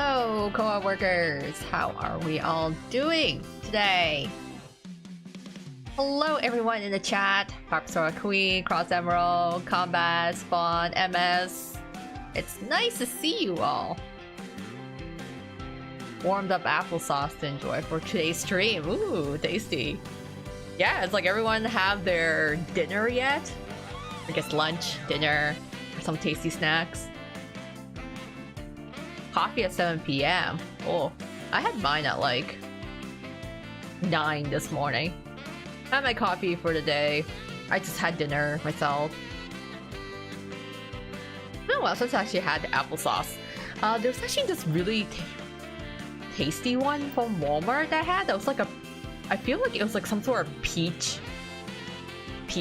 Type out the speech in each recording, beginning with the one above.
Hello, co-op workers. How are we all doing today? Hello, everyone in the chat. Popstar Queen, Cross Emerald, Combat, Spawn, MS. It's nice to see you all. Warmed up applesauce to enjoy for today's stream. Ooh, tasty. Yeah, it's like everyone have their dinner yet? I guess lunch, dinner, or some tasty snacks. Coffee at 7 p.m. Oh, I had mine at like 9 this morning. I had my coffee for the day. I just had dinner myself. No, I also actually had the applesauce. There's actually this really tasty one from Walmart that I had. That was like a, I feel like it was like some sort of peach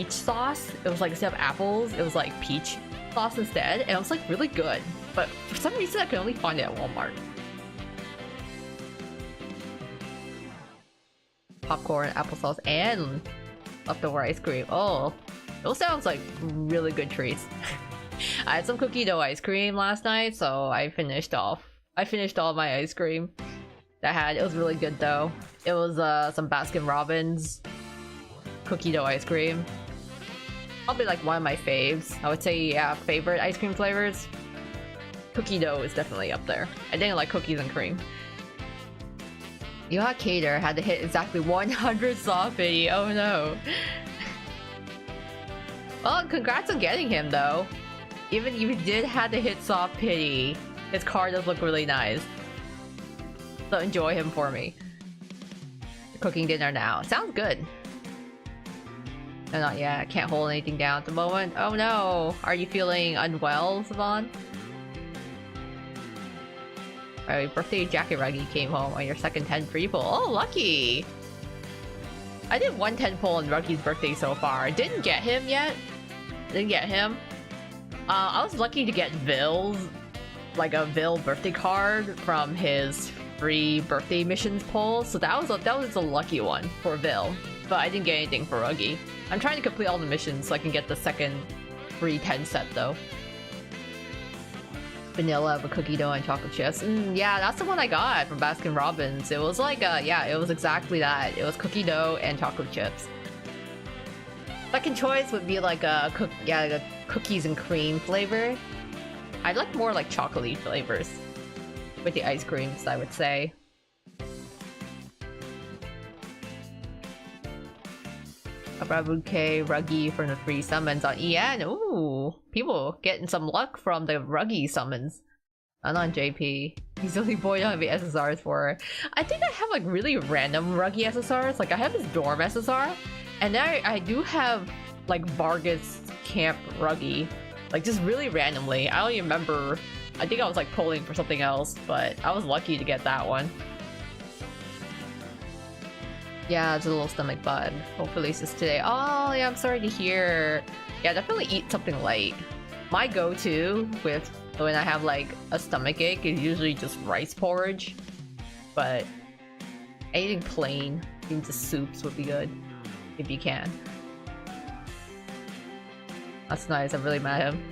sauce. It was like instead of apples, it was like peach sauce instead, and it was like really good. But for some reason, I can only find it at Walmart. Popcorn, applesauce, and leftover ice cream. Oh, those sounds like really good treats. I had some cookie dough ice cream last night, so I finished all my ice cream that I had. It was really good though. It was some Baskin Robbins cookie dough ice cream. Probably like one of my faves. I would say, yeah, favorite ice cream flavors. Cookie dough is definitely up there. I didn't like cookies and cream. Yoha Cater had to hit exactly 100 soft pity. Oh no. Well, congrats on getting him though. Even if you did have to hit soft pity, his card does look really nice. So enjoy him for me. Cooking dinner now. Sounds good. No, not yet. I can't hold anything down at the moment. Oh no. Are you feeling unwell, Savon? Alright, birthday jacket Ruggy came home on your second 10 free pull. Oh, lucky! I did one 10 pull on Ruggy's birthday so far. I didn't get him yet. Didn't get him. I was lucky to get Vill's, like a Vill birthday card from his free birthday missions pull. So that was a lucky one for Vill. But I didn't get anything for Ruggy. I'm trying to complete all the missions so I can get the second free 10 set though. Vanilla with cookie dough and chocolate chips. Yeah, that's the one I got from Baskin Robbins. It was like, yeah, it was exactly that. It was cookie dough and chocolate chips. Second choice would be like a cookies and cream flavor. I'd like more like chocolatey flavors with the ice creams, I would say. A bouquet Ruggy from the free summons on EN. Ooh, people getting some luck from the Ruggy summons. Not on JP. He's the only boy on the SSRs for. I think I have like really random Ruggy SSRs. Like I have his dorm SSR, and then I do have like Vargas Camp Ruggy. Like just really randomly. I don't even remember. I think I was like pulling for something else, but I was lucky to get that one. Yeah, it's a little stomach bug. Hopefully it's just today. Oh, yeah, I'm sorry to hear. Yeah, definitely eat something light. My go-to with when I have like a stomach ache is usually just rice porridge. But anything plain, even just soups would be good. If you can. That's nice, I'm really mad at him.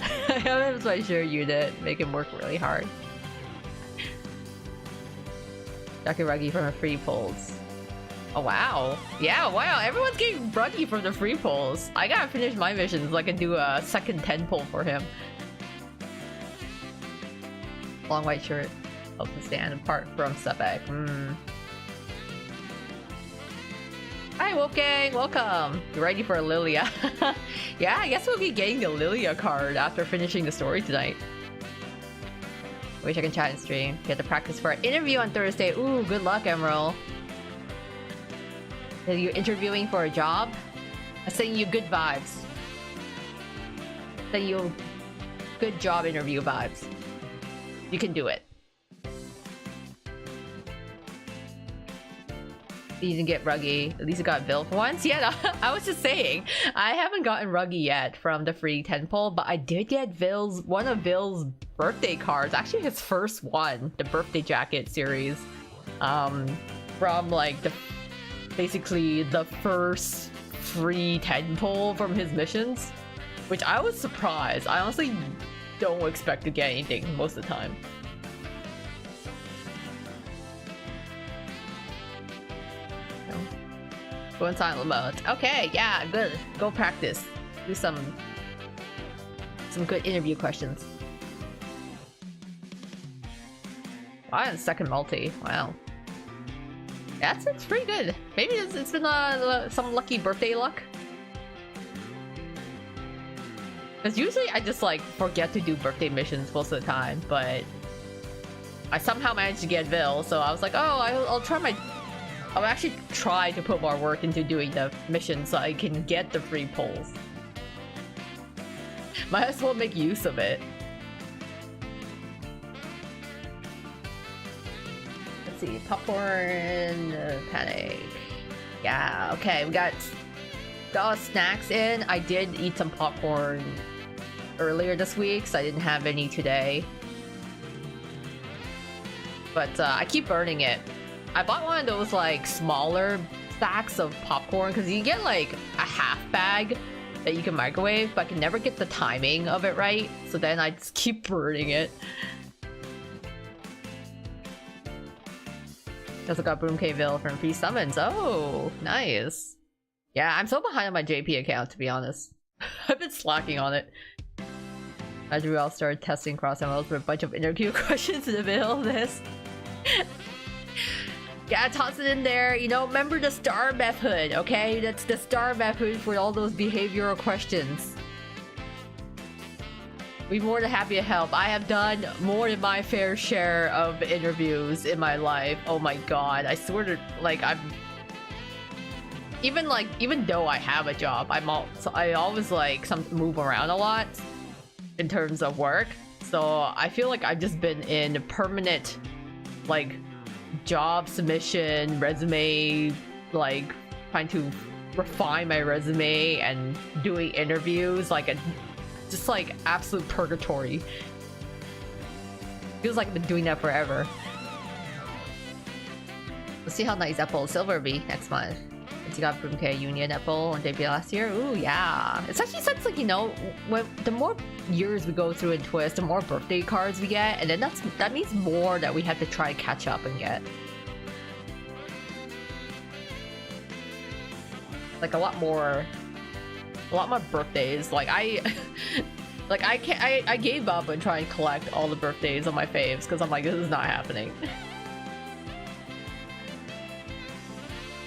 I was my sure unit. Make him work really hard. Jackie Ruggy from a free pulls. Oh wow. Yeah, wow, everyone's getting Ruggy from the free pulls. I gotta finish my missions so I can do a second 10 pull for him. Long white shirt helps him stand apart from Sepek. Hi Wolfgang, welcome! You ready for a Lilia? Yeah, I guess we'll be getting the Lilia card after finishing the story tonight. Wish I can chat and stream. Get to practice for an interview on Thursday. Ooh, good luck, Emerald. Are you interviewing for a job? I'm sending you good vibes. Sending you good job interview vibes. You can do it. You didn't get Ruggy. At least you got Vill for once. Yeah, no, I was just saying. I haven't gotten Ruggy yet from the free 10 pull, but I did get one of Vill's birthday cards. Actually, his first one. The birthday jacket series. From like basically the first free 10 pull from his missions, which I was surprised. I honestly don't expect to get anything most of the time. Go in silent mode. Okay, yeah, good. Go practice. Do some good interview questions. Wow, and second multi. Wow. Yeah, it's pretty good. Maybe it's been some lucky birthday luck. Because usually I just like forget to do birthday missions most of the time, but I somehow managed to get Vil, so I was like, oh, I'll actually try to put more work into doing the mission so I can get the free pulls. Might as well make use of it. Let's see, popcorn, panic. Yeah, okay, we got snacks in. I did eat some popcorn earlier this week, so I didn't have any today. But I keep burning it. I bought one of those like smaller stacks of popcorn because you get like a half bag that you can microwave, but I can never get the timing of it right, so then I just keep burning it. Also got Broomcaville from free summons. Oh, nice. Yeah, I'm so behind on my JP account, to be honest. I've been slacking on it. As we all started testing cross MLs with a bunch of interview questions in the middle of this. Yeah, toss it in there. You know, remember the STAR method, okay? That's the STAR method for all those behavioral questions. We're more than happy to help. I have done more than my fair share of interviews in my life. Oh my god, I sort of like even though I have a job, I always like move around a lot in terms of work. So I feel like I've just been in permanent like job submission, resume, like trying to refine my resume and doing interviews, like just like absolute purgatory. Feels like I've been doing that forever. Let's see how nice Apple Silver will be next month. You got Broomcave Union Apple on debut last year. Ooh, yeah. Especially since, like, you know, the more years we go through in Twist, the more birthday cards we get, and then that means more that we have to try to catch up and get. Like a lot more birthdays. Like I gave up on trying to collect all the birthdays on my faves because I'm like, this is not happening.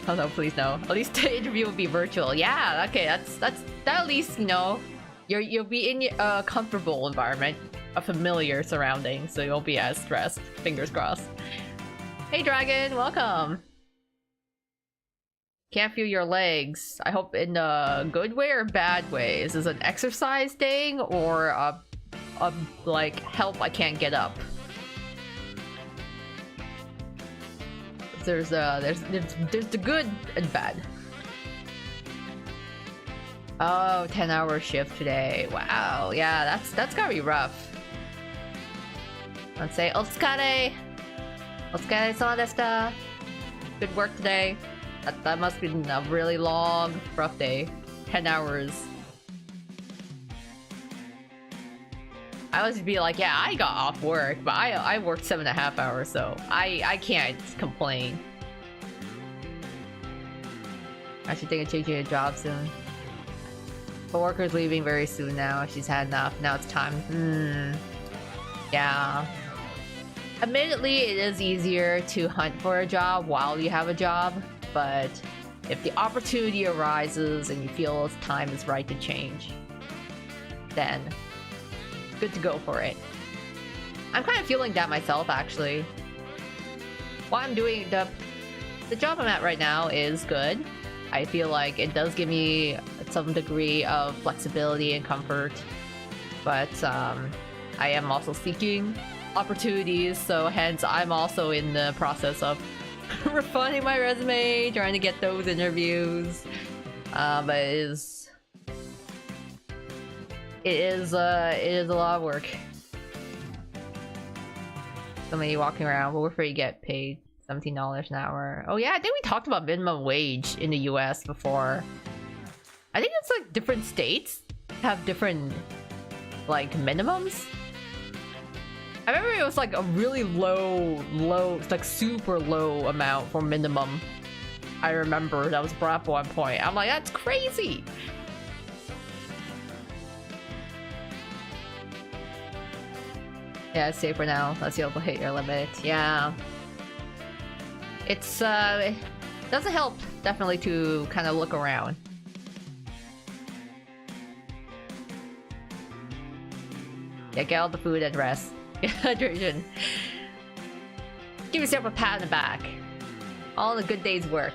Oh no, please no. At least the interview will be virtual. Yeah, okay, that at least, you know, you'll be in a comfortable environment, a familiar surrounding, so you won't be as stressed. Fingers crossed. Hey Dragon, welcome. Can't feel your legs. I hope in a good way or bad way. Is this an exercise thing or a like help I can't get up? There's the good and bad. Oh, 10-hour shift today. Wow, yeah, that's gotta be rough. Let's say Otsukare sama deshita. Good work today. That must be a really long, rough day. 10 hours. I was be like, yeah, I got off work, but I worked 7.5 hours, so I can't complain. I should think of changing a job soon. Coworker's leaving very soon now. She's had enough. Now it's time. Yeah. Admittedly, it is easier to hunt for a job while you have a job, but if the opportunity arises and you feel it's time is right to change, then good to go for it. I'm kind of feeling that myself, actually. What I'm doing, the job I'm at right now is good. I feel like it does give me some degree of flexibility and comfort, but I am also seeking opportunities, so hence I'm also in the process of refining my resume, trying to get those interviews. But it is a lot of work. Somebody walking around, but we're free to get paid $17 an hour. Oh yeah, I think we talked about minimum wage in the US before. I think it's like different states have different like minimums. I remember it was like a really low, like super low amount for minimum I remember that was brought up at one point. I'm like, that's crazy. Yeah, it's safe for now. Unless you also hit your limit. Yeah. It's it doesn't help definitely to kind of look around. Yeah, get all the food and rest. Get hydration. Give yourself a pat on the back. All the good day's work.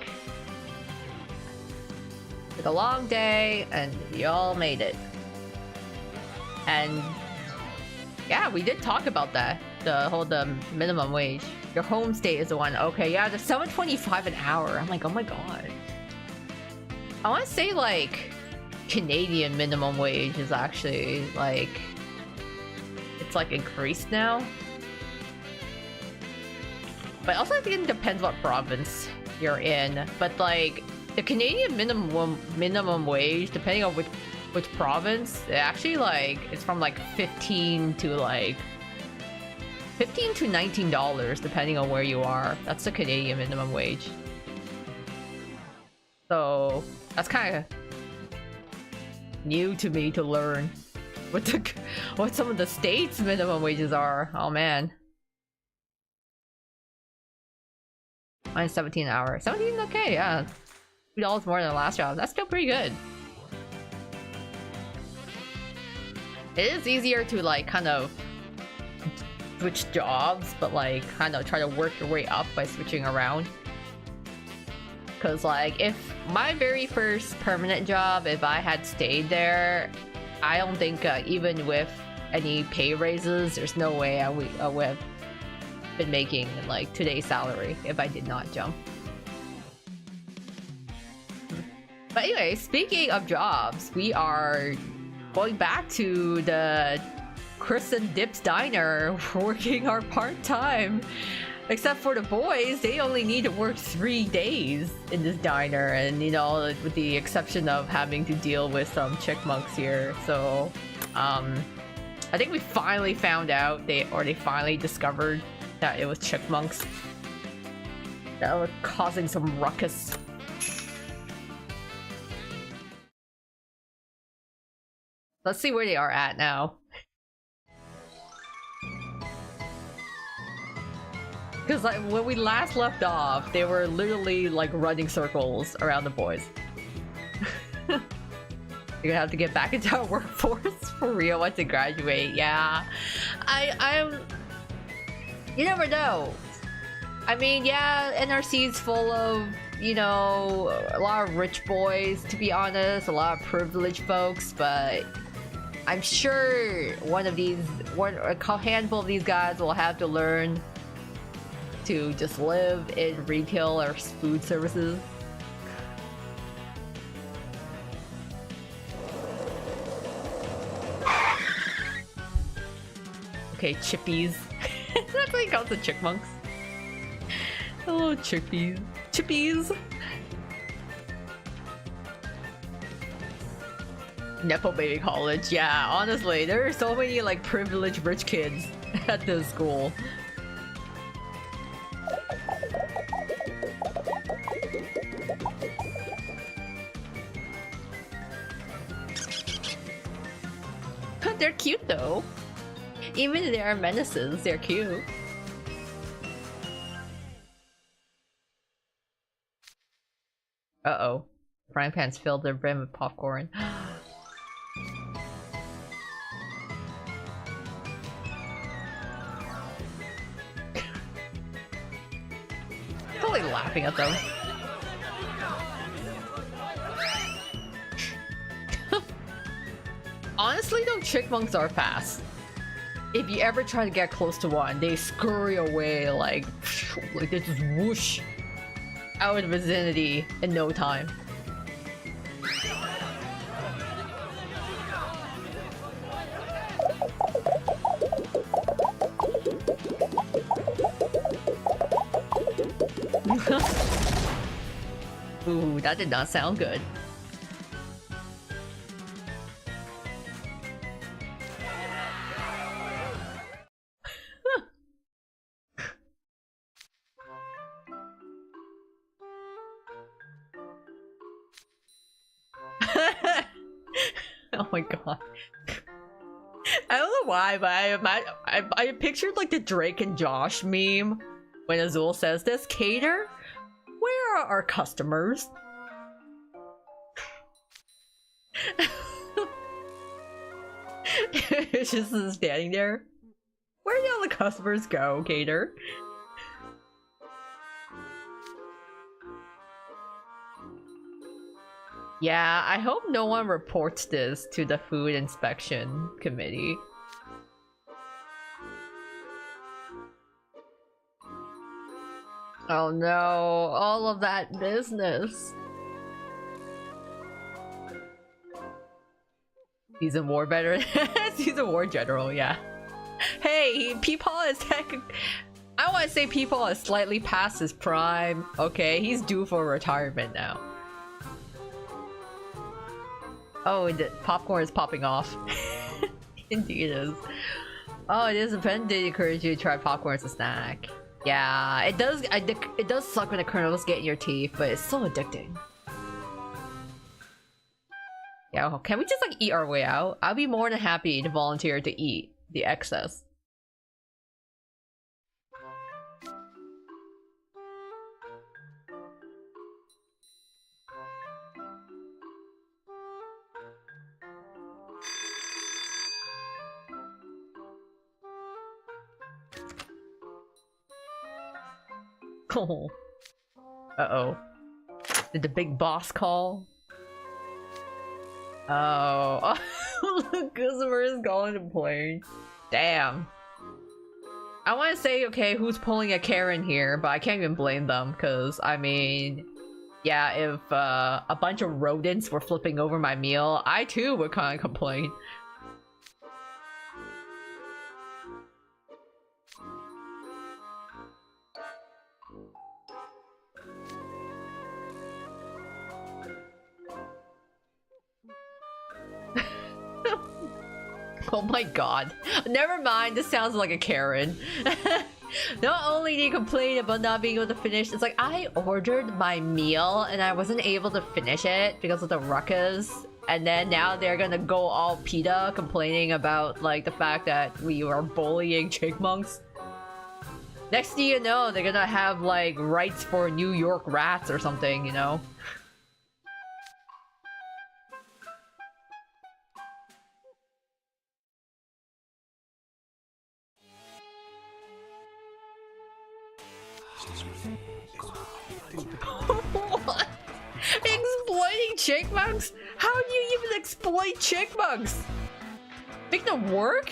It's a long day, and you all made it. And yeah, we did talk about that. The minimum wage. Your home state is the one. Okay, yeah, the $7.25 an hour. I'm like, oh my god. I want to say like Canadian minimum wage is actually like it's like increased now. But also I think it depends what province you're in. But like the Canadian minimum wage, depending on which province, it actually like it's from like 15 to $19 depending on where you are. That's the Canadian minimum wage. So that's kind of new to me to learn what some of the states' minimum wages are. Oh man. Mine's 17 an hour. 17, okay, yeah. $2 more than the last job. That's still pretty good. It is easier to like kind of switch jobs, but like kind of try to work your way up by switching around. Cause like if my very first permanent job, if I had stayed there, I don't think even with any pay raises, there's no way I would have been making like today's salary if I did not jump. But anyway, speaking of jobs, we are going back to the Chris and Dip's diner, working our part-time. Except for the boys, they only need to work 3 days in this diner, and you know, with the exception of having to deal with some chipmunks here. So I think we finally found out they finally discovered that it was chipmunks that were causing some ruckus. Let's see where they are at now. Because like when we last left off, they were literally like running circles around the boys. You're gonna have to get back into our workforce for real once you graduate. Yeah, I'm. You never know. I mean, yeah, NRC's full of, you know, a lot of rich boys. To be honest, a lot of privileged folks, but I'm sure a handful of these guys will have to learn to just live in retail or food services. Okay, chippies. That's what he calls the chipmunks. Oh, chippies. Chippies! Nepo Baby College. Yeah, honestly, there are so many like privileged rich kids at this school. They're cute though. Even if they are menaces, they're cute. Uh-oh. Frying pans filled their brim with popcorn. Totally laughing at them. Honestly though, chipmunks are fast. If you ever try to get close to one, they scurry away like they just whoosh out of the vicinity in no time. Ooh, that did not sound good. Oh my god. I don't know why, but I pictured like the Drake and Josh meme when Azul says this. Cater? Where are our customers? It's just standing there. Where did all the customers go, Cater? Yeah, I hope no one reports this to the food inspection committee. Oh no, all of that business. Season War better. Season War General, yeah. Hey, Peepaw is I want to say Peepaw is slightly past his prime. Okay, he's due for retirement now. Oh, the popcorn is popping off. Indeed it is. Oh, it is offended to encourage you to try popcorn as a snack. Yeah, it does. It does suck when the kernels get in your teeth, but it's so addicting. Yeah, can we just like eat our way out? I'll be more than happy to volunteer to eat the excess. Oh. Uh-oh. Did the big boss call? Oh. The customer is going to plane. Damn. I want to say, okay, who's pulling a Karen here, but I can't even blame them, because, I mean... Yeah, if a bunch of rodents were flipping over my meal, I too would kind of complain. Oh my god. Never mind, this sounds like a Karen. Not only do you complain about not being able to finish, it's like I ordered my meal and I wasn't able to finish it because of the ruckus. And then now they're gonna go all PETA complaining about like the fact that we are bullying chipmunks. Next thing you know, they're gonna have like rights for New York rats or something, you know? What? Exploiting chipmunks? How do you even exploit chipmunks? Make them work?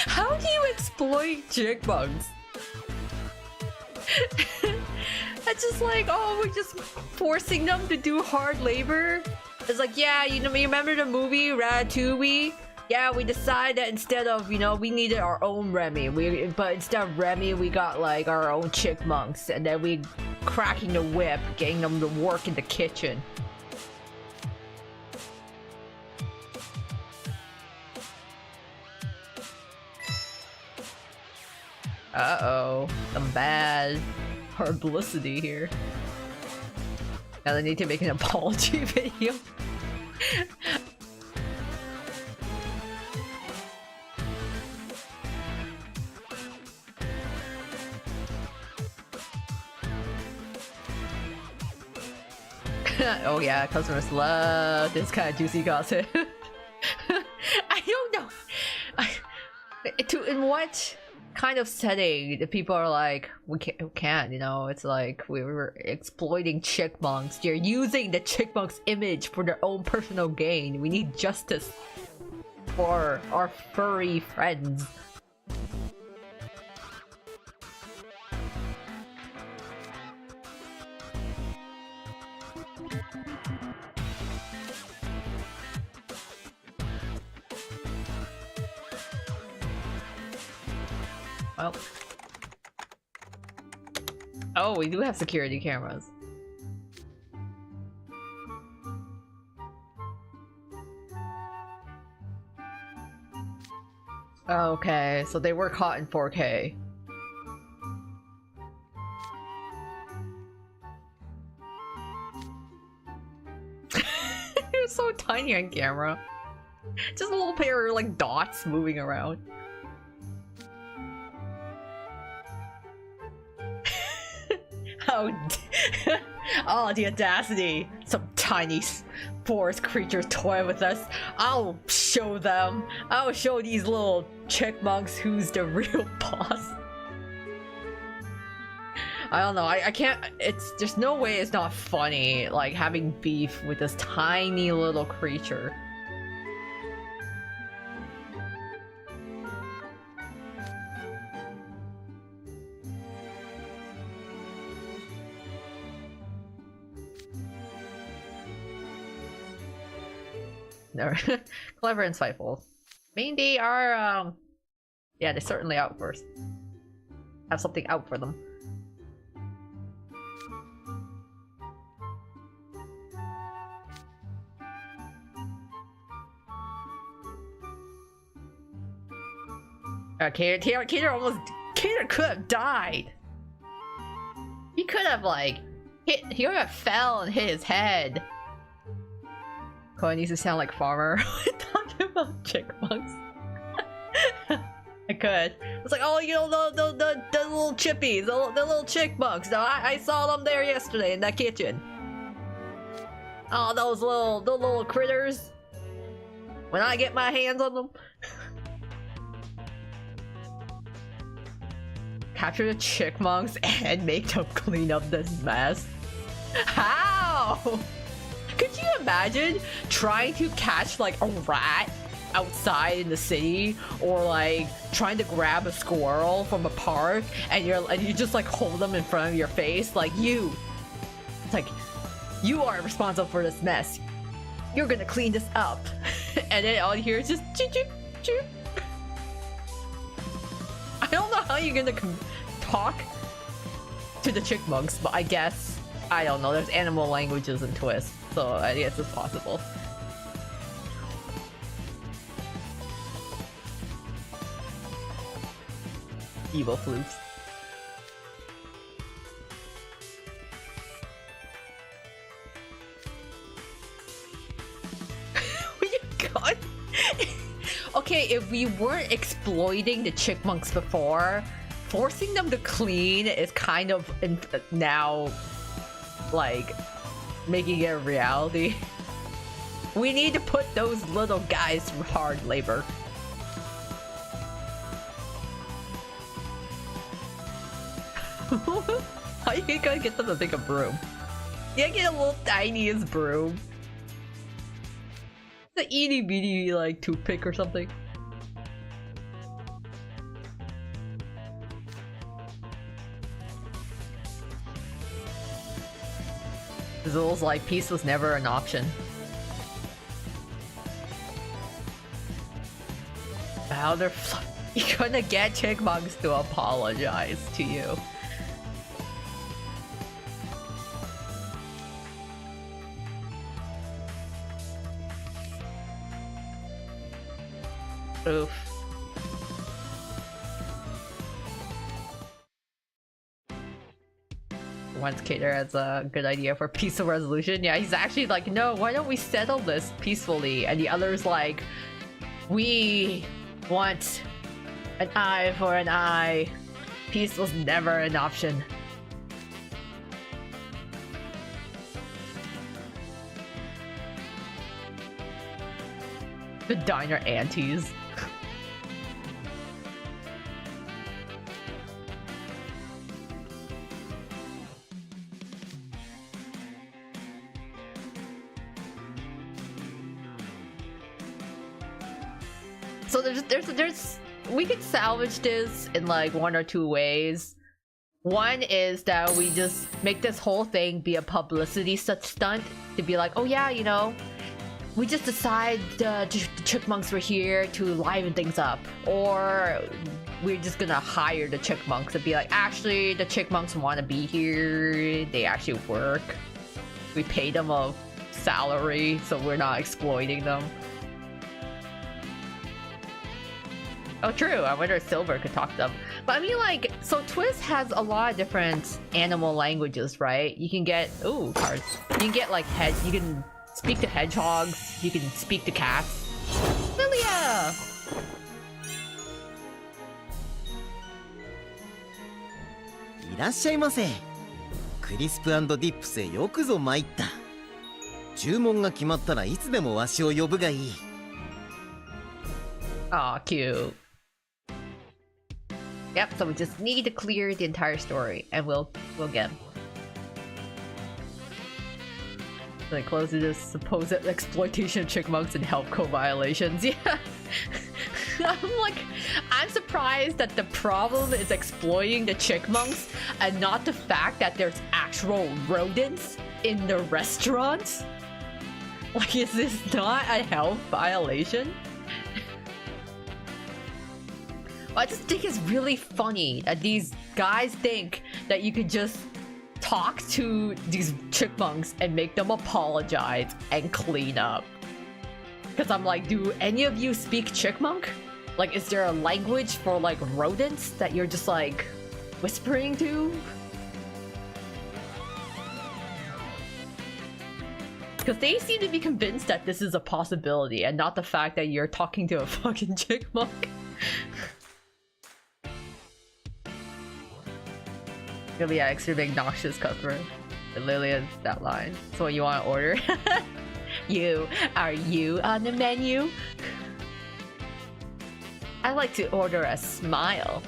How do you exploit chipmunks? It's just like, oh, we're just forcing them to do hard labor. It's like, yeah, you know, you remember the movie Ratatouille? Yeah, we decided that instead of, you know, we needed our own Remy. But instead of Remy, we got like our own chipmunks, and then we cracking the whip, getting them to work in the kitchen. Uh-oh, some bad publicity here. Now they need to make an apology video. Oh yeah, customers love this kind of juicy gossip. I don't know. In what kind of setting the people are like, we can't, you know? It's like we were exploiting chipmunks. They're using the chipmunks' image for their own personal gain. We need justice for our furry friends. Well. Oh, we do have security cameras. Okay, so they were caught in 4K. They're so tiny on camera. Just a little pair of like dots moving around. Oh, oh, the audacity! Some tiny forest creatures toy with us. I'll show them. I'll show these little chipmunks who's the real boss. I don't know. I can't. There's no way it's not funny. Like having beef with this tiny little creature. Clever and insightful. I mean, they are, yeah, they're certainly out first. Have something out for them. Cater could have died. He could have, like, he would have fell and hit his head. Cohen needs to sound like farmer. Talking about chipmunks. I could. It's like, oh, you know, the little chippies, the little chipmunks. No, I saw them there yesterday in that kitchen. Oh, those little critters. When I get my hands on them. Capture the chipmunks and make them clean up this mess. How? Could you imagine trying to catch like a rat outside in the city, or like trying to grab a squirrel from a park, and you just like hold them in front of your face, like it's like, you are responsible for this mess. You're gonna clean this up, and then all you hear is just choo choo choo. I don't know how you're gonna talk to the chipmunks, but I guess, I don't know, there's animal languages and twists, so I guess it's possible. Evil flukes. Oh my god! Okay, if we weren't exploiting the chipmunks before, forcing them to clean is kind of now, like, making it a reality. We need to put those little guys through hard labor. How are you gonna get them to pick a broom? You get a little tiniest broom. The itty bitty like toothpick or something. Zill's like, peace was never an option. Wow, you're gonna get chipmunks to apologize to you. Oof. Once Cater has a good idea for peaceful resolution. Yeah, he's actually like, no, why don't we settle this peacefully? And the other's like, we want an eye for an eye. Peace was never an option. The diner aunties. So there's we could salvage this in like one or two ways. One is that we just make this whole thing be a publicity stunt to be like, oh yeah, you know, we just decide the chipmunks were here to liven things up, or we're just gonna hire the chipmunks and be like, actually the chipmunks want to be here, they actually work, we pay them a salary, so we're not exploiting them. Oh, true. I wonder if Silver could talk to them. But I mean, like, so Twist has a lot of different animal languages, right? You can get cards. You can get like you can speak to hedgehogs. You can speak to cats. Lilia! いらっしゃいませ。クリスプ&ディップスへよくぞ参った。注文が決まったらいつでもわしを呼ぶがいい。Aw, cute. Yep, so we just need to clear the entire story, and we'll get him. Like closing this supposed exploitation of chipmunks and health code violations. Yeah. I'm surprised that the problem is exploiting the chipmunks and not the fact that there's actual rodents in the restaurant. Like, is this not a health violation? I just think it's really funny that these guys think that you could just talk to these chipmunks and make them apologize and clean up. Because I'm like, do any of you speak chipmunk? Like, is there a language for like rodents that you're just like whispering to? Because they seem to be convinced that this is a possibility and not the fact that you're talking to a fucking chipmunk. Really, yeah, extra obnoxious customer. Lilia's that line. So what you want to order? Are you on the menu? I like to order a smile.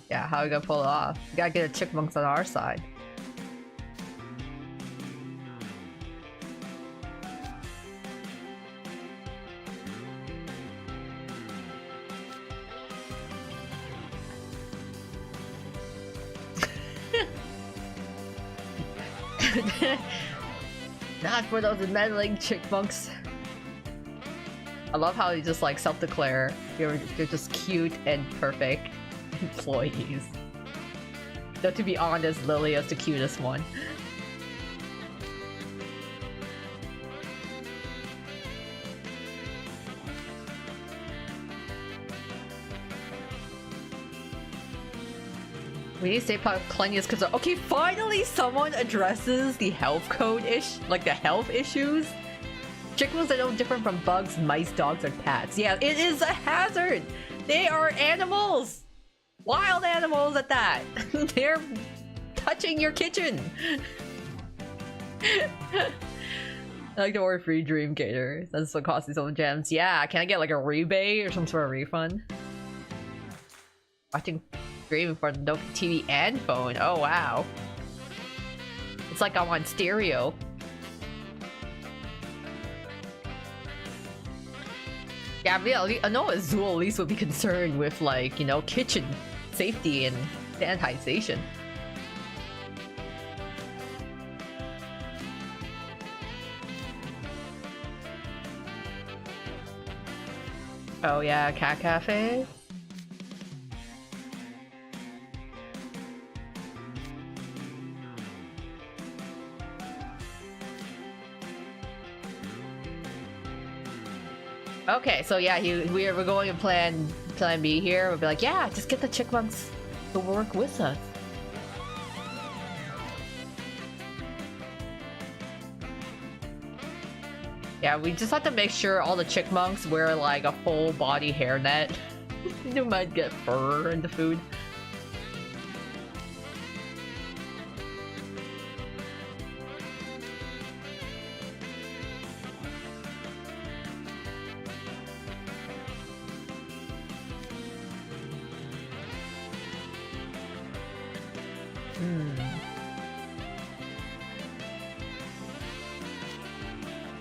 Yeah, how are we gonna pull it off? We gotta get the chipmunks on our side. Not for those meddling chipmunks. I love how they just like self-declare they're just cute and perfect employees. Though to be honest, Lilia's the cutest one. We need to stay cleanliness because okay, finally someone addresses the health code like the health issues. Chipmunks are no different from bugs, mice, dogs, or cats. Yeah, it is a hazard. They are animals, wild animals at that. They're touching your kitchen. I like to order free dream cater. That's what costs me some gems. Yeah, can I get like a rebate or some sort of refund? Watching streaming for the TV and phone. Oh wow. It's like I'm on stereo. Yeah, I know Azul at least would be concerned with like, you know, kitchen safety and sanitization. Oh yeah, cat cafe. Okay, so yeah, we're going to plan B here. We'll be like, yeah, just get the chipmunks to work with us. Yeah, we just have to make sure all the chipmunks wear like a full body hairnet. They might get fur in the food.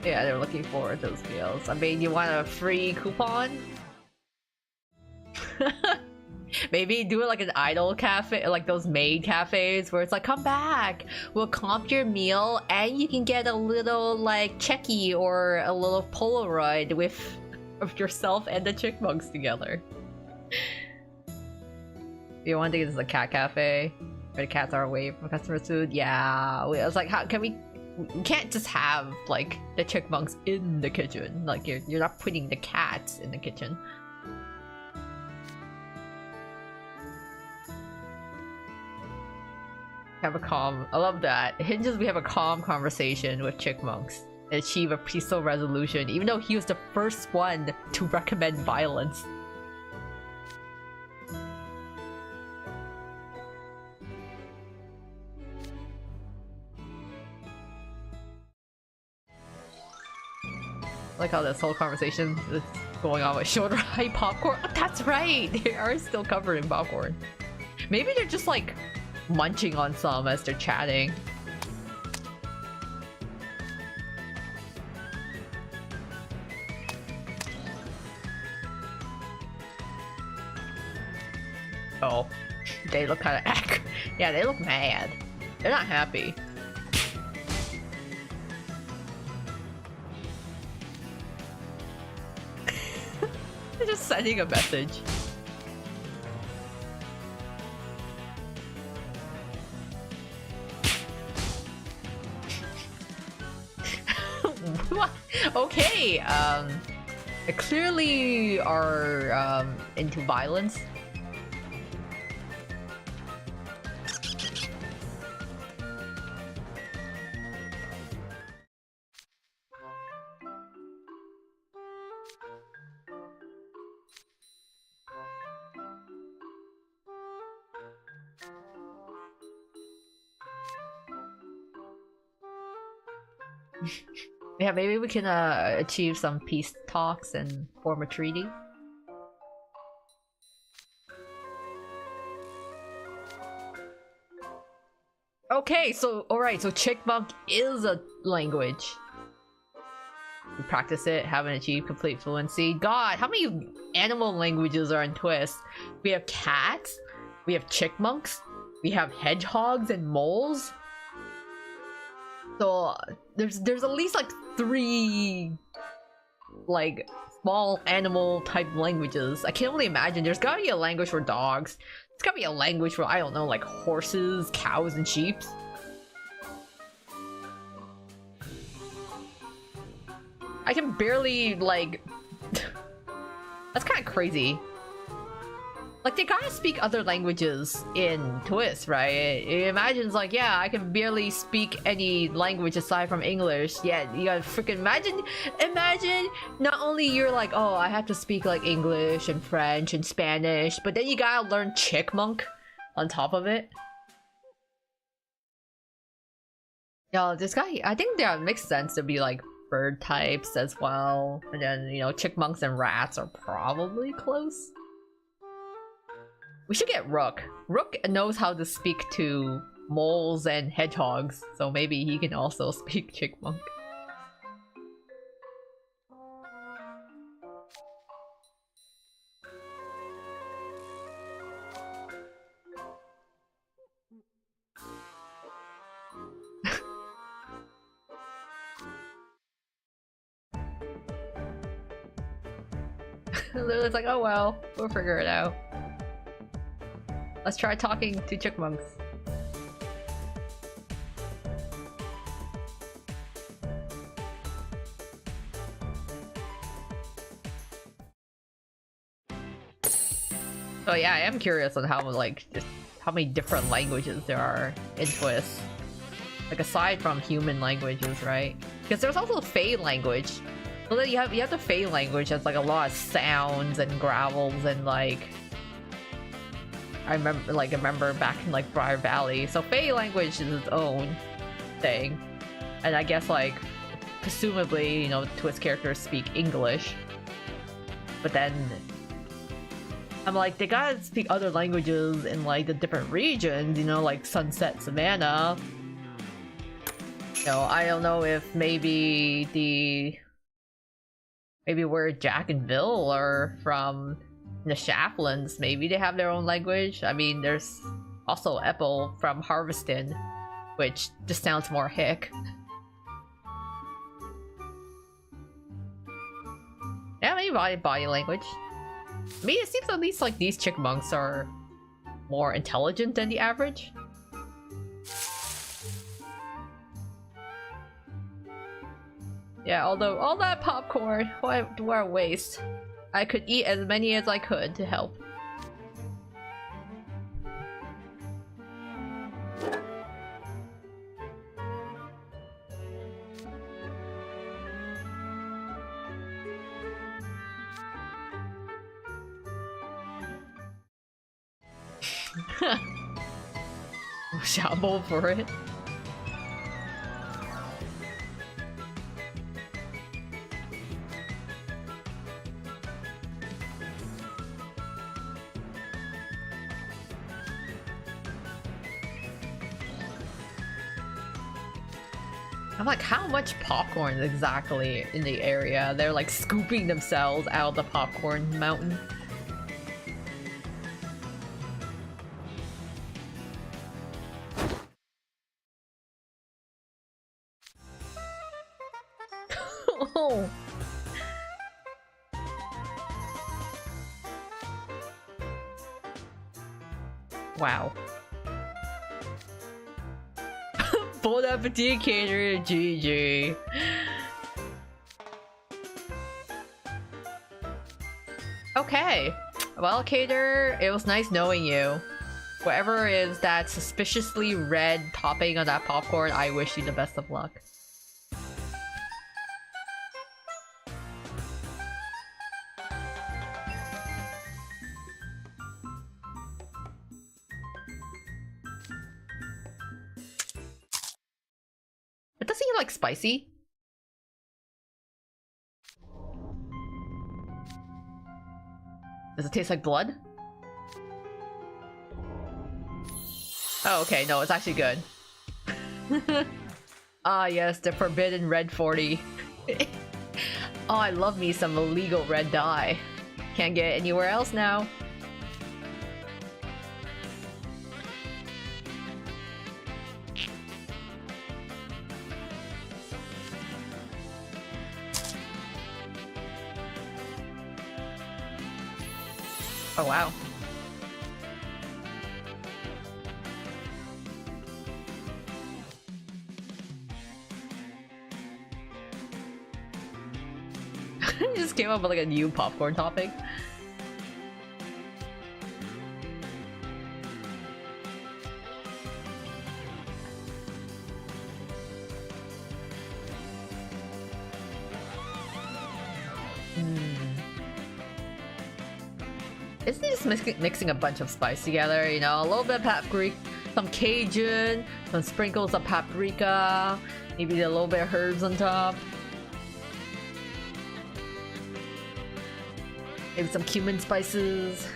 Yeah, they're looking forward to those meals. I mean, you want a free coupon? Maybe do it like an idol cafe, like those maid cafes where it's like, come back, we'll comp your meal and you can get a little like checky or a little Polaroid with of yourself and the chipmunks together. You want to think it's a cat cafe where the cats are away from customers' food? Yeah. I was like, how can we can't just have like the chipmunks in the kitchen. Like you're not putting the cats in the kitchen. Have a calm. I love that. It hinges we have a calm conversation with chipmunks and achieve a peaceful resolution, even though he was the first one to recommend violence. Like how this whole conversation is going on with shoulder high popcorn. Oh, that's right! They are still covered in popcorn. Maybe they're just like munching on some as they're chatting. Oh, they look kind of yeah, they look mad. They're not happy. They're just sending a message. What? Okay, they clearly are into violence. Yeah, maybe we can achieve some peace talks and form a treaty. Okay, so alright, so chipmunk is a language. We practice it, haven't achieved complete fluency. God, how many animal languages are in Twist? We have cats, we have chipmunks, we have hedgehogs and moles. So there's at least like 3 like small animal type languages. I can only imagine there's gotta be a language for dogs. There's gotta be a language for, I don't know, like horses, cows, and sheep. I can barely like that's kind of crazy. Like, they gotta speak other languages in Twist, right? It imagines like, yeah, I can barely speak any language aside from English. Yeah, you gotta freaking imagine not only you're like, oh, I have to speak like English and French and Spanish, but then you gotta learn chipmunk on top of it. Yeah, this guy, I think that makes sense to be like bird types as well. And then, you know, chipmunks and rats are probably close. We should get Rook. Rook knows how to speak to moles and hedgehogs, so maybe he can also speak chipmunk. Lulu's like, oh well, we'll figure it out. Let's try talking to chipmunks. So yeah, I am curious on how like just how many different languages there are in Twist. Like aside from human languages, right? Because there's also Fey language. So then you have the Fey language that's like a lot of sounds and growls and like I remember back in like Briar Valley. So Fey language is its own thing. And I guess like presumably, you know, Twist characters speak English. But then I'm like, they gotta speak other languages in like the different regions, you know, like Sunset Savannah. You know, I don't know if maybe where Jack and Bill are from, the Shaflands, maybe they have their own language. I mean, there's also Apple from Harveston, which just sounds more hick. Yeah, maybe body language. I mean, it seems at least like these chipmunks are more intelligent than the average. Yeah, although all that popcorn, what a waste. I could eat as many as I could to help. Shamble for it. I'm like, how much popcorn exactly in the area? They're like scooping themselves out of the popcorn mountain. Oh. Wow. Bon appetit, caterer. GG. Okay. Well, caterer, it was nice knowing you. Whatever is that suspiciously red topping on that popcorn, I wish you the best of luck. But doesn't he like spicy? Does it taste like blood? Oh, okay, no, it's actually good. Ah, yes, the forbidden red 40. Oh, I love me some illegal red dye. Can't get it anywhere else now. Oh, wow. You just came up with like a new popcorn topic. Isn't he just mixing a bunch of spice together? You know, a little bit of paprika, some Cajun, some sprinkles of paprika, maybe a little bit of herbs on top. Maybe some cumin spices.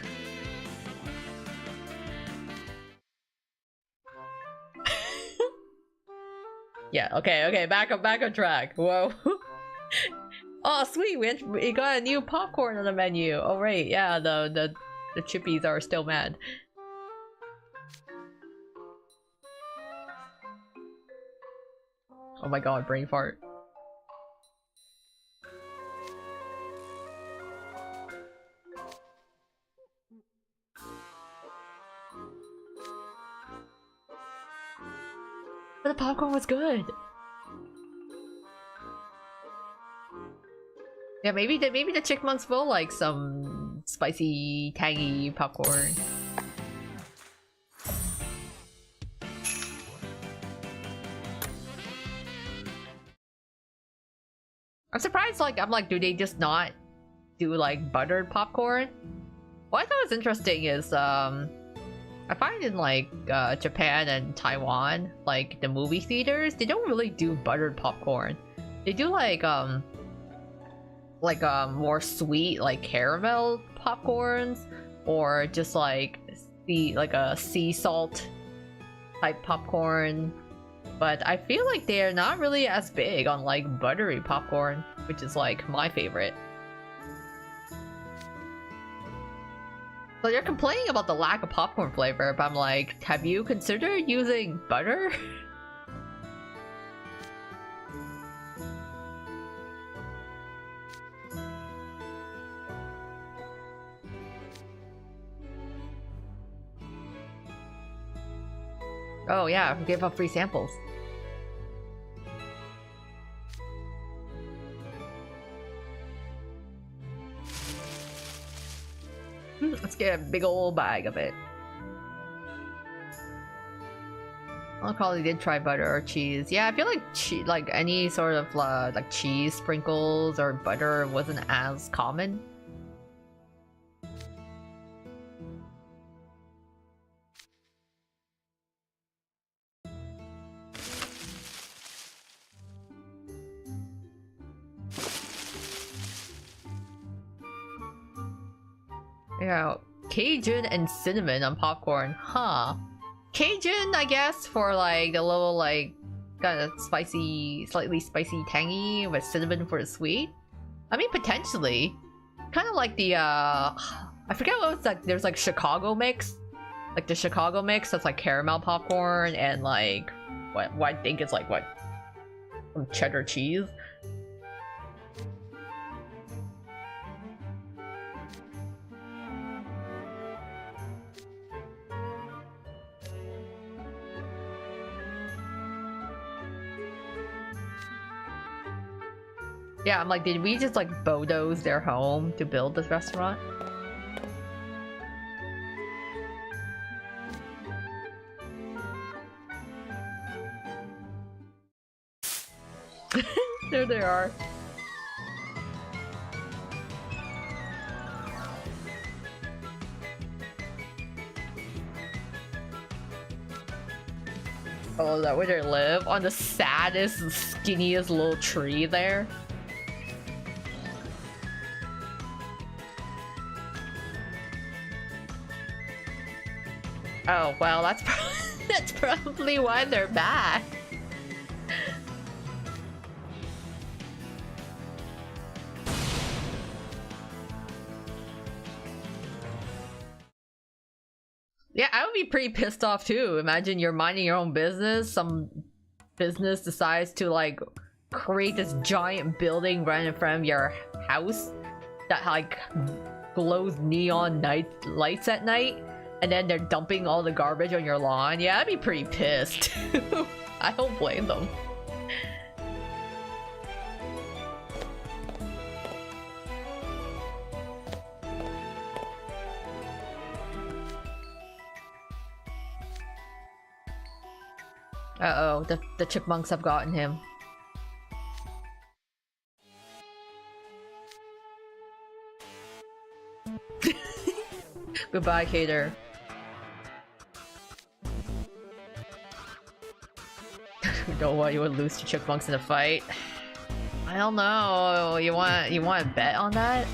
Yeah, okay, back on track. Whoa. Oh, sweet, we got a new popcorn on the menu. Oh, right, yeah, the chippies are still mad. Oh my god, brain fart. But the popcorn was good. Yeah, maybe the chipmunks will like some spicy, tangy popcorn. I'm surprised, like, I'm like, do they just not do like buttered popcorn? What I thought was interesting is, I find in like Japan and Taiwan, like the movie theaters, they don't really do buttered popcorn. They do like more sweet, like caramel popcorns, or just like a sea salt type popcorn. But I feel like they're not really as big on like buttery popcorn, which is like my favorite. So you're complaining about the lack of popcorn flavor, but I'm like, have you considered using butter? Oh yeah, we gave out free samples. Let's get a big old bag of it. I probably did try butter or cheese. Yeah, I feel like like any sort of like cheese sprinkles or butter wasn't as common. Yeah, Cajun and cinnamon on popcorn, huh? Cajun, I guess, for like the little like kind of spicy, slightly spicy, tangy, with cinnamon for the sweet. I mean, potentially, kind of like the I forget what was like. There's like Chicago mix, like the Chicago mix that's like caramel popcorn and like what I think is like what cheddar cheese. Yeah, I'm like, did we just like bulldoze their home to build this restaurant? There they are. Oh, is that where they live? On the saddest, skinniest little tree there? Oh, well, that's that's probably why they're back. Yeah, I would be pretty pissed off too. Imagine you're minding your own business, some business decides to like create this giant building right in front of your house that like glows neon lights at night, and then they're dumping all the garbage on your lawn. Yeah, I'd be pretty pissed. I don't blame them. Uh-oh, the chipmunks have gotten him. Goodbye, Cater. Don't want you would lose to chipmunks in a fight. I don't know. You want to bet on that?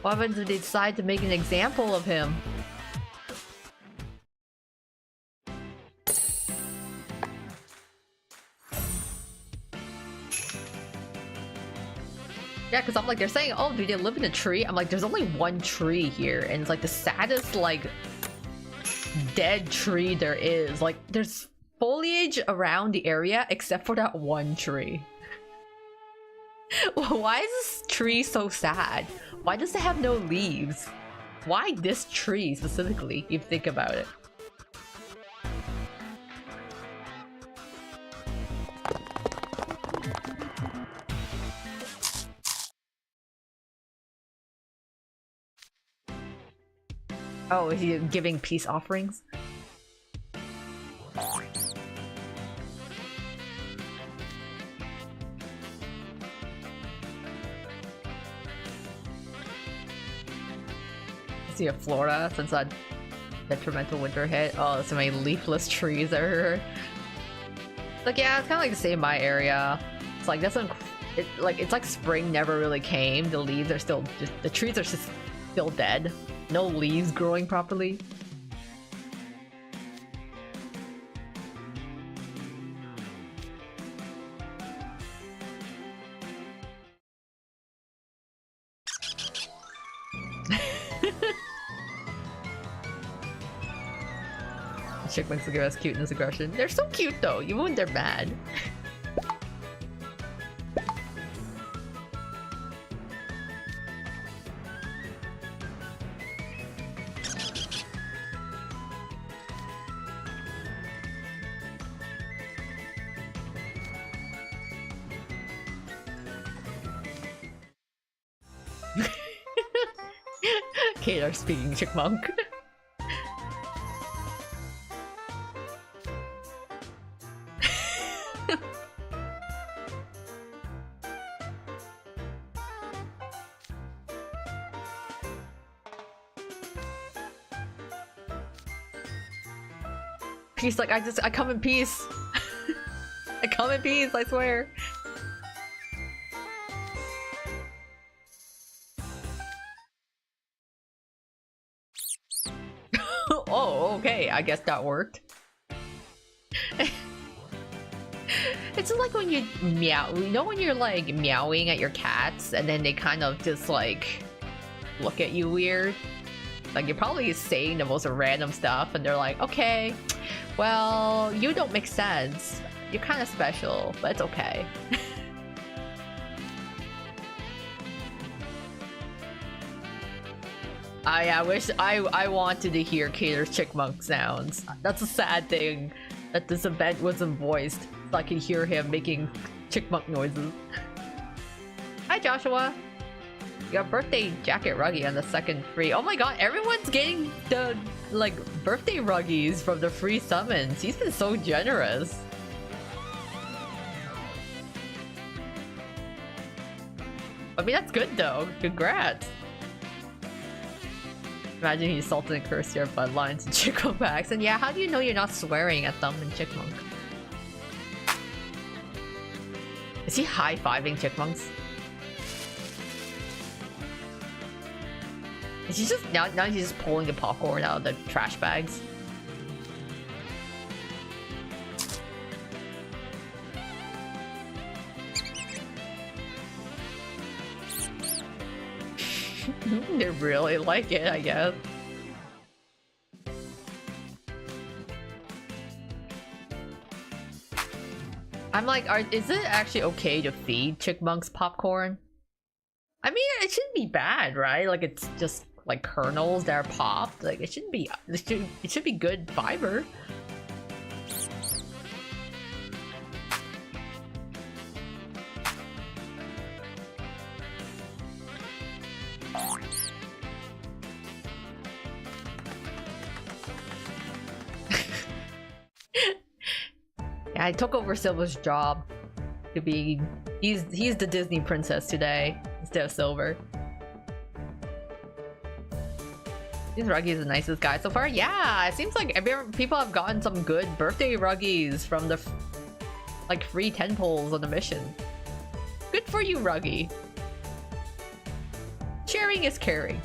What happens if they decide to make an example of him? Yeah, because I'm like, they're saying, oh, do they live in a tree? I'm like, there's only one tree here, and it's like the saddest, like, dead tree there is. Like, there's foliage around the area except for that one tree. Why is this tree so sad? Why does it have no leaves? Why this tree specifically, if you think about it? Oh, is he giving peace offerings? See, of Florida, since that detrimental winter hit. Oh, so many leafless trees are here. Like, yeah, it's kind of like the same in my area. It's like it's like spring never really came. The leaves are still the trees are just still dead. No leaves growing properly. Chipmunks give us cuteness aggression. They're so cute though, even when they're mad. Cater speaking chipmunk. He's like, I come in peace. I come in peace, I swear. Oh, okay, I guess that worked. It's like when you meow, you know when you're like meowing at your cats and then they kind of just like look at you weird? Like you're probably saying the most random stuff and they're like, okay, well, you don't make sense. You're kind of special, but it's okay. I wish I wanted to hear Cater's chipmunk sounds. That's a sad thing that this event wasn't voiced, so I could hear him making chipmunk noises. Hi Joshua! You got birthday jacket ruggy on the second free. Oh my god, everyone's getting the like birthday ruggies from the free summons. He's been so generous. I mean, that's good though. Congrats. Imagine he insulted and cursed your bloodlines and chipmunk packs. And yeah, how do you know you're not swearing at them in chipmunk? Is he high-fiving chipmunks? Is he just now he's just pulling the popcorn out of the trash bags? They really like it, I guess. I'm like, is it actually okay to feed chipmunks popcorn? I mean, it shouldn't be bad, right? Like, it's just like kernels that are popped. Like, it shouldn't be. It should be good fiber. Yeah, I took over Silver's job to be. He's the Disney princess today instead of Silver. These Ruggies are the nicest guy so far. Yeah, it seems like people have gotten some good birthday Ruggies from the like free 10 poles on the mission. Good for you, Ruggie. Sharing is caring.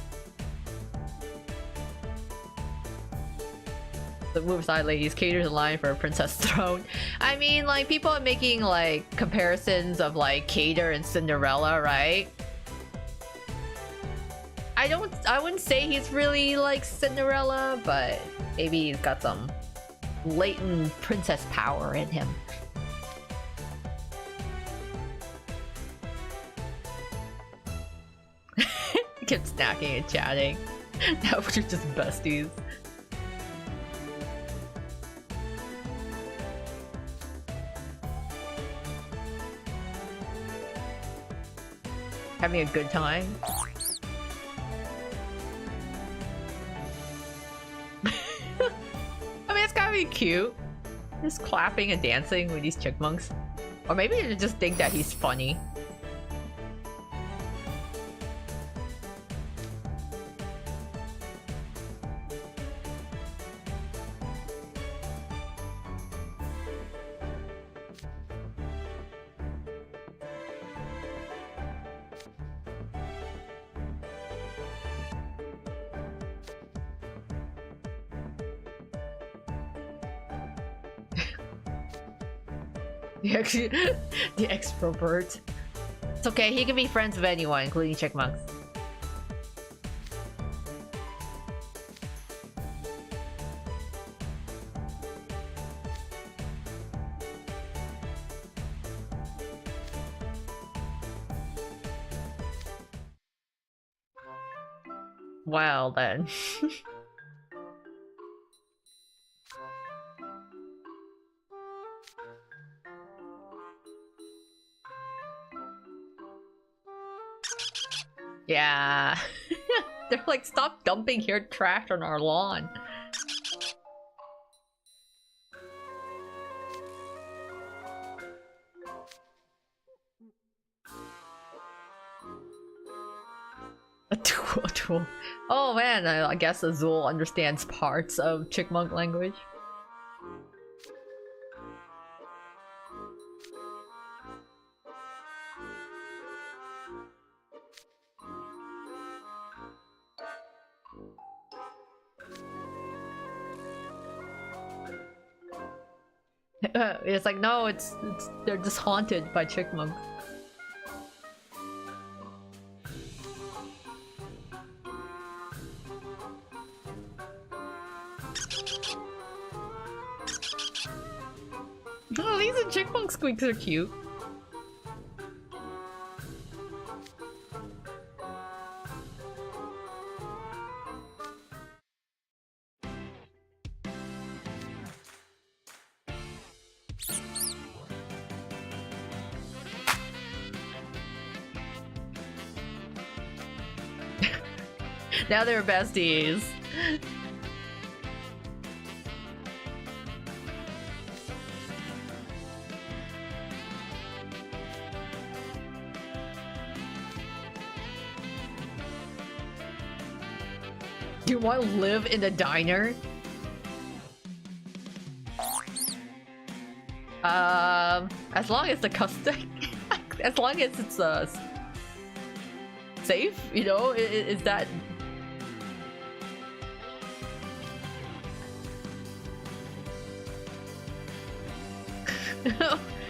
The move aside, ladies. Cater's in line for a princess throne. I mean, like, people are making like comparisons of like Cater and Cinderella, right? I wouldn't say he's really like Cinderella, but maybe he's got some latent princess power in him. Kept snacking and chatting. Now we're just besties. Having a good time. I mean, it's gotta be cute. Just clapping and dancing with these chipmunks. Or maybe they just think that he's funny. The extrovert. It's okay, he can be friends with anyone, including chipmunks. Well then. Yeah. They're like, stop dumping your trash on our lawn. A tool. Oh man, I guess Azul understands parts of chipmunk language. It's like, no, it's they're just haunted by chipmunks. Oh, these chipmunk squeaks are cute. Now they're besties. Do you want to live in a diner? As long as the custom, as long as it's safe, you know, is that?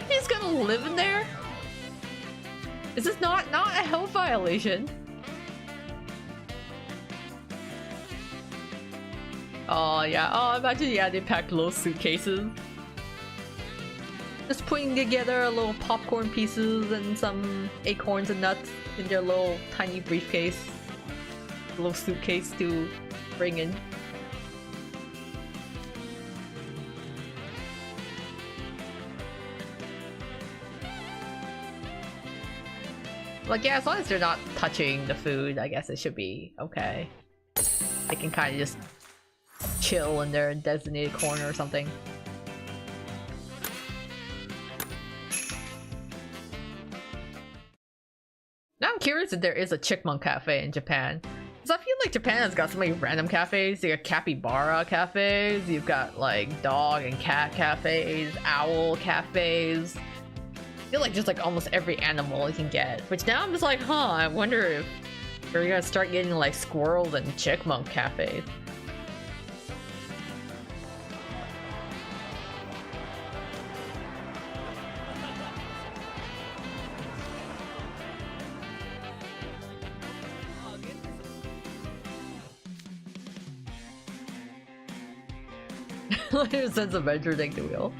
He's gonna live in there? Is this not a health violation? Oh yeah, oh imagine, yeah, they packed little suitcases. Just putting together little popcorn pieces and some acorns and nuts in their little tiny briefcase. Little suitcase to bring in. Like, yeah, as long as they're not touching the food, I guess it should be okay. They can kind of just chill in their designated corner or something. Now I'm curious if there is a chipmunk cafe in Japan. Because I feel like Japan has got so many random cafes. You got capybara cafes, you've got like dog and cat cafes, owl cafes. I feel like just like almost every animal you can get. Which now I'm just like, huh, I wonder if we're gonna start getting like squirrels and chipmunk cafes. Like a sense of adventure, take the wheel.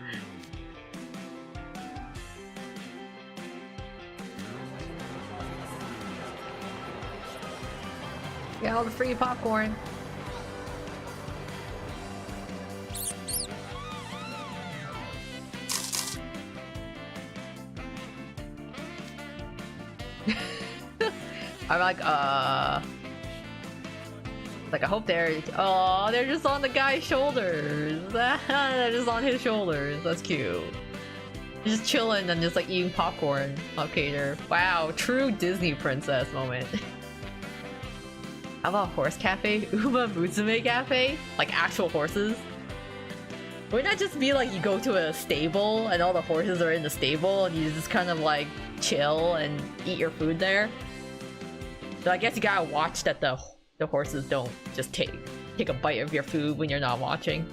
Yeah, all the free popcorn. I'm like, I hope they're... Oh, they're just on the guy's shoulders. They're just on his shoulders. That's cute. Just chilling and just like eating popcorn. Okay, there. Wow, true Disney princess moment. How about horse cafe? Uma Musume cafe? Like actual horses? Wouldn't that just be like you go to a stable and all the horses are in the stable and you just kind of like chill and eat your food there? So I guess you gotta watch that the horses don't just take a bite of your food when you're not watching.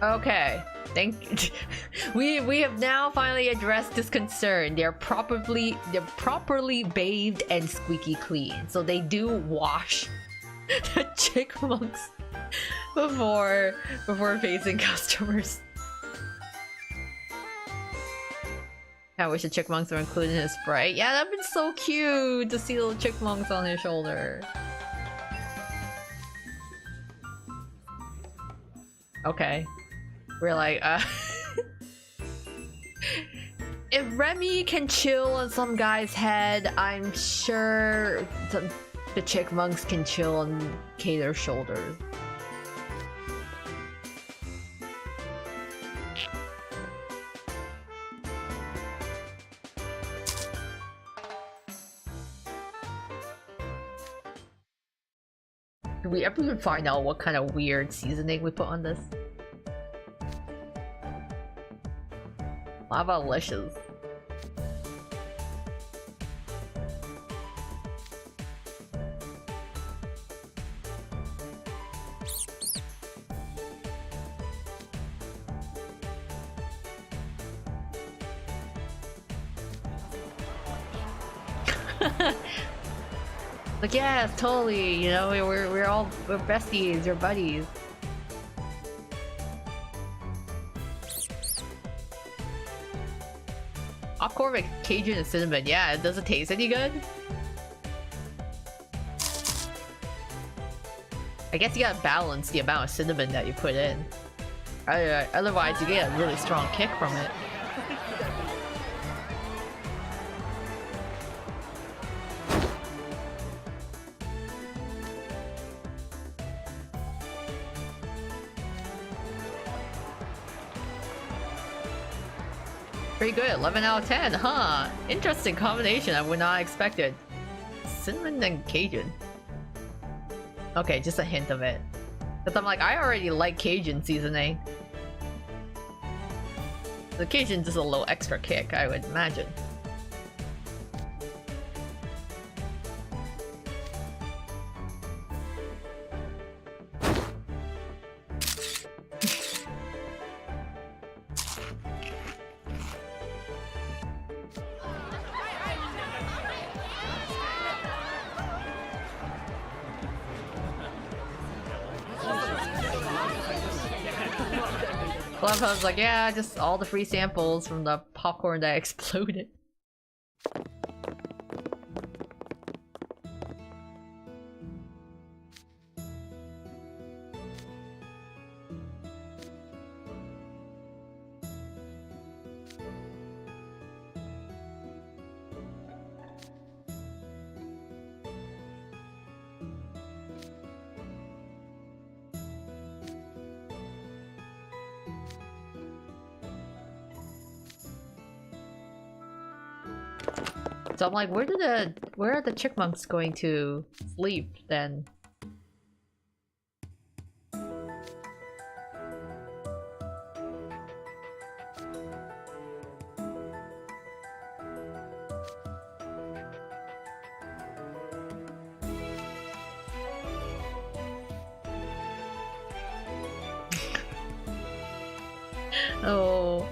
Okay, thank we have now finally addressed this concern. They're properly bathed and squeaky clean, so they do wash the chipmunks. before facing customers. I wish the chipmunks were included in his sprite. Yeah, that'd been so cute to see little chipmunks on his shoulder. Okay. We're like, if Remy can chill on some guy's head, I'm sure the chipmunks can chill on Cater's shoulders. Did we ever even find out what kind of weird seasoning we put on this? Lava-licious. Like, yes, totally, you know, we're besties, we're buddies. Popcorn with Cajun and cinnamon, yeah, does it taste any good? I guess you gotta balance the amount of cinnamon that you put in. Otherwise you get a really strong kick from it. Pretty good, 11 out of 10, huh? Interesting combination I would not expect it. Cinnamon and Cajun. Okay, just a hint of it. Because I'm like, I already like Cajun seasoning. The Cajun's just a little extra kick, I would imagine. Clubhouse was like, yeah, just all the free samples from the popcorn that exploded. So I'm like, where are the chipmunks going to sleep then? Oh.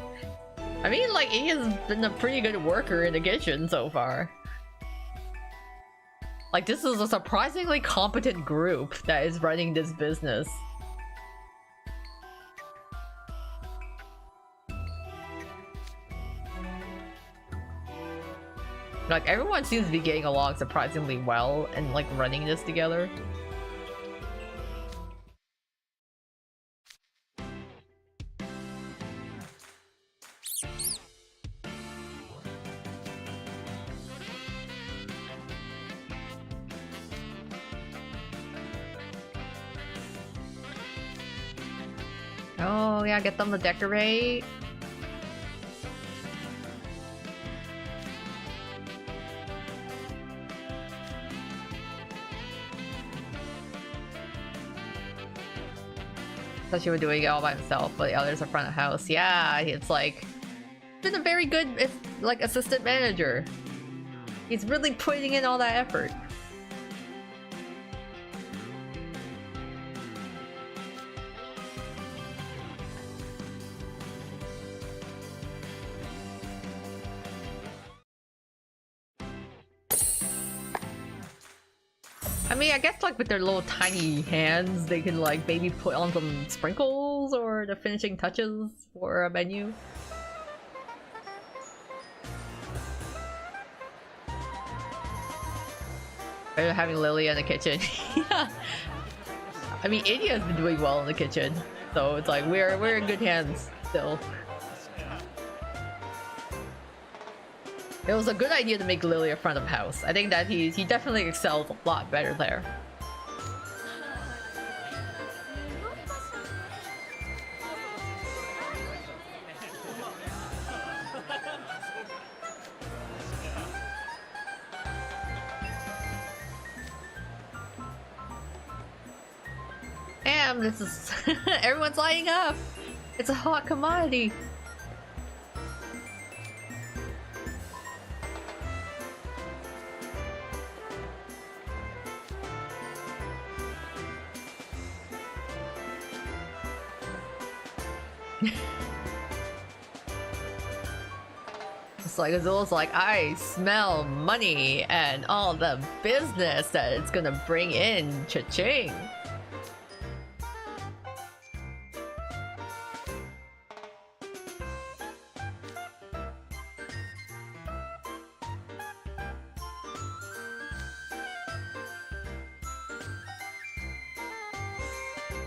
I mean, like, he has been a pretty good worker in the kitchen so far. Like, this is a surprisingly competent group that is running this business. Like, everyone seems to be getting along surprisingly well and, like, running this together. Oh yeah, get them to decorate. So she was doing it all by himself, but the others are front of house. Yeah, it's like been a very good, like, assistant manager. He's really putting in all that effort. I mean, I guess like with their little tiny hands, they can like maybe put on some sprinkles or the finishing touches for a menu. Better having Lily in the kitchen. Yeah. I mean, India's been doing well in the kitchen, so it's like we're in good hands still. It was a good idea to make Lily a front of house. I think that he definitely excels a lot better there. Damn, this is everyone's lining up. It's a hot commodity. It's like Azul's like, I smell money and all the business that it's gonna bring in. Cha-ching.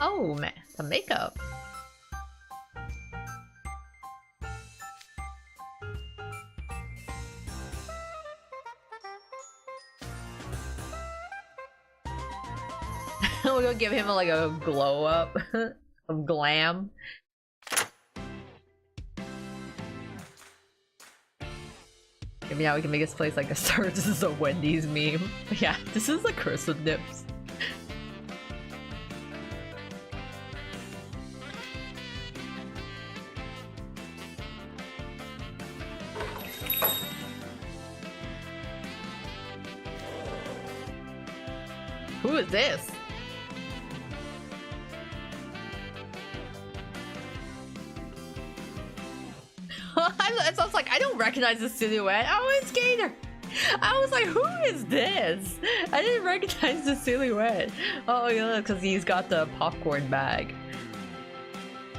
Oh man, the makeup. We're gonna give him like a glow up of glam. Maybe now we can make this place like a star. This is a Wendy's meme. Yeah, this is like cursive nips. Who is this? It sounds like I don't recognize the silhouette. Oh, it's Gator. I was like, who is this? I didn't recognize the silhouette. Oh yeah, because he's got the popcorn bag.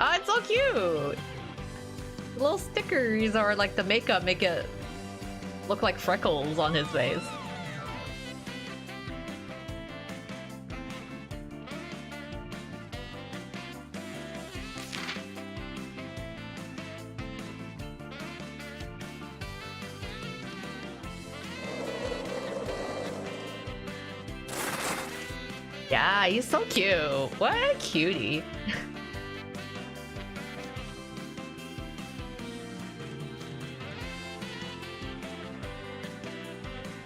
Oh, it's so cute. The little stickers or like the makeup make it look like freckles on his face. Yeah, he's so cute. What a cutie.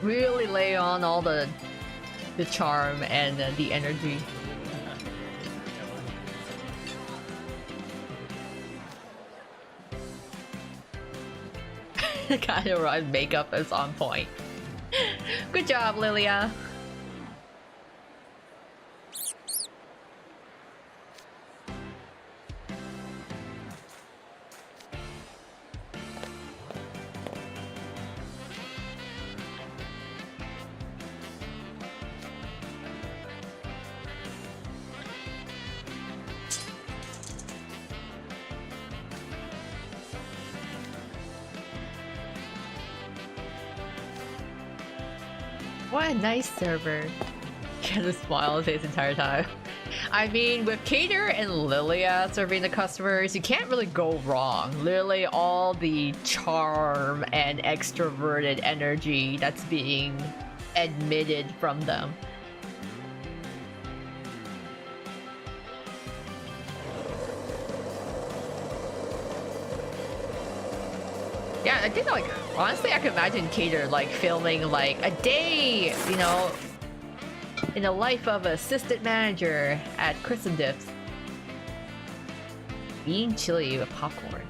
Really lay on all the charm and the energy. The kind of run makeup is on point. Good job, Lilia. What a nice server. She has a smile on his face the entire time. I mean, with Cater and Lilia serving the customers, you can't really go wrong. Literally all the charm and extroverted energy that's being emitted from them. Yeah, I think like honestly I can imagine Cater like filming like a day, you know, in the life of an assistant manager at Kristen Dips. Bean chili with popcorn.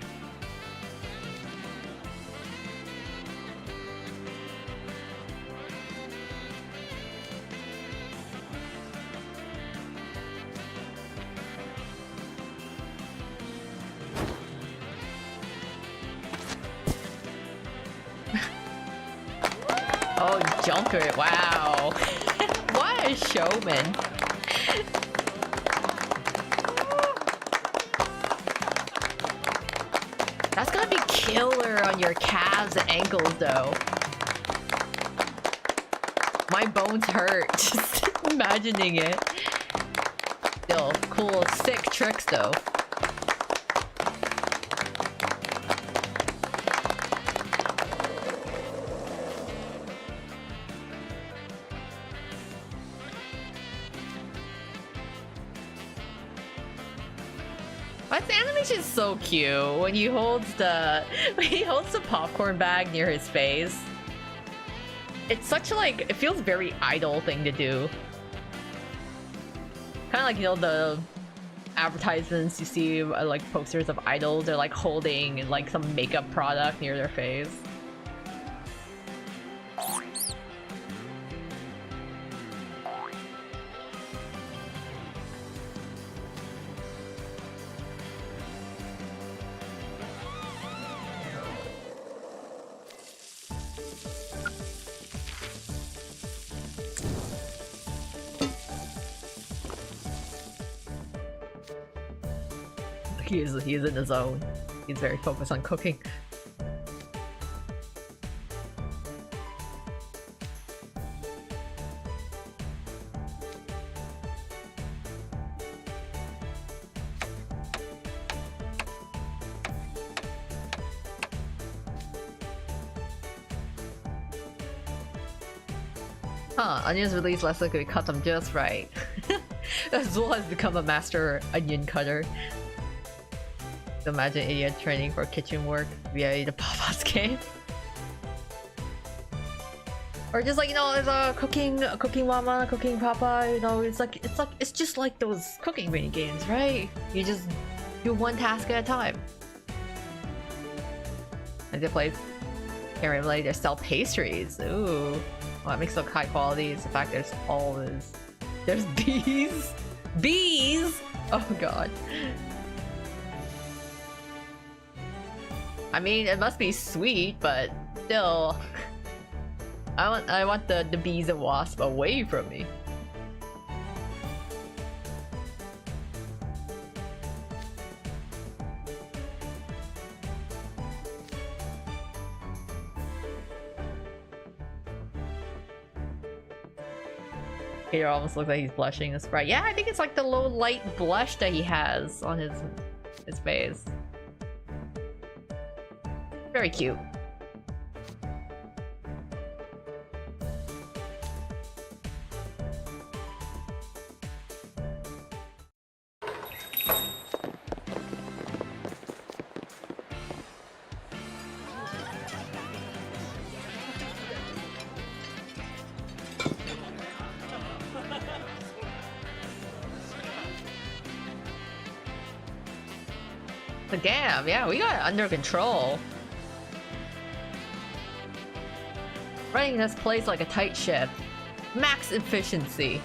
Oh, Junker, wow. What a a showman. That's gonna be killer on your calves and ankles, though. My bones hurt just imagining it. Still, cool, sick tricks, though. But the animation is so cute when he holds the popcorn bag near his face. It's such like it feels very idle thing to do. Kind of like, you know, the advertisements you see like posters of idols. They're like holding like some makeup product near their face. He is in the zone. He's very focused on cooking. Huh, onions release less likely to cut them just right. Azul has become a master onion cutter. Imagine idiot training for kitchen work via the Papa's game. Or just like, you know, there's a cooking mama, cooking papa, you know, it's just like those cooking mini games, right? You just do one task at a time. And they play Karen Blade, they sell pastries. Ooh. What makes it look high quality is the fact there's always there's bees! Bees! Oh god. I mean, it must be sweet, but still, I want the bees and wasps away from me. Peter almost looks like he's blushing. This Sprite. Yeah, I think it's like the low light blush that he has on his face. Very cute. But damn, yeah, we got it under control. Running this place like a tight ship. Max efficiency.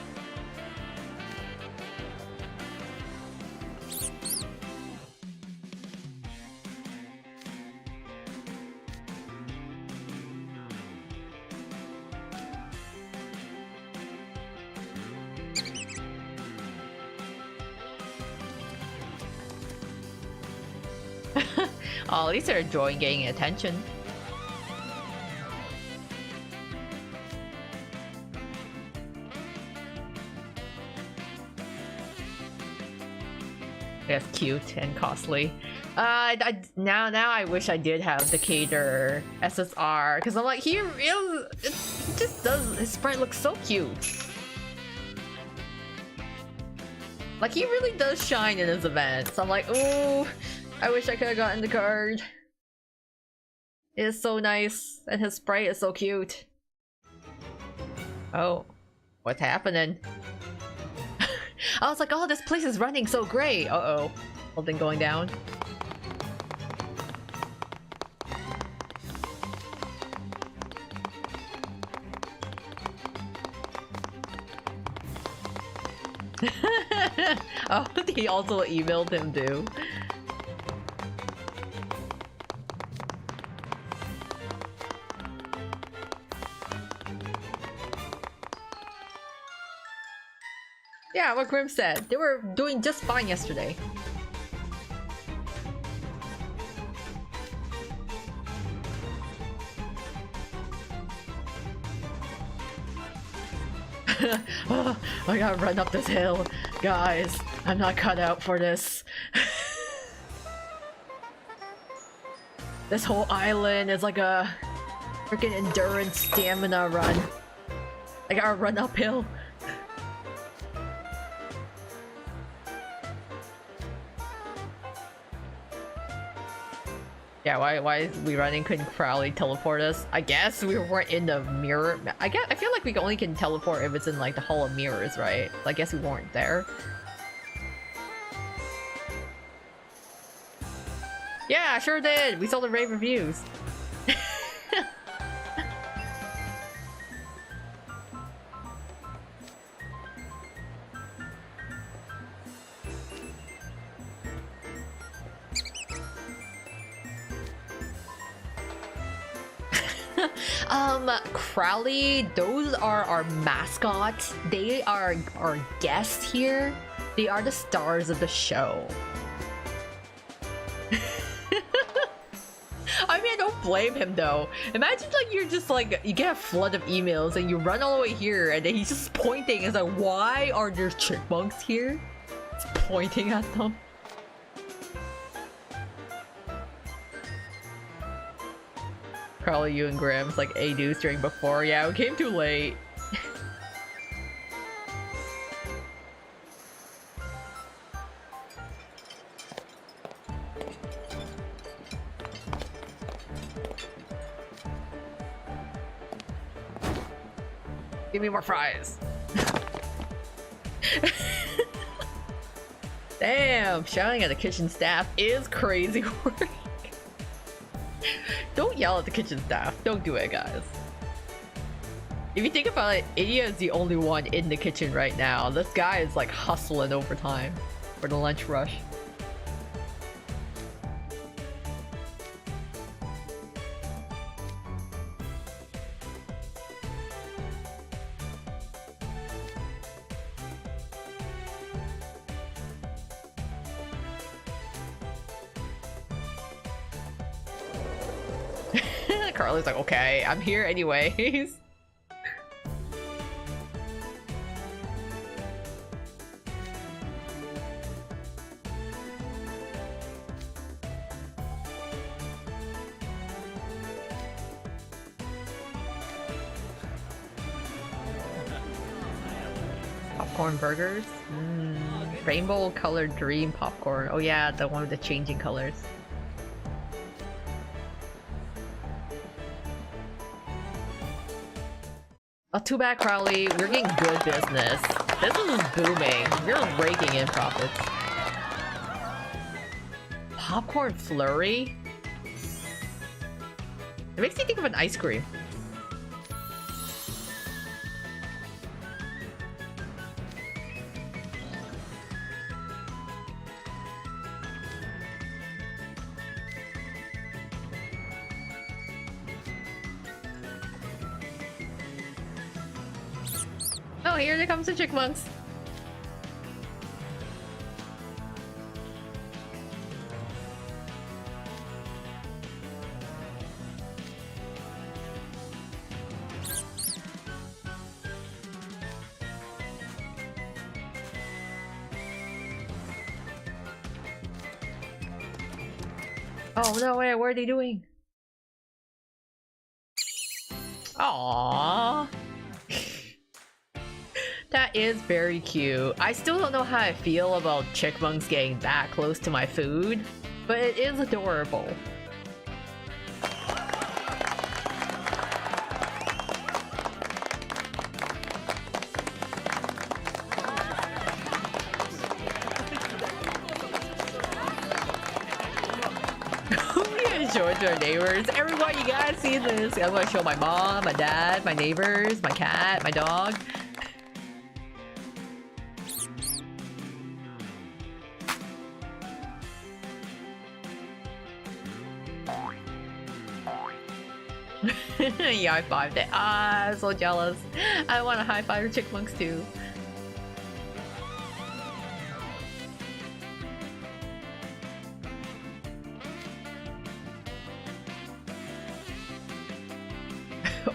Oh, at least they're enjoying getting attention. That's cute and costly. Now I wish I did have the Decatur SSR because I'm like, it just does. His sprite looks so cute. Like he really does shine in his events. I'm like, ooh, I wish I could have gotten the card. It is so nice, and his sprite is so cute. Oh, what's happening? I was like, oh, this place is running so great. Uh-oh. Something going down. Oh, he also emailed him too. Yeah, what Grim said. They were doing just fine yesterday. Oh, I gotta run up this hill. Guys, I'm not cut out for this. This whole island is like a freaking endurance stamina run. I gotta run uphill. Yeah, why is we running? Couldn't Crowley teleport us? I guess we weren't in the mirror. I feel like we only can teleport if it's in like the Hall of Mirrors, right? I guess we weren't there. Yeah, I sure did. We saw the rave reviews. Crowley, those are our mascots. They are our guests here. They are the stars of the show. I mean, I don't blame him though. Imagine like you're just like, you get a flood of emails and you run all the way here and then he's just pointing. It's like, why are there chipmunks here? It's pointing at them. Probably you and Graham's like A-Deuce during before. Yeah, we came too late. Give me more fries. Damn, shouting at the kitchen staff is crazy work. Don't yell at the kitchen staff. Don't do it, guys. If you think about it, Idia is the only one in the kitchen right now. This guy is like hustling overtime for the lunch rush. Carly's like, okay, I'm here anyways. Popcorn burgers? Rainbow colored dream popcorn. Oh yeah, the one with the changing colors. Oh, too bad, Crowley. We're getting good business. This is booming. We're raking in profits. Popcorn flurry? It makes me think of an ice cream. Oh, here comes the chipmunks. Oh no, wait, what are they doing? Aww. That is very cute. I still don't know how I feel about chipmunks getting that close to my food, but it is adorable. Show it to our neighbors. Everyone, you gotta see this. I'm gonna show my mom, my dad, my neighbors, my cat, my dog. Yeah, I high-fived it. Ah, I'm so jealous. I want to high-five the chipmunks too.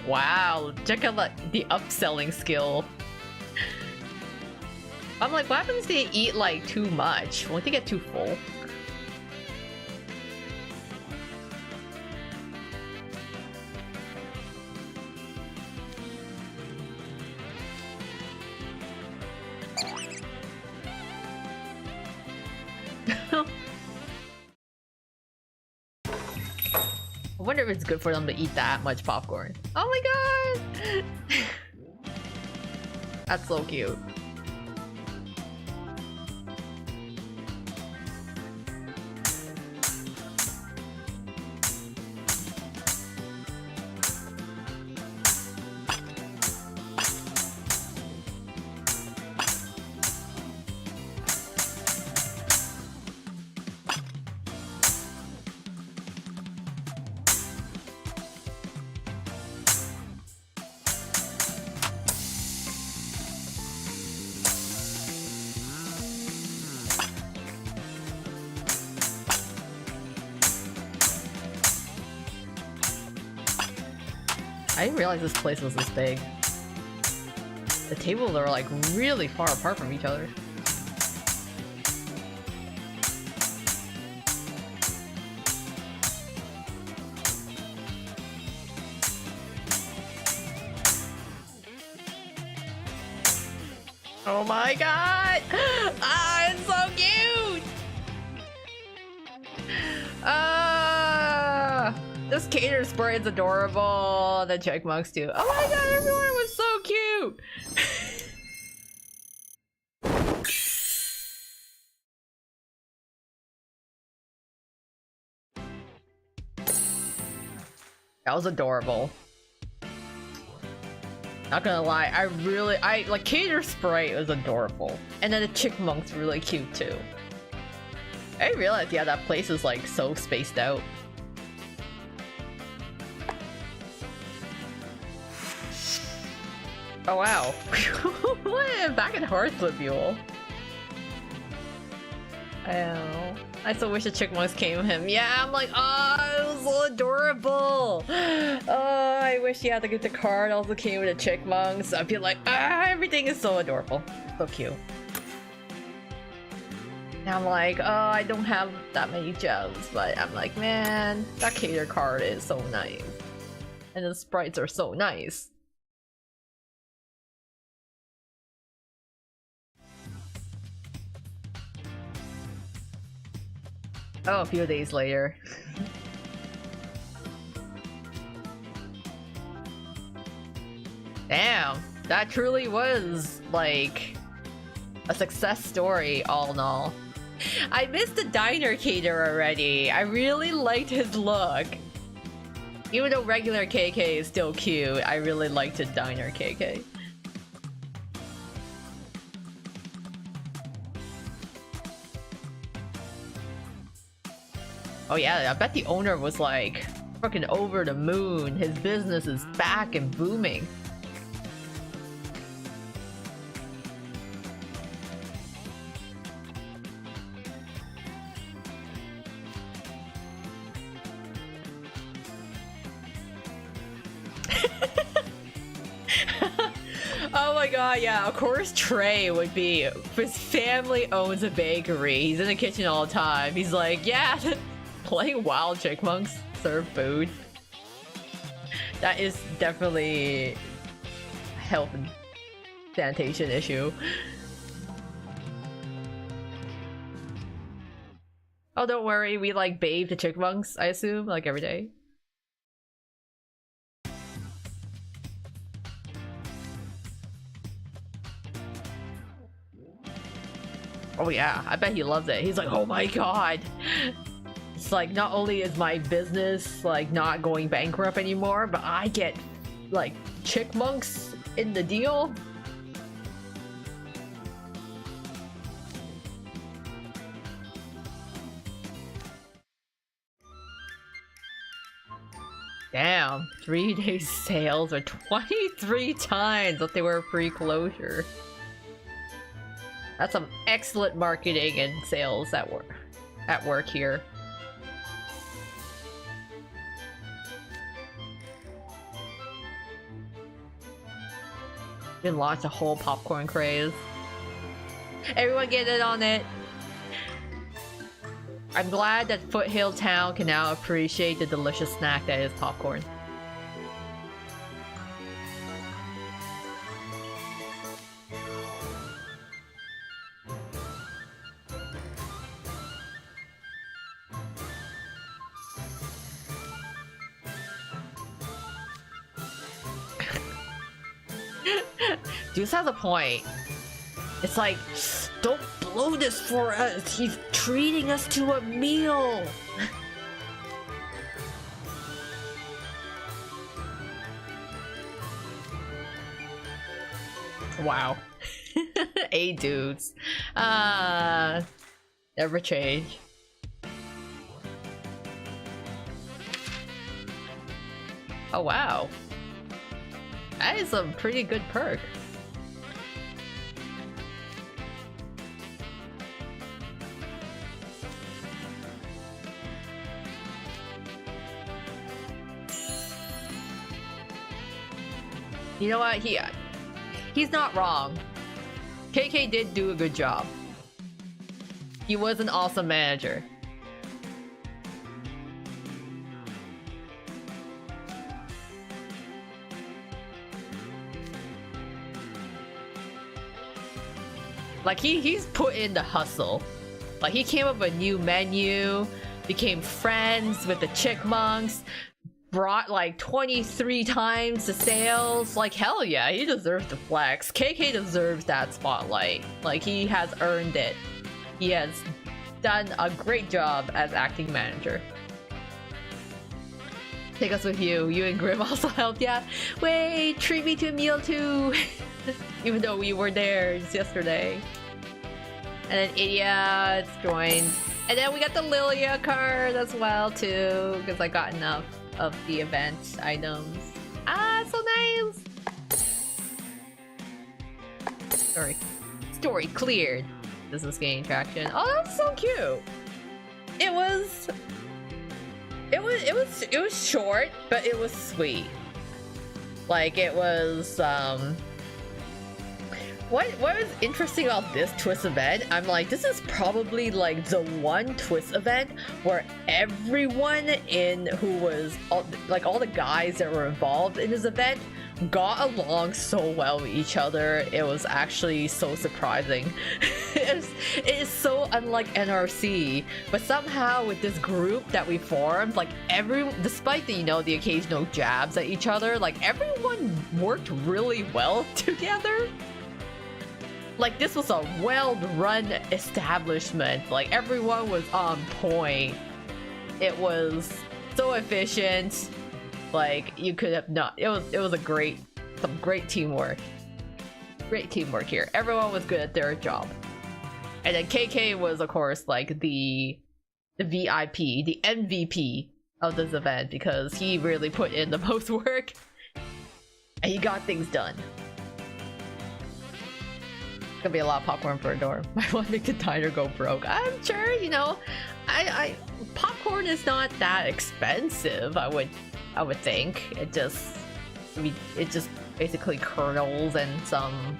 Wow, check out the upselling skill. I'm like, what happens if they eat like too much? Won't they get too full? I wonder if it's good for them to eat that much popcorn. Oh my god! That's so cute. I didn't realize this place was this big. The tables are like really far apart from each other. Oh my god! Ah, it's so cute! This cater spray is adorable. The chipmunks too. Oh my god, everyone was so cute! That was adorable. Not gonna lie, I like cater spray was adorable. And then the chipmunks really cute too. I didn't realize, yeah, that place is like so spaced out. Oh wow. Back in Hearthwood. Oh, I so wish the chipmunks came with him. Yeah, I'm like, oh, it was so adorable. Oh, I wish you had to get the card also came with the chipmunks. I'd be like, ah, everything is so adorable. So cute. Now I'm like, oh, I don't have that many gems, but I'm like, man, that cater card is so nice. And the sprites are so nice. Oh, a few days later. Damn, that truly was, like, a success story, all in all. I missed the diner cater already. I really liked his look. Even though regular KK is still cute, I really liked his diner KK. Oh yeah, I bet the owner was like fucking over the moon. His business is back and booming. Oh my god, yeah, of course Trey would be. His family owns a bakery. He's in the kitchen all the time. He's like, yeah, playing wild chipmunks serve food. That is definitely a health and sanitation issue. Oh, don't worry, we like bathe the chipmunks, I assume, like every day. Oh yeah, I bet he loves it. He's like, oh my god. It's like, not only is my business like not going bankrupt anymore, but I get like chipmunks in the deal. Damn, 3-day sales are 23 times what they were pre-closure. That's some excellent marketing and sales at work here. We launched a whole popcorn craze. Everyone get in on it. I'm glad that Foothill Town can now appreciate the delicious snack that is popcorn. Deuce has a point. It's like, don't blow this for us. He's treating us to a meal. Wow. Hey, dudes. Never change. Oh, wow. That is a pretty good perk. You know what? He's not wrong. KK did do a good job. He was an awesome manager. Like he's put in the hustle. Like he came up with a new menu, became friends with the chipmunks, brought like 23 times the sales. Like hell yeah, he deserves the flex. KK deserves that spotlight. Like he has earned it. He has done a great job as acting manager. Take us with you. You and Grim also helped. Yeah. Wait, treat me to a meal too. Even though we were there just yesterday. And then Idiot joined. And then we got the Lilia card as well too, because I got enough of the event items. Ah, so nice! Story cleared. This is gaining traction. Oh, that's so cute! It was short, but it was sweet. Like it was what was interesting about this twist event, I'm like, this is probably like the one twist event where everyone in who was all the guys that were involved in this event got along so well with each other. It was actually so surprising. It is so unlike NRC, but somehow with this group that we formed, like despite the the occasional jabs at each other, like everyone worked really well together. Like this was a well-run establishment. Like everyone was on point. It was so efficient. Like you could have not. It was some great teamwork. Great teamwork here. Everyone was good at their job. And then KK was of course like the VIP, the MVP of this event because he really put in the most work and he got things done. Gonna be a lot of popcorn for a door. I want to make the diner go broke. I'm sure, I popcorn is not that expensive. I would think it just basically kernels and some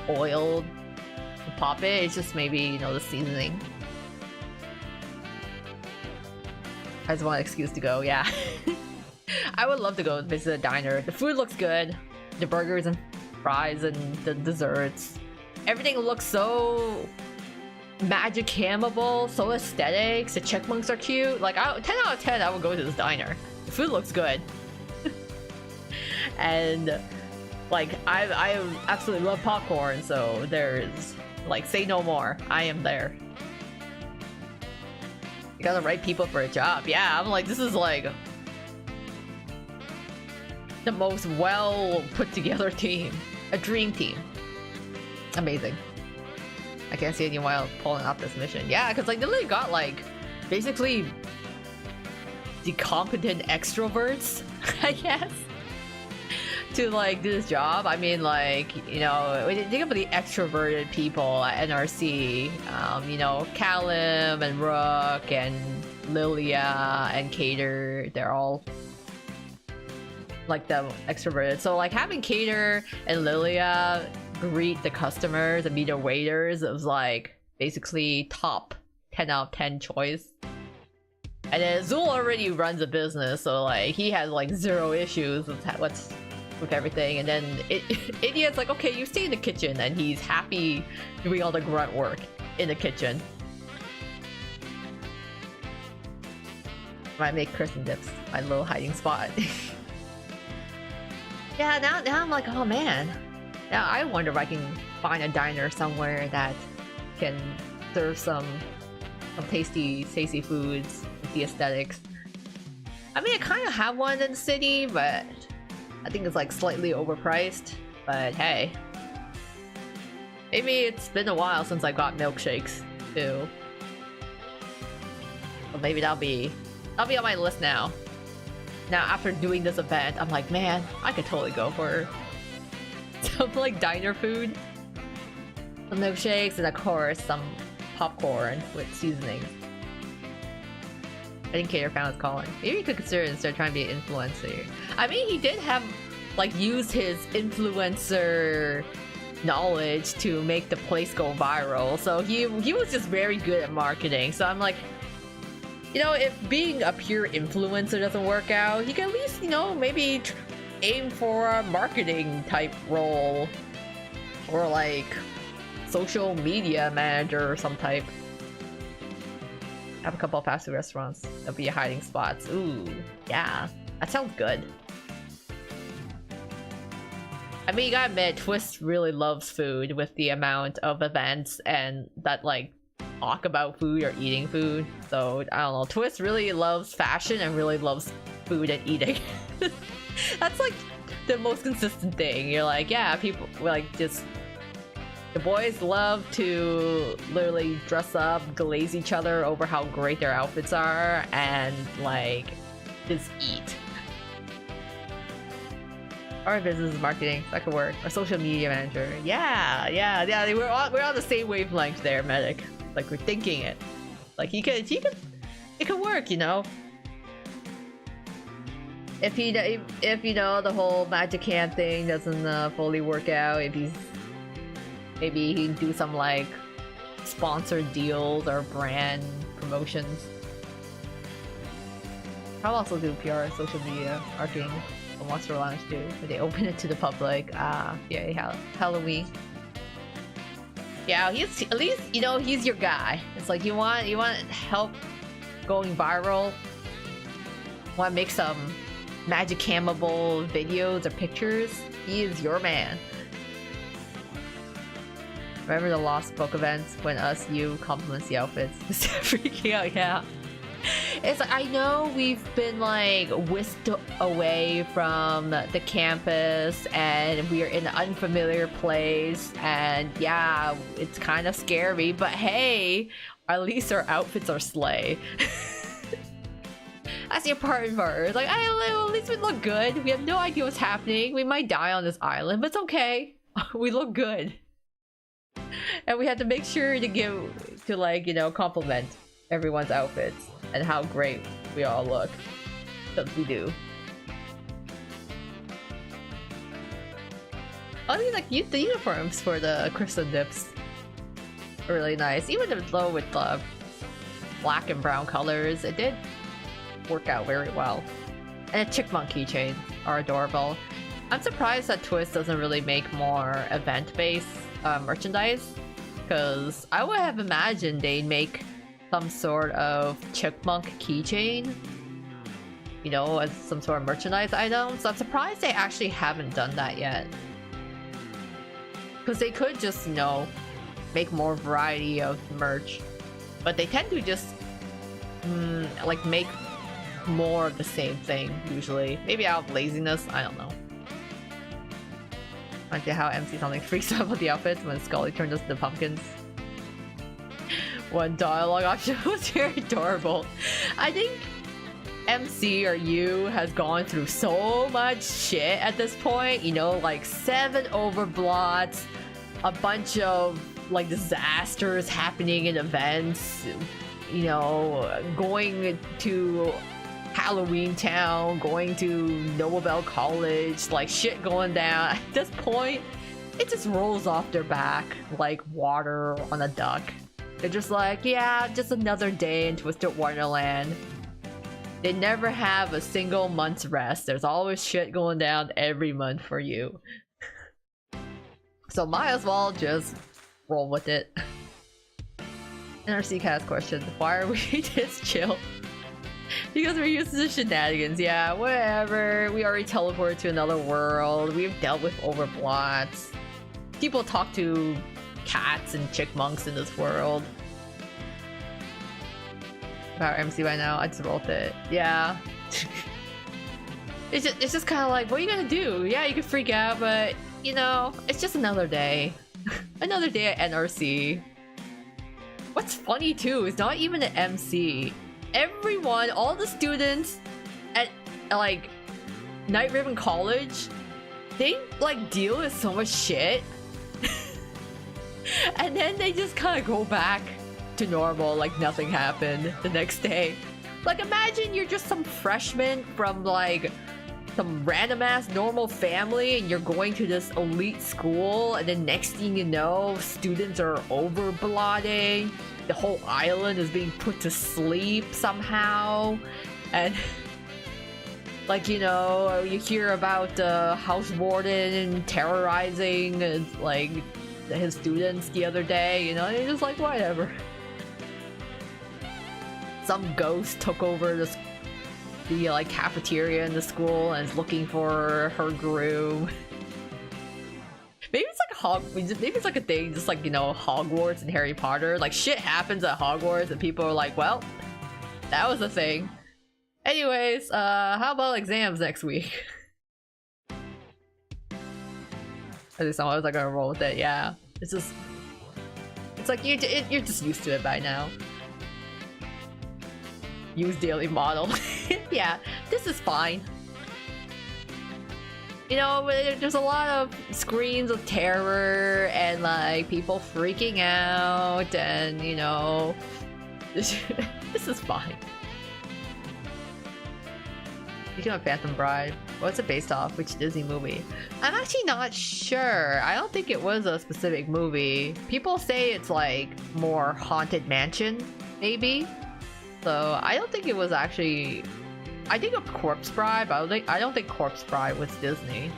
oil to pop it. It's just maybe the seasoning. I just want an excuse to go. Yeah, I would love to go visit a diner. The food looks good. The burgers and fries and the desserts. Everything looks so magic camable, so aesthetic. The chipmunks are cute. Like 10 out of 10, I would go to this diner. The food looks good. And like I absolutely love popcorn, so there's like say no more. I am there. You got the right people for a job. Yeah, I'm like, this is like the most well put together team. A dream team. Amazing. I can't see anyone else pulling off this mission. Yeah, because like they literally got like basically the competent extroverts, I guess, to like do this job. I mean, like, think about the extroverted people at NRC. Callum and Rook and Lilia and Cater. They're all like the extroverted. So like having Cater and Lilia greet the customers and be the waiters was like basically top 10 out of 10 choice. And then Zul already runs a business, so like he has like zero issues with everything. And then Idiot's like, okay, you stay in the kitchen, and he's happy doing all the grunt work in the kitchen. Might make Chris and Dips my little hiding spot. Yeah, now I'm like, oh man. Now I wonder if I can find a diner somewhere that can serve some tasty foods with the aesthetics. I mean, I kind of have one in the city, but I think it's like slightly overpriced. But hey, maybe it's been a while since I got milkshakes too. But maybe that'll be on my list now. Now after doing this event, I'm like, man, I could totally go for some like diner food. Some milkshakes and of course some popcorn with seasonings. I think Cater found his calling. Maybe he could consider it and start trying to be an influencer. I mean, he did have like used his influencer knowledge to make the place go viral. So he was just very good at marketing. So I'm like, you know, if being a pure influencer doesn't work out, he can at least, you know, maybe aim for a marketing type role. Or like social media manager or some type. Have a couple of fast food restaurants. That'll be hiding spots. Ooh, yeah. That sounds good. I mean, you gotta admit, Twist really loves food with the amount of events and that like talk about food or eating food. So I don't know, Twist really loves fashion and really loves food and eating. That's like the most consistent thing. You're like, yeah, people like just the boys love to literally dress up, glaze each other over how great their outfits are, and like just eat. Our business is marketing, that could work. Our social media manager, yeah. We're on the same wavelength there, Medic. Like we're thinking it. Like it could work, you know. If you know the whole Magic Hand thing doesn't fully work out, if he's maybe he can do some like sponsored deals or brand promotions. I'll also do PR, social media, marketing. Monster Lounge too, but they open it to the public. Yeah, Halloween. Yeah, he's at least, you know, he's your guy. It's like you want help going viral. Want to make some magic camable videos or pictures? He is your man. Remember the Lost Book events when you compliments the outfits? Just freaking out, yeah. It's like, I know we've been like whisked away from the campus and we are in an unfamiliar place, and yeah, it's kind of scary, but hey, at least our outfits are slay. That's the important part. It's like, at least we look good. We have no idea what's happening. We might die on this island, but it's okay. We look good. And we have to make sure to like, you know, compliment everyone's outfits and how great we all look. Because we do. I mean, like, the uniforms for the Crystal Dips are really nice. Even though with the black and brown colors, it did work out very well. And the chipmunk keychains are adorable. I'm surprised that Twist doesn't really make more event-based merchandise, because I would have imagined they'd make some sort of chipmunk keychain, you know, as some sort of merchandise item. So I'm surprised they actually haven't done that yet. Because they could just, you know, make more variety of merch. But they tend to just, like, make more of the same thing, usually. Maybe out of laziness, I don't know. I like how MC something freaks out about the outfits when Scully turned us into pumpkins. One dialogue option was very adorable. I think MC or you has gone through so much shit at this point, you know, like 7 overblots, a bunch of like disasters happening in events, you know, going to Halloween Town, going to Nobel College, like shit going down. At this point, it just rolls off their back like water on a duck. They're just like, yeah, just another day in Twisted Wonderland. They never have a single month's rest. There's always shit going down every month for you. So might as well just roll with it. NRC cast question, why are we this chill? Because we're used to the shenanigans, yeah, whatever. We already teleported to another world. We've dealt with overplots. People talk to cats and chipmunks in this world. About MC by now, I just rolled it. Yeah. It's just kind of like, what are you gonna do? Yeah, you can freak out, but you know, it's just another day. Another day at NRC. What's funny too is not even an MC. Everyone, all the students at like Night Ribbon College, they like deal with so much shit. And then they just kind of go back to normal like nothing happened the next day. Like imagine you're just some freshman from like some random ass normal family and you're going to this elite school, and then next thing you know, students are overblotting. The whole island is being put to sleep somehow, and like, you know, you hear about the house warden terrorizing like his students the other day, you know, and you're just like, whatever. Some ghost took over the like cafeteria in the school and is looking for her groom. Maybe it's like maybe it's like a thing, just like, you know, Hogwarts and Harry Potter. Like shit happens at Hogwarts and people are like, well, that was a thing. Anyways, how about exams next week? At least I was like gonna roll with it. Yeah, it's just, it's like you're just used to it by now. Use daily model. Yeah, this is fine. You know, there's a lot of screens of terror and like people freaking out, and you know, this is fine. Speaking of Phantom Bride, what's it based off? Which Disney movie? I'm actually not sure. I don't think it was a specific movie. People say it's like more Haunted Mansion, maybe. So I don't think it was actually. I think of Corpse Bride, but I don't think Corpse Bride was Disney.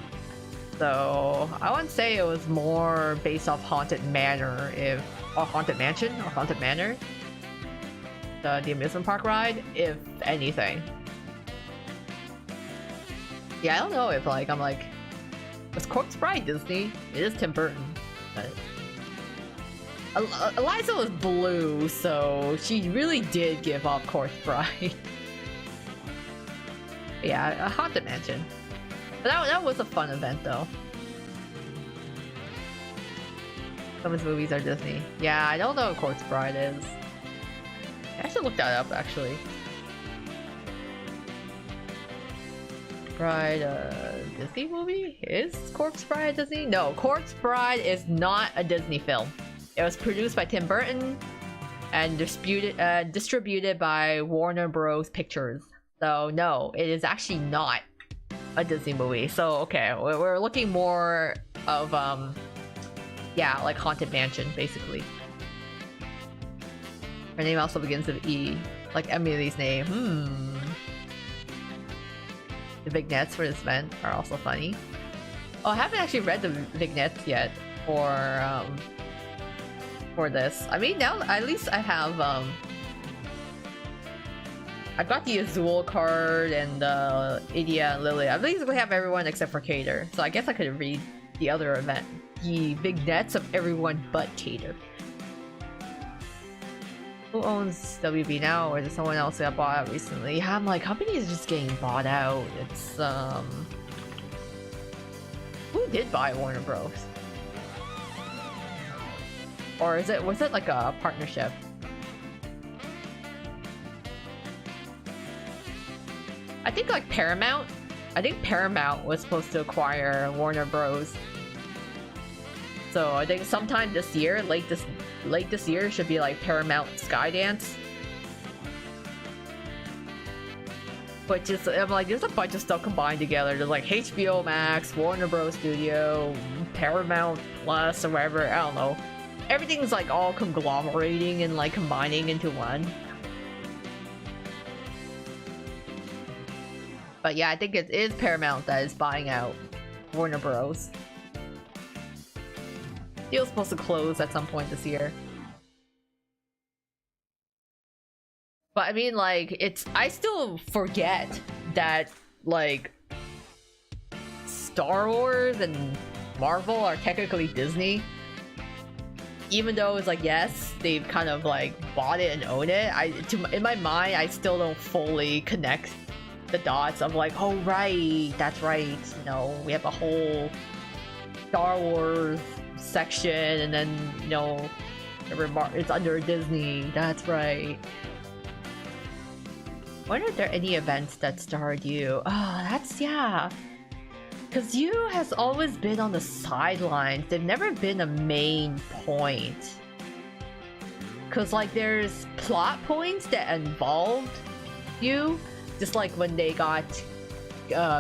So I wouldn't say it was more based off Haunted Manor, or Haunted Mansion, or Haunted Manor. The amusement park ride, if anything. Yeah, I don't know if like I'm like, was Corpse Bride Disney? It is Tim Burton, but Eliza was blue, so she really did give off Corpse Bride. Yeah, a Haunted Mansion. But that was a fun event though. Some of his movies are Disney. Yeah, I don't know what Corpse Bride is. I should look that up actually. Bride, Disney movie? Is Corpse Bride Disney? No, Corpse Bride is not a Disney film. It was produced by Tim Burton and distributed by Warner Bros. Pictures. So no, it is actually not a Disney movie. So okay, we're looking more of yeah, like Haunted Mansion basically. Her name also begins with E, like Emily's name. The vignettes for this event are also funny. Oh, I haven't actually read the vignettes yet for this. I mean, now at least I have I got the Azul card and Idia and Lily. I basically have everyone except for Cater, so I guess I could read the other event, the vignettes of everyone but Cater. Who owns WB now, or is it someone else that bought out recently? Yeah, I'm like, company is just getting bought out. It's who did buy Warner Bros? Or was it like a partnership? I think like Paramount. I think Paramount was supposed to acquire Warner Bros. So I think sometime this year, late this year, should be like Paramount Skydance. But just, I'm like, there's a bunch of stuff combined together. There's like HBO Max, Warner Bros. Studio, Paramount Plus, or whatever. I don't know. Everything's like all conglomerating and like combining into one. But yeah, I think it is Paramount that is buying out Warner Bros. Deal's supposed to close at some point this year. But I mean, like, I still forget that, like, Star Wars and Marvel are technically Disney. Even though it's like, yes, they've kind of, like, bought it and own it, in my mind, I still don't fully connect the dots of, like, oh, right, that's right, you know, we have a whole Star Wars section, and then, you know, it's under Disney, that's right. Wonder if there are any events that starred you. Oh, that's, yeah. Because you has always been on the sidelines. They've never been a main point. Because, like, there's plot points that involved you. Just like when they got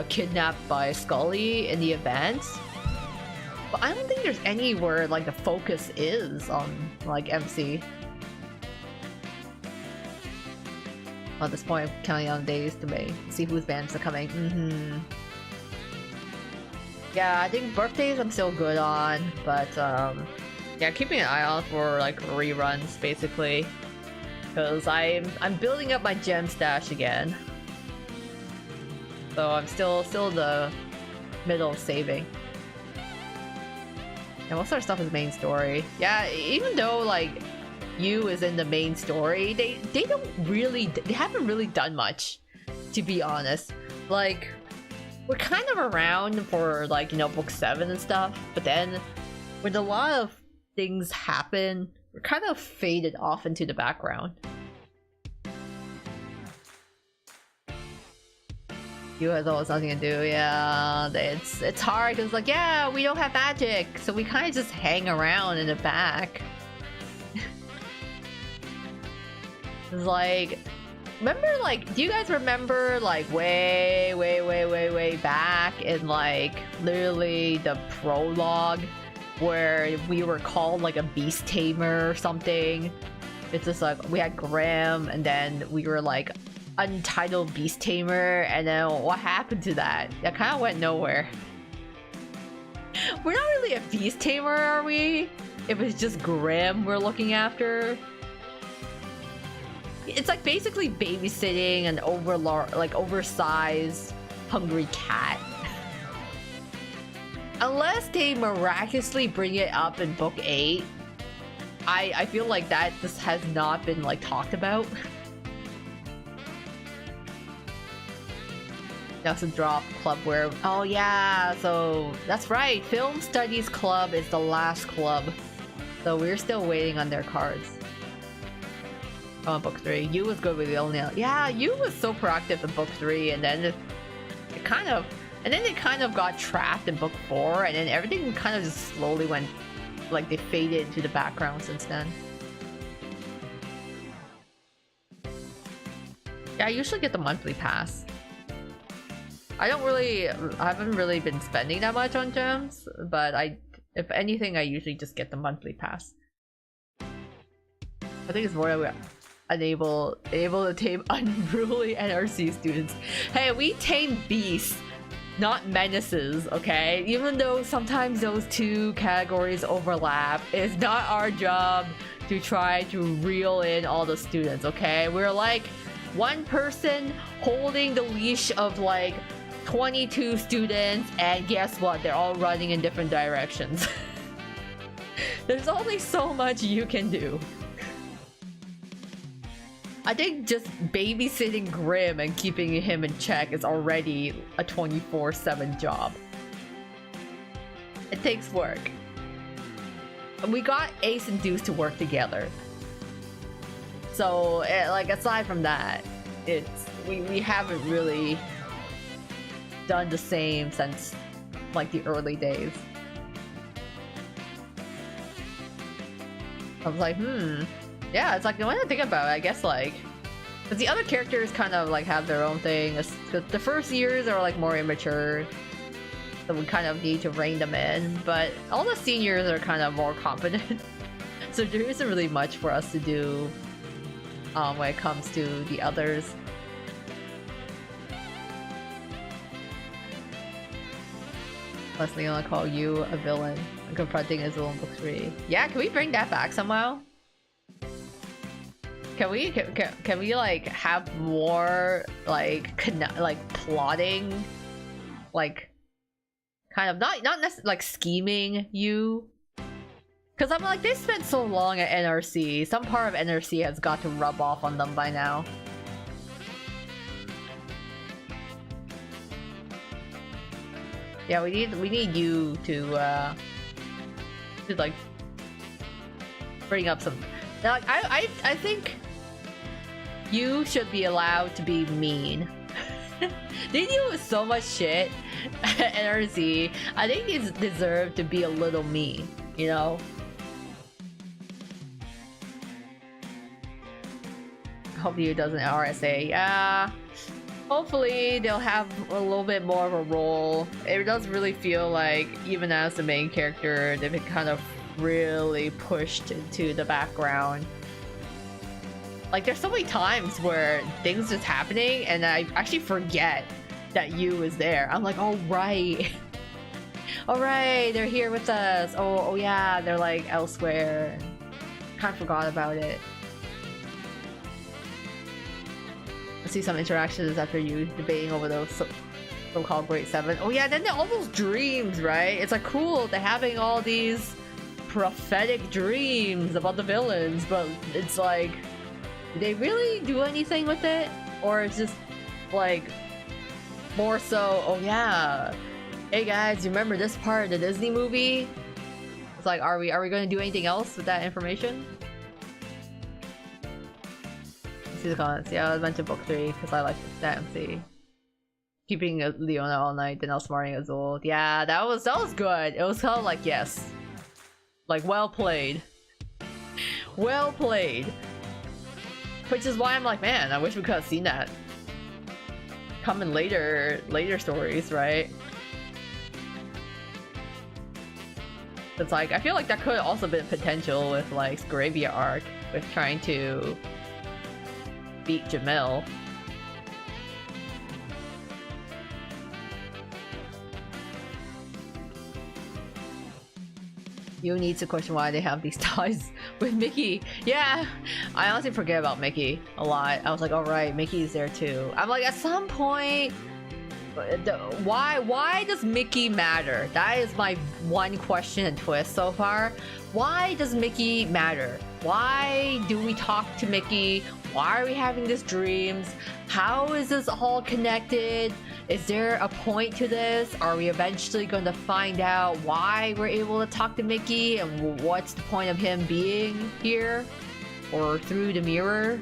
kidnapped by Scully in the events. But I don't think there's anywhere, like, the focus is on, like, MC. At this point, I'm counting on days to see whose bands are coming. Yeah, I think birthdays I'm still good on, but yeah, keeping an eye out for like reruns basically, because I'm building up my gem stash again. So I'm still in the middle of saving. And most of our stuff is main story. Yeah, even though like You is in the main story, they haven't really done much, to be honest. Like, we're kind of around for like, you know, book 7 and stuff, but then when a lot of things happen, we're kind of faded off into the background. You has always nothing to do, yeah. It's hard because like, yeah, we don't have magic, so we kind of just hang around in the back. It's like, remember, like, do you guys remember, like, way back in, like, literally the prologue where we were called, like, a beast tamer or something? It's just like, we had Graham, and then we were, like, untitled beast tamer, and then what happened to that? That kind of went nowhere. We're not really a beast tamer, are we? It was just Graham we're looking after. It's like basically babysitting an oversized hungry cat. Unless they miraculously bring it up in book 8, I feel like that just has not been like talked about. That's a drop club where, oh yeah, so that's right, Film Studies Club is the last club, so we're still waiting on their cards. Book 3. You was good with the only. Yeah, you was so proactive in book 3, and then it kind of got trapped in book 4, and then everything kind of just slowly went, like, they faded into the background since then. Yeah, I usually get the monthly pass. I haven't really been spending that much on gems, but if anything, I usually just get the monthly pass. I think it's more that we're able to tame unruly NRC students. Hey, we tame beasts, not menaces, okay? Even though sometimes those two categories overlap, it's not our job to try to reel in all the students, okay? We're like one person holding the leash of like 22 students, and guess what? They're all running in different directions. There's only so much you can do. I think just babysitting Grimm and keeping him in check is already a 24/7 job. It takes work. And we got Ace and Deuce to work together. So, like, aside from that, we haven't really done the same since, like, the early days. I was like, yeah, it's like, the one I think about it, I guess, like, Because the other characters kind of like have their own thing. The first years are like more immature, so we kind of need to rein them in. But all the seniors are kind of more competent, so there isn't really much for us to do when it comes to the others. Leslie gonna call you a villain and confronting Azul in book 3. Yeah, can we bring that back somehow? Can we like have more like plotting, like kind of not necessarily like scheming you? Because I'm like, they spent so long at NRC. Some part of NRC has got to rub off on them by now. Yeah, we need you to like bring up some. Now, I think you should be allowed to be mean. They deal with so much shit at NRC. I think they deserve to be a little mean, you know? Hope you does an RSA. Yeah. Hopefully they'll have a little bit more of a role. It does really feel like, even as the main character, they've been kind of really pushed into the background. Like, there's so many times where things just happening and I actually forget that Yu is there. I'm like, oh right. All right, they're here with us. Oh yeah, they're like elsewhere. Kind of forgot about it. I see some interactions after you debating over those so-called grade 7. Oh yeah, then all those dreams, right? It's like cool, they're having all these prophetic dreams about the villains, but it's like, did they really do anything with it? Or it's just like more so, oh yeah, hey guys, you remember this part of the Disney movie? It's like, are we going to do anything else with that information? Let's see the comments. Yeah, I went to book 3 because I like that MC. Keeping Leona all night, then outsmarting Azul. Yeah, that was good. It was kind of like, yes, like well played, well played. Which is why I'm like, man, I wish we could have seen that come in later stories, right? It's like, I feel like that could have also been potential with like Scravia arc, with trying to beat Jamil. You need to question why they have these ties with Mickey. Yeah, I honestly forget about Mickey a lot. I was like, all right, Mickey's there too. I'm like, at some point, why does Mickey matter? That is my one question and twist so far. Why does Mickey matter? Why do we talk to Mickey? Why are we having these dreams? How is this all connected? Is there a point to this? Are we eventually going to find out why we're able to talk to Mickey and what's the point of him being here or through the mirror?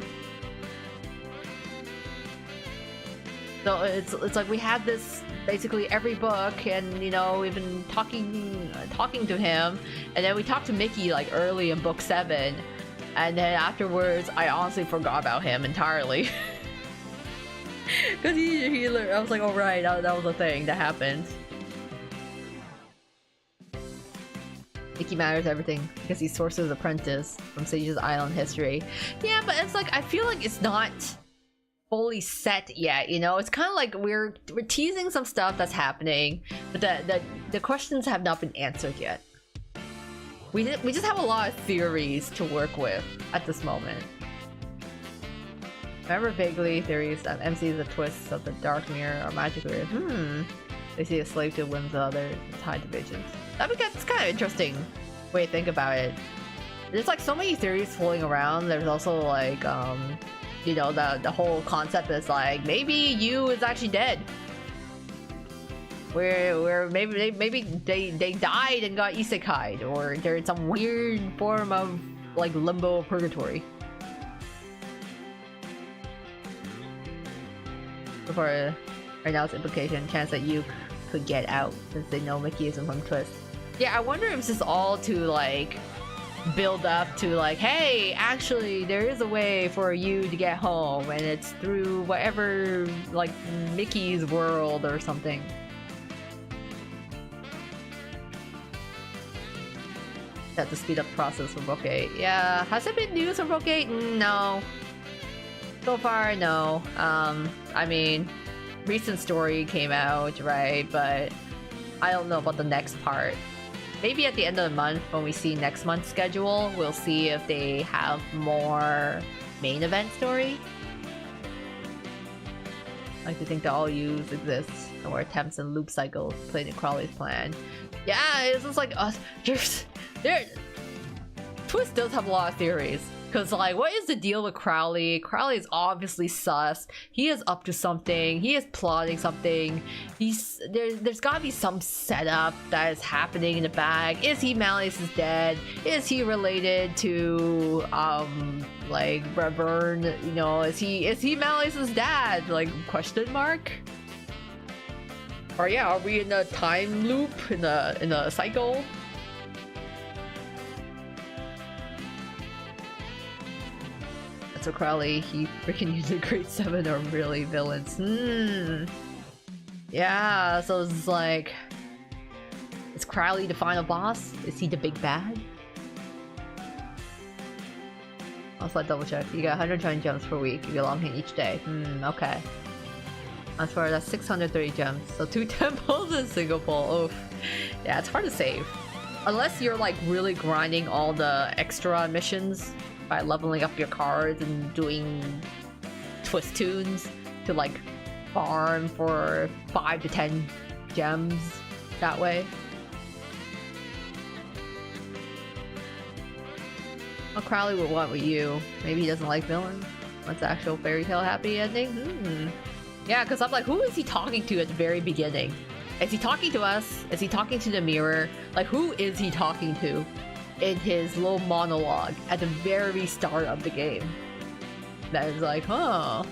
So it's like we had this basically every book, and you know, we've been talking to him, and then we talked to Mickey like early in book 7, and then afterwards I honestly forgot about him entirely. Because I was like, oh right, that was a thing that happened. Mickey matters everything because he's Sorcerer's apprentice from Sage's Island history. Yeah, but it's like, I feel like it's not fully set yet, you know? It's kind of like we're teasing some stuff that's happening, but the questions have not been answered yet. We just have a lot of theories to work with at this moment. Remember vaguely theories that MCs the twists of the dark mirror or magic mirror. They see a slave to the whims of others and tied to visions. It's kind of interesting way to think about it. There's like so many theories floating around. There's also like you know, the whole concept is like, maybe Yu is actually dead. Where maybe they died and got isekai'd, or they're in some weird form of like limbo purgatory. Before right now, it's implication chance that you could get out since they know Mickey isn't from Twist. Yeah, I wonder if this is all to like build up to like, hey, actually there is a way for you to get home, and it's through whatever, like Mickey's world or something. Had to speed up the process for Book 8. Yeah, has it been news for Book 8? No. So far, no. I mean, recent story came out, right? But I don't know about the next part. Maybe at the end of the month, when we see next month's schedule, we'll see if they have more main event story. I like to think that all use exists, or attempts and loop cycles played in Crowley's plan. Yeah, it's just like us. Twist does have a lot of theories. Because, like, what is the deal with Crowley? Crowley is obviously sus. He is up to something. He is plotting something. There's gotta be some setup that is happening in the back. Is he Malleus's dad? Is he related to, like, Revern? You know, is he Malleus's dad? Like, question mark? Or yeah, are we in a time loop? In a cycle? So Crowley, he freaking used a grade 7 are really villains. Yeah, so it's like, is Crowley the final boss? Is he the big bad? Also, double check. You got 120 gems per week if you log in each day. Okay. As far as 630 gems. So 2 temples in Singapore. Oof. Yeah, it's hard to save. Unless you're like really grinding all the extra missions by leveling up your cards and doing twist tunes to like farm for 5 to 10 gems that way. What Crowley would want with you? Maybe he doesn't like villains. What's the actual fairy tale happy ending? Yeah, because I'm like, who is he talking to at the very beginning? Is he talking to us? Is he talking to the mirror? Like, who is he talking to in his little monologue at the very start of the game? That is like, huh.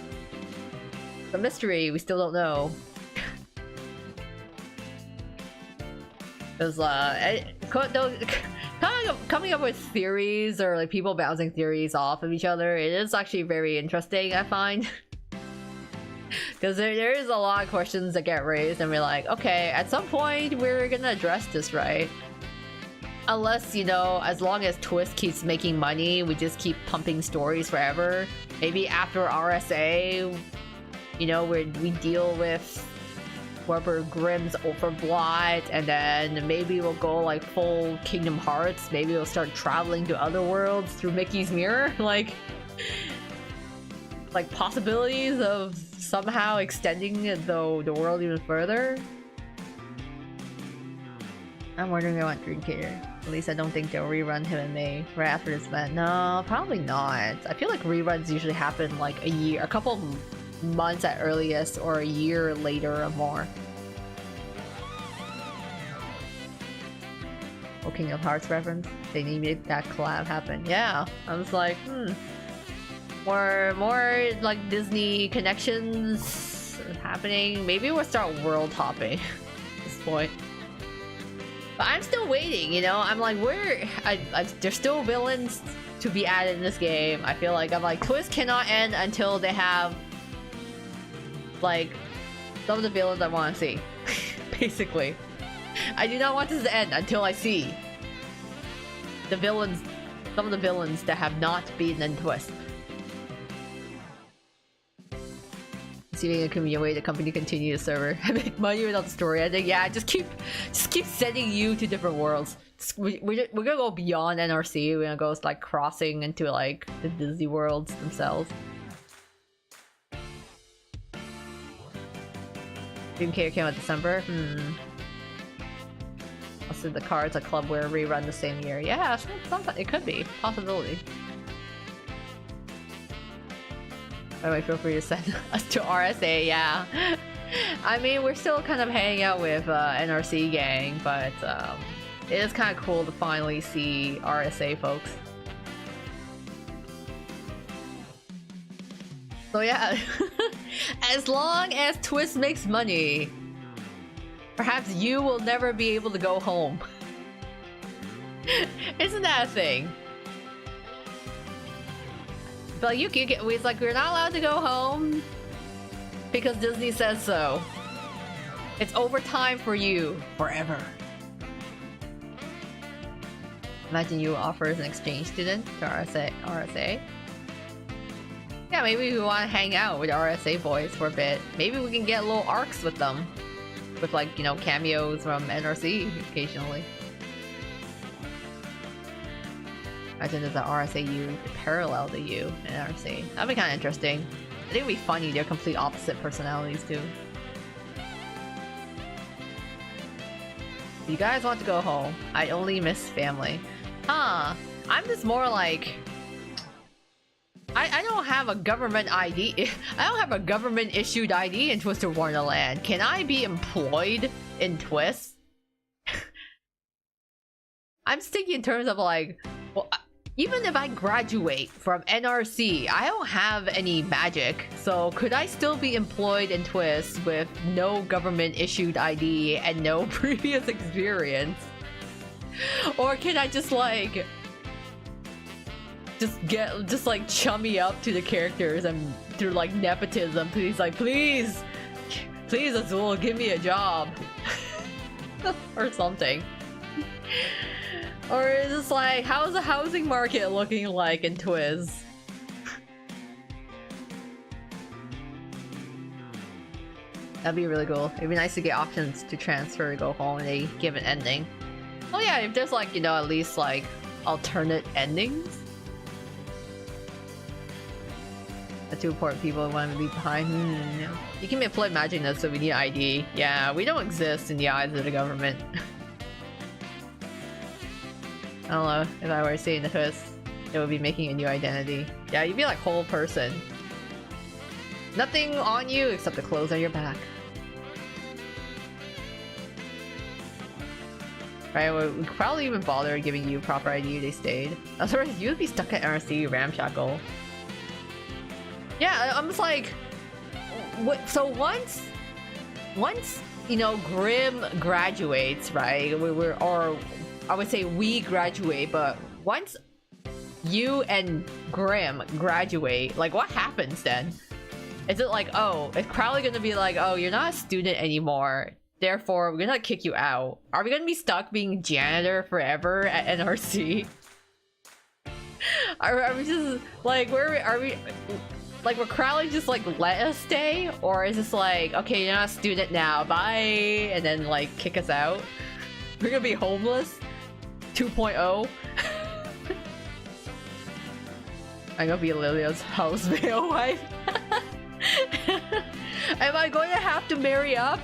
The mystery, we still don't know. Because, coming up with theories or like people bouncing theories off of each other, it is actually very interesting, I find. Because there is a lot of questions that get raised and we're like, okay, at some point we're gonna address this, right? Unless, you know, as long as Twist keeps making money, we just keep pumping stories forever. Maybe after RSA, you know, we deal with whoever Grimm's Overblight, and then maybe we'll go like full Kingdom Hearts. Maybe we'll start traveling to other worlds through Mickey's Mirror. Like possibilities of somehow extending the world even further. I'm wondering about Dreamcater. At least I don't think they'll rerun him and May right after this event. No, probably not. I feel like reruns usually happen like a couple months at earliest, or a year later or more. Oh, Kingdom Hearts reference. They needed that collab happen. Yeah, I was like, more like Disney connections happening. Maybe we'll start world hopping at this point. But I'm still waiting, you know? I'm like, there's still villains to be added in this game. I feel like, I'm like, Twist cannot end until they have, like, some of the villains I want to see. Basically. I do not want this to end until I see the villains, some of the villains that have not been in Twist. Seeing a convenient way the company continue the server and make money without the story ending. Yeah, just keep sending you to different worlds. We're gonna go beyond NRC. We're gonna go like crossing into like the Disney worlds themselves. Dreamcater came out December. Also, the Cards a Clubware rerun the same year. Yeah, it could be possibility. By the way, feel free to send us to RSA, yeah. I mean, we're still kind of hanging out with NRC gang, but it is kind of cool to finally see RSA folks. So yeah, as long as Twist makes money, perhaps you will never be able to go home. Isn't that a thing? But like, you can get. It's like we're not allowed to go home because Disney says so. It's overtime for you forever. Imagine you offer as an exchange student to RSA. Yeah, maybe we want to hang out with RSA boys for a bit. Maybe we can get little arcs with them. With like, you know, cameos from NRC occasionally. Imagine there's an RSAU parallel to you in NRC. That'd be kind of interesting. I think it'd be funny, they're complete opposite personalities too. You guys want to go home. I only miss family. Huh. I'm just more like... I don't have a government ID. I don't have a government issued ID in Twisted Wonderland. Can I be employed in Twist? I'm thinking in terms of like, well, even if I graduate from NRC, I don't have any magic. So could I still be employed in Twist with no government issued ID and no previous experience? Or can I just like... just like chummy up to the characters and through like nepotism, please Azul, give me a job or something. Or is this like, how's the housing market looking like in Twiz? That'd be really cool. It'd be nice to get options to transfer to go home in a given ending. Oh yeah, if there's like, you know, at least like alternate endings. The two important people want to leave behind. No. You can be employed magic this, so we need ID. Yeah, we don't exist in the eyes of the government. I don't know, if I were to stay in the Twist, it would be making a new identity. Yeah, you'd be like whole person. Nothing on you except the clothes on your back. Right, well, we could probably even bother giving you proper ID if they stayed. Otherwise, you'd be stuck at NRC ramshackle. Yeah, I'm just like, what? So once you know Grimm graduates, right? Or I would say we graduate, but once you and Grimm graduate, like what happens then? Is it like, oh, it's probably gonna be like, oh, you're not a student anymore, therefore we're gonna kick you out. Are we gonna be stuck being janitor forever at NRC? Are we just like, where are we? Like, will Crowley just like let us stay? Or is this like, okay, you're not a student now, bye, and then like kick us out? We're gonna be homeless 2.0. I'm gonna be Lilia's housemaid wife. Am I going to have to marry up?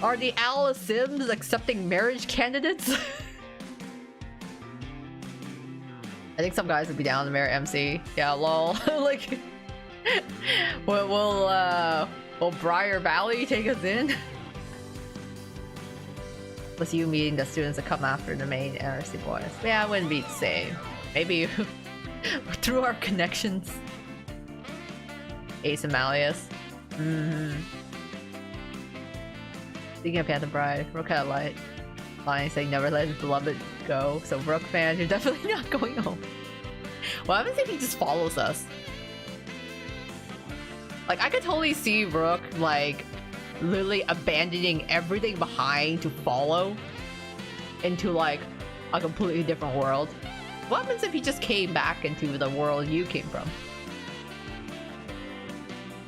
Are the Alice Sims accepting marriage candidates? I think some guys would be down to marry MC. Yeah, lol. Like, will Briar Valley take us in? Was you meeting the students that come after the main NRC boys? Yeah, it wouldn't be the same. Maybe through our connections. Ace and Malleus. Speaking of Panther Bride, Rook had a line saying never let his beloved go. So Rook fans, you're definitely not going home. What happens if he just follows us? Like, I could totally see Rook like literally abandoning everything behind to follow into like a completely different world. What happens if he just came back into the world you came from?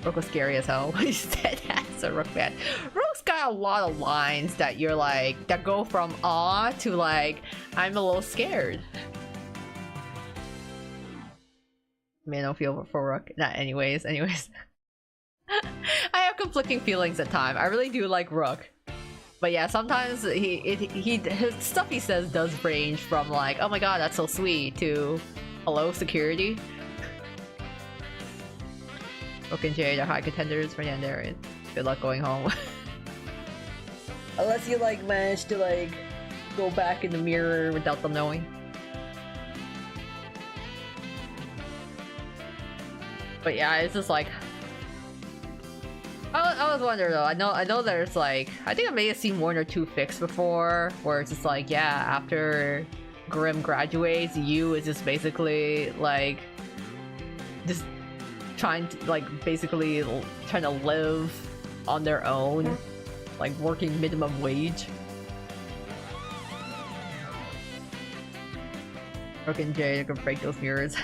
Rook was scary as hell when he said that. So Rook fan. Rook's got a lot of lines that you're like, that go from awe to like, I'm a little scared. I mean, I don't feel for Rook. Not anyways. I have conflicting feelings at times. I really do like Rook. But yeah, sometimes his stuff he says does range from like, oh my god, that's so sweet, to hello, security. Rook and Jade are high contenders for Yandere. Good luck going home. Unless you like manage to like go back in the mirror without them knowing. But yeah, it's just like, I was wondering though. I know there's like, I think I may have seen one or two fics before where it's just like, yeah, after Grim graduates, Yu is just basically like just trying to basically trying to live on their own, like working minimum wage. Broken Jay could break those mirrors.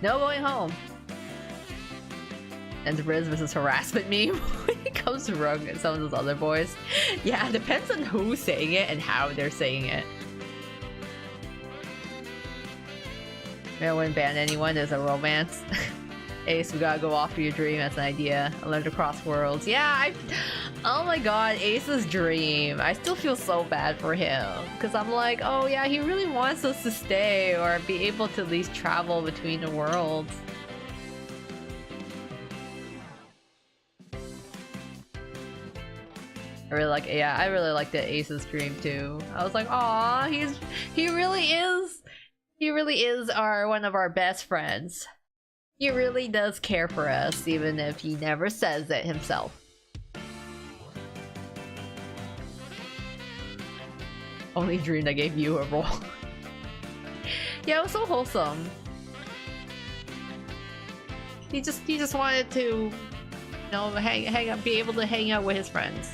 No going home. And Riz versus harassment meme when it comes to Rug and some of those other boys. Yeah, it depends on who's saying it and how they're saying it. I wouldn't ban anyone, there's a romance. Ace, we gotta go off for your dream, that's an idea. I learned to cross worlds. Yeah, oh my god, Ace's dream. I still feel so bad for him. Because I'm like, oh yeah, he really wants us to stay or be able to at least travel between the worlds. I really like the Ace's dream too. I was like, aw, he really is one of our best friends. He really does care for us, even if he never says it himself. Only dream that gave you a role. Yeah, it was so wholesome. He just wanted to, you know, hang out, be able to hang out with his friends.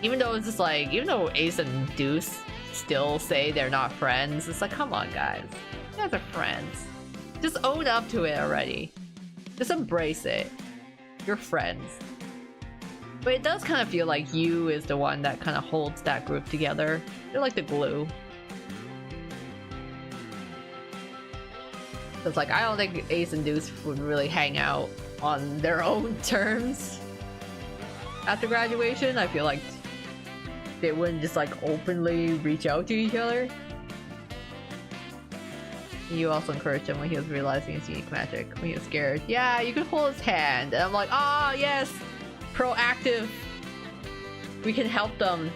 Even though it's just like, even though Ace and Deuce still say they're not friends, it's like, come on guys, you guys are friends. Just own up to it already. Just embrace it. You're friends. But it does kind of feel like you is the one that kind of holds that group together. You're like the glue. So it's like, I don't think Ace and Deuce would really hang out on their own terms after graduation. I feel like they wouldn't just like openly reach out to each other. You also encouraged him when he was realizing his unique magic, when he was scared. Yeah, you could hold his hand. And I'm like, ah, yes! Proactive! We can help them.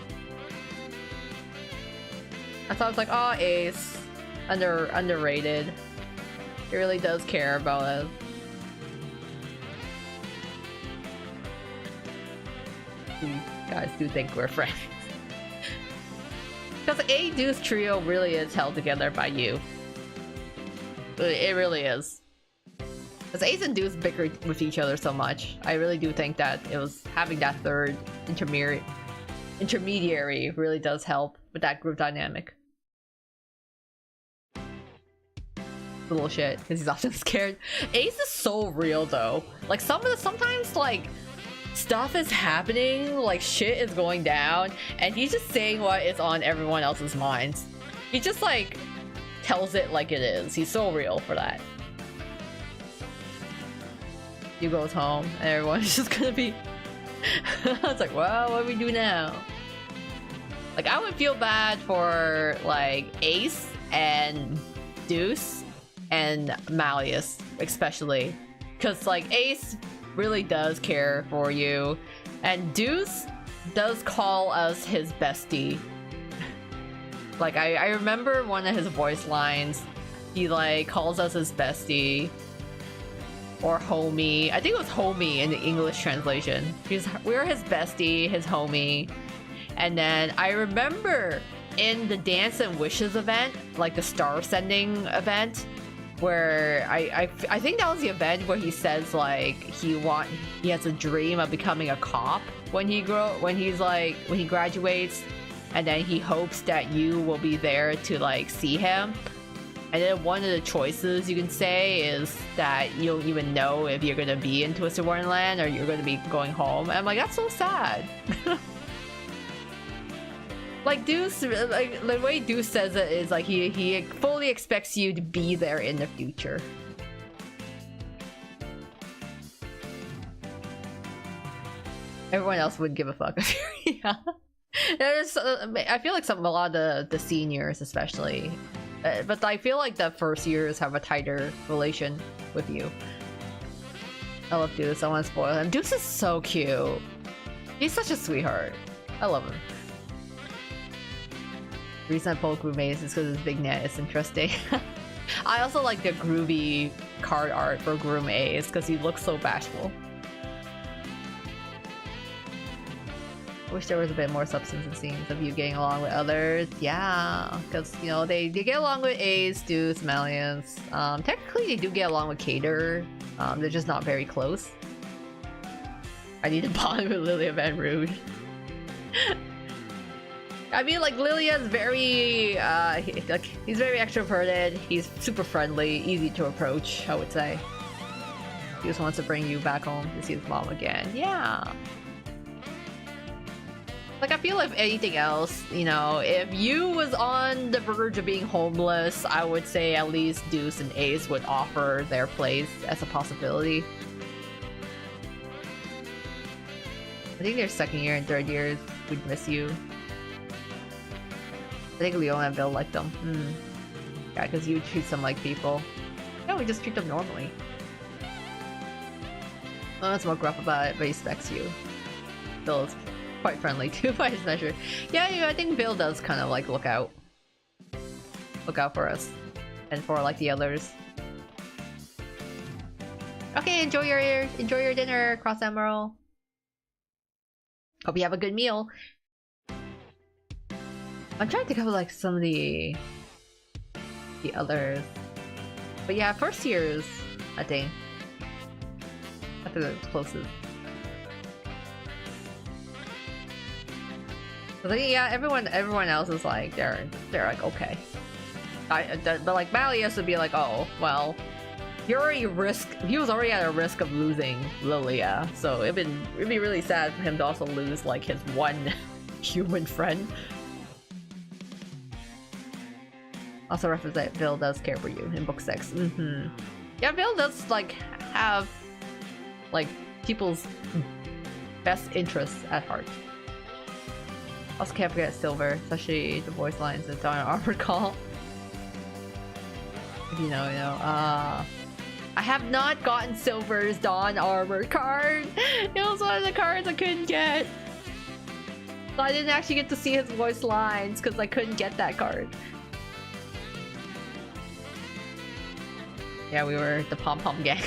I thought it was like, oh, Ace. Underrated. He really does care about us. You guys do think we're friends. Because A Deuce Trio really is held together by you. It really is. Because Ace and Deuce bickered with each other so much. I really do think that it was having that third intermediary really does help with that group dynamic. Little shit, because he's often scared. Ace is so real though. Like sometimes like stuff is happening, like shit is going down, and he's just saying what is on everyone else's minds. He just like tells it like it is. He's so real for that. He goes home and everyone's just gonna be I was like, well, what do we do now? Like, I would feel bad for like Ace and Deuce and Malleus especially, because like Ace really does care for you and Deuce does call us his bestie. Like, I remember one of his voice lines, he like calls us his bestie or homie. I think it was homie in the English translation. We're his bestie, his homie. And then I remember in the Dance and Wishes event, like the star sending event, where I think that was the event where he says like he has a dream of becoming a cop when he graduates, and then he hopes that you will be there to like see him. And then one of the choices you can say is that you don't even know if you're gonna be in Twisted Wonderland or you're gonna be going home. And I'm like, that's so sad. Like Deuce, like the way Deuce says it is like he fully expects you to be there in the future. Everyone else wouldn't give a fuck. Yeah. I feel like a lot of the seniors especially, but I feel like the first years have a tighter relation with you. I love Deuce. I want to spoil him. Deuce is so cute. He's such a sweetheart. I love him. The reason I pulled Groom Ace is because his big net is interesting. I also like the groovy card art for Groom Ace because he looks so bashful. wish there was a bit more substance in scenes of you getting along with others. Yeah, because you know they get along with Ace, Deuce, Malians. Technically they do get along with Cater. They're just not very close. I need to bond with Lilia Van Rude. I mean, like, Lilia's very, he's very extroverted. He's super friendly, easy to approach, I would say. He just wants to bring you back home to see his mom again. Yeah. Like, I feel if anything else, you know, if you was on the verge of being homeless, I would say at least Deuce and Ace would offer their place as a possibility. I think their second year and third years would miss you. I think Leona and Bill like them. Yeah, because you treat them like people. No, we just treat them normally. Leona's more gruff about it, but he respects you. Bill is quite friendly too by his measure. Yeah, I think Bill does kind of like look out for us and for like the others. Okay, enjoy your dinner, Cross Emerald. Hope you have a good meal. I'm trying to think of like some of the others, but yeah, first years I think after the closest. I think yeah, everyone else is like they're like okay, but like Malleus would be like, oh well, he was already at a risk of losing Lilia, so it'd be really sad for him to also lose like his one human friend. Also reference that Bill does care for you in book 6. Yeah, Bill does like have like people's best interests at heart. Also can't forget Silver, especially the voice lines in Dawn Armored Call. If you know, you know. I have not gotten Silver's Dawn Armored card. It was one of the cards I couldn't get. So I didn't actually get to see his voice lines because I couldn't get that card. Yeah, we were the Pom Pom Gang.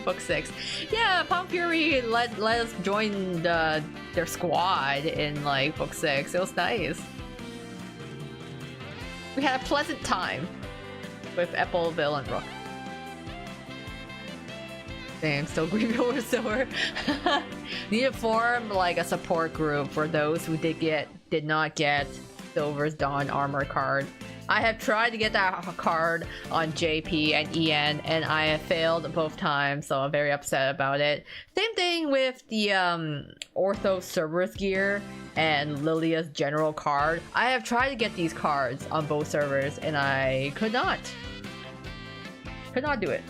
Book 6. Yeah, Pom Fury let us join their squad in like book 6. It was nice. We had a pleasant time with Apple, Bill, and Rook. Damn, still grieving over Silver. Need to form like a support group for those who did not get Silver's Dawn Armor card. I have tried to get that card on JP and EN and I have failed both times, so I'm very upset about it. Same thing with the Ortho Cerberus gear and Lilia's general card. I have tried to get these cards on both servers and I could not do it.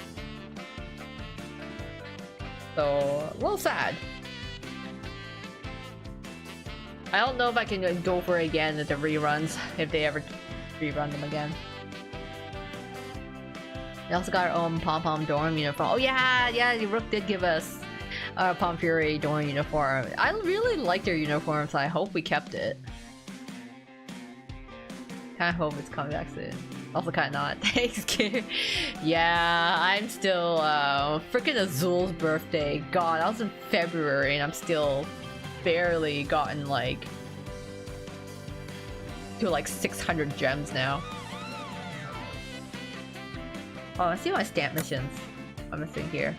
So, a little sad. I don't know if I can go for it again at the reruns, if they ever rerun them again. We also got our own Pom Pom Dorm uniform. Oh yeah, Rook did give us Pom Fury Dorm uniform. I really like their uniform, so I hope we kept it. Kinda hope it's coming back soon. Also kinda not. Thanks, kid. Yeah, I'm still freaking Azul's birthday. God, that was in February and I'm still barely gotten like to like 600 gems now. Oh, let's see my stamp missions I'm missing here.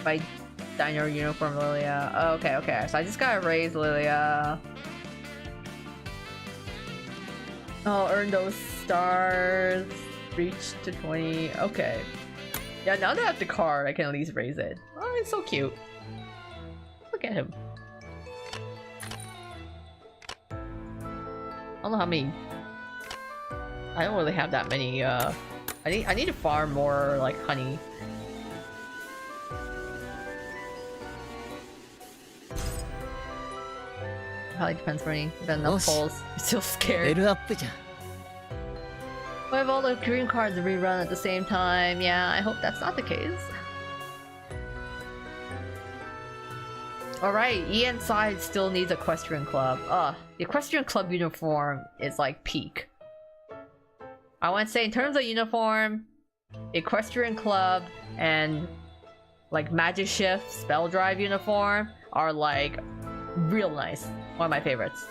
My Dino uniform Lilia. Oh, okay. So I just gotta raise Lilia. Oh, earn those stars. Reach to 20. Okay. Yeah, now that I have the card, I can at least raise it. Oh, it's so cute. Look at him. I don't know how many. I don't really have that many. I need to farm more like honey. Probably depends for me. Got enough pulls. I'm still scared. What if all the green cards rerun at the same time? Yeah, I hope that's not the case. Alright, Ian side still needs Equestrian Club. The Equestrian Club uniform is like peak. I want to say in terms of uniform, Equestrian Club and like Magic Shift Spell Drive uniform are like real nice. One of my favorites.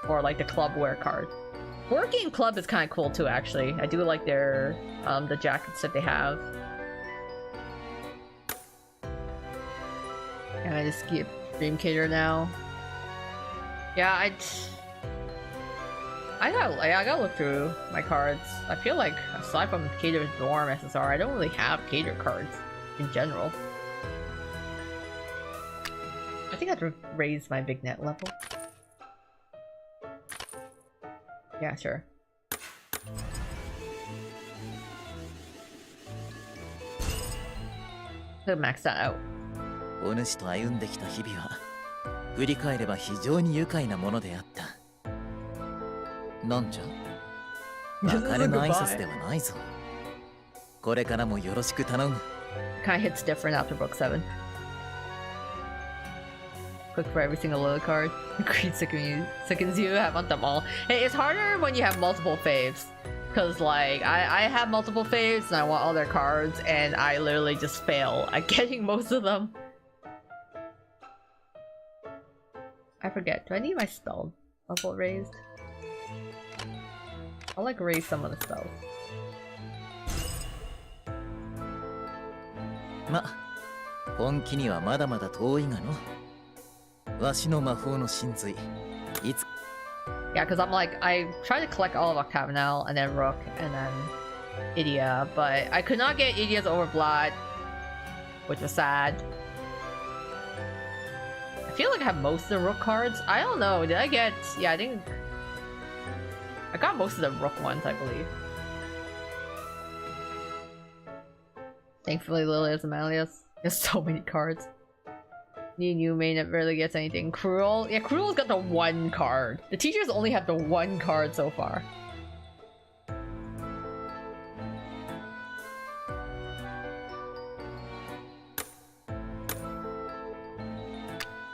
Or like the club wear card. Working club is kind of cool too, actually. I do like their the jackets that they have. And I just skip Dream Cater now. Yeah, I gotta look through my cards. I feel like aside from Cater's Dorm SSR, I don't really have Cater cards in general. I think I have to raise my big net level. Yeah, sure. Let's max that out. お主と歩んできた日々は振り返れば非常に愉快なものであった。なんじゃ別れの挨拶ではないぞ。これからもよろしく頼む。 Kind of hits different after book 7. Click for every single Lily card. Greed sickens you. I want them all. Hey, it's harder when you have multiple faves. Cause like, I have multiple faves and I want all their cards and I literally just fail at getting most of them. I forget, do I need my spell level raised? I'll like raise some of the spells. ま、本気にはまだまだ遠いがの。わしの魔法の神髄。いつ Yeah, because I'm like, I tried to collect all of Octagonal and then Rook and then Idia, but I could not get Idia's Overblood, which was sad. I feel like I have most of the Rook cards. I don't know, did I get... Yeah, I think... I got most of the Rook ones, I believe. Thankfully, Lily has Amalius. There's so many cards. New main that rarely gets anything. Cruel? Yeah, Cruel's got the one card. The teachers only have the one card so far.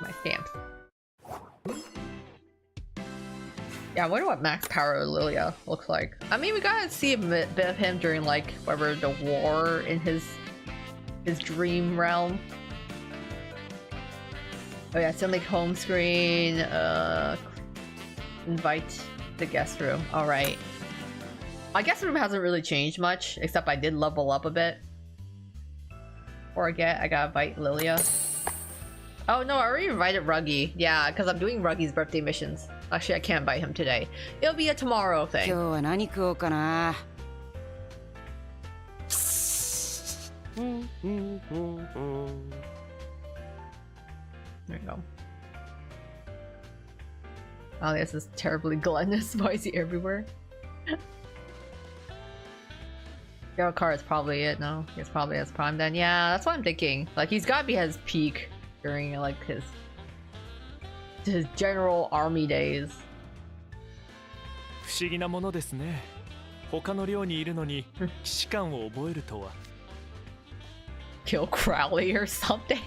My stamps. Yeah, I wonder what max power Lilia looks like. I mean, we gotta see a bit of him during like whatever the war in his dream realm. Oh yeah, still make home screen, invite the guest room. Alright. My guest room hasn't really changed much, except I did level up a bit. Or I gotta invite Lilia. Oh no, I already invited Ruggy. Yeah, because I'm doing Ruggy's birthday missions. Actually, I can't invite him today. It'll be a tomorrow thing. There you go. Oh, this is terribly gluttonous. Why is he everywhere? Your car is probably it, no? He's probably his prime then. Yeah, that's what I'm thinking. Like, he's gotta be at his peak during, like, his general army days. 不思議なものですね。他の寮にいるのに既視感を覚えるとは。Kill Crowley or something?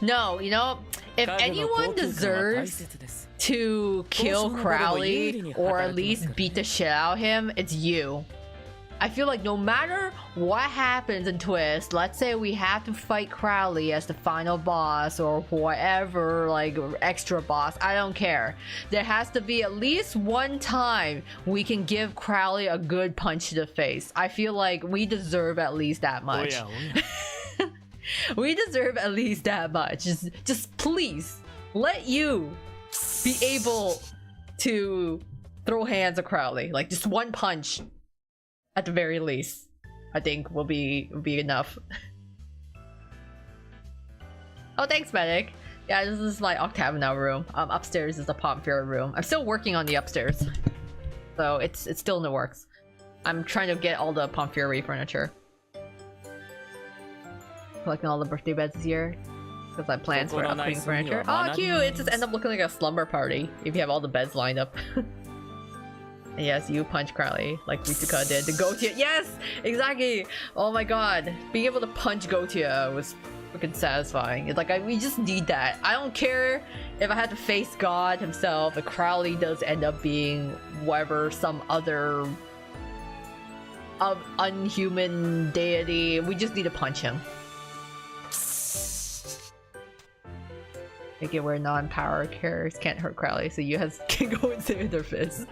No, you know, if anyone deserves to kill Crowley or at least beat the shit out of him, it's you. I feel like no matter what happens in Twist, let's say we have to fight Crowley as the final boss or whatever, like extra boss, I don't care. There has to be at least one time we can give Crowley a good punch to the face. I feel like we deserve at least that much. Oh yeah. We deserve at least that much. Just please let you be able to throw hands at Crowley. Like just one punch at the very least, I think will be enough. Oh, thanks, medic. Yeah, this is my Octagonal room. Upstairs is the Pomfrey room. I'm still working on the upstairs, so it's still in the works. I'm trying to get all the Pomfrey furniture. Collecting all the birthday beds this year because I have plans for upcoming furniture. Oh, cute! It just ends up looking like a slumber party if you have all the beds lined up. And yes, you punch Crowley like Rituka did. The Gotia. Yes, exactly. Oh my god, being able to punch Gotia was freaking satisfying. It's like we just need that. I don't care if I had to face God himself. If Crowley does end up being whatever, some other unhuman deity, we just need to punch him. Make it where non-power characters can't hurt Crowley, so you can go and save their fists.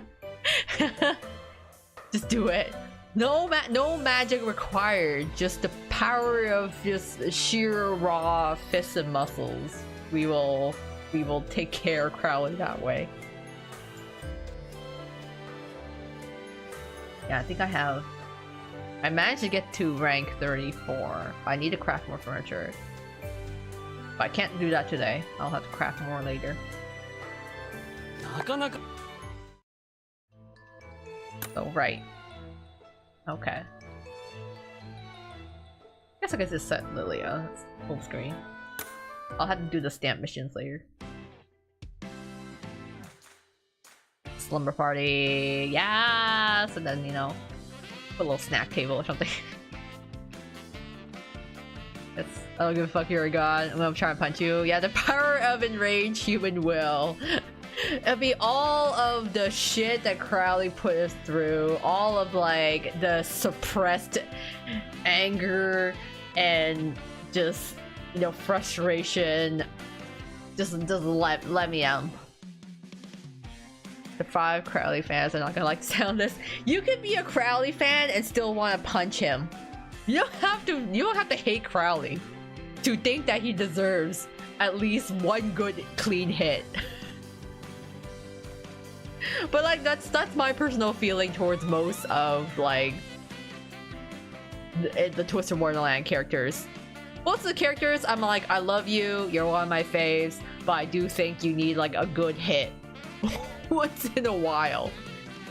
Just do it. No magic required. Just the power of just sheer raw fists and muscles. We will take care of Crowley that way. Yeah, I think I managed to get to rank 34. I need to craft more furniture. But I can't do that today. I'll have to craft more later. Oh, right. Okay. Guess I could just set Lilia. That's full screen. I'll have to do the stamp missions later. Slumber party. Yes! And then, you know, put a little snack table or something. I don't give a fuck, you're a god. I'm gonna try and punch you. Yeah, the power of enraged human will. It'll be all of the shit that Crowley put us through. All of, like, the suppressed anger and just, you know, frustration. Just let me out. The 5 Crowley fans are not gonna like the sound of this. You can be a Crowley fan and still want to punch him. You don't have to hate Crowley to think that he deserves at least one good clean hit. But like that's my personal feeling towards most of like the Twisted Wonderland characters. Most of the characters, I'm like, I love you, you're one of my faves, but I do think you need like a good hit once in a while.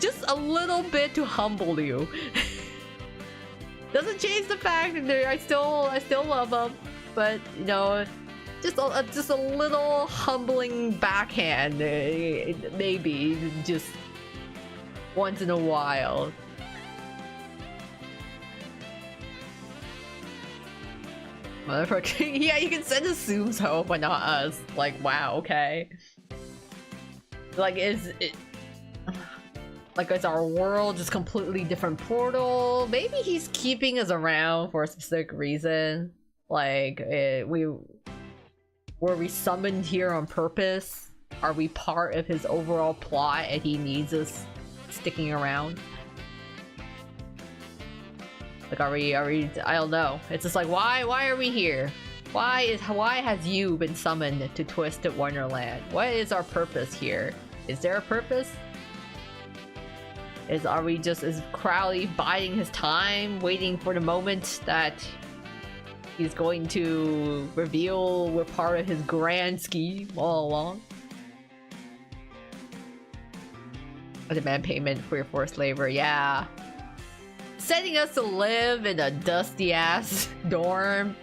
Just a little bit to humble you. Doesn't change the fact that I still love them, but you know, just a little humbling backhand, maybe just once in a while. Motherfucker, yeah, you can send Assumes home, but not us. Like, wow, okay. Like, is our world just completely different portal? Maybe he's keeping us around for a specific reason. Like, were we summoned here on purpose? Are we part of his overall plot and he needs us sticking around? Like, are we I don't know. It's just like, why are we here? Why has you been summoned to Twisted Wonderland? What is our purpose here? Is there a purpose? Is Crowley biding his time, waiting for the moment that he's going to reveal we're part of his grand scheme all along? A demand payment for your forced labor, yeah. Sending us to live in a dusty ass dorm.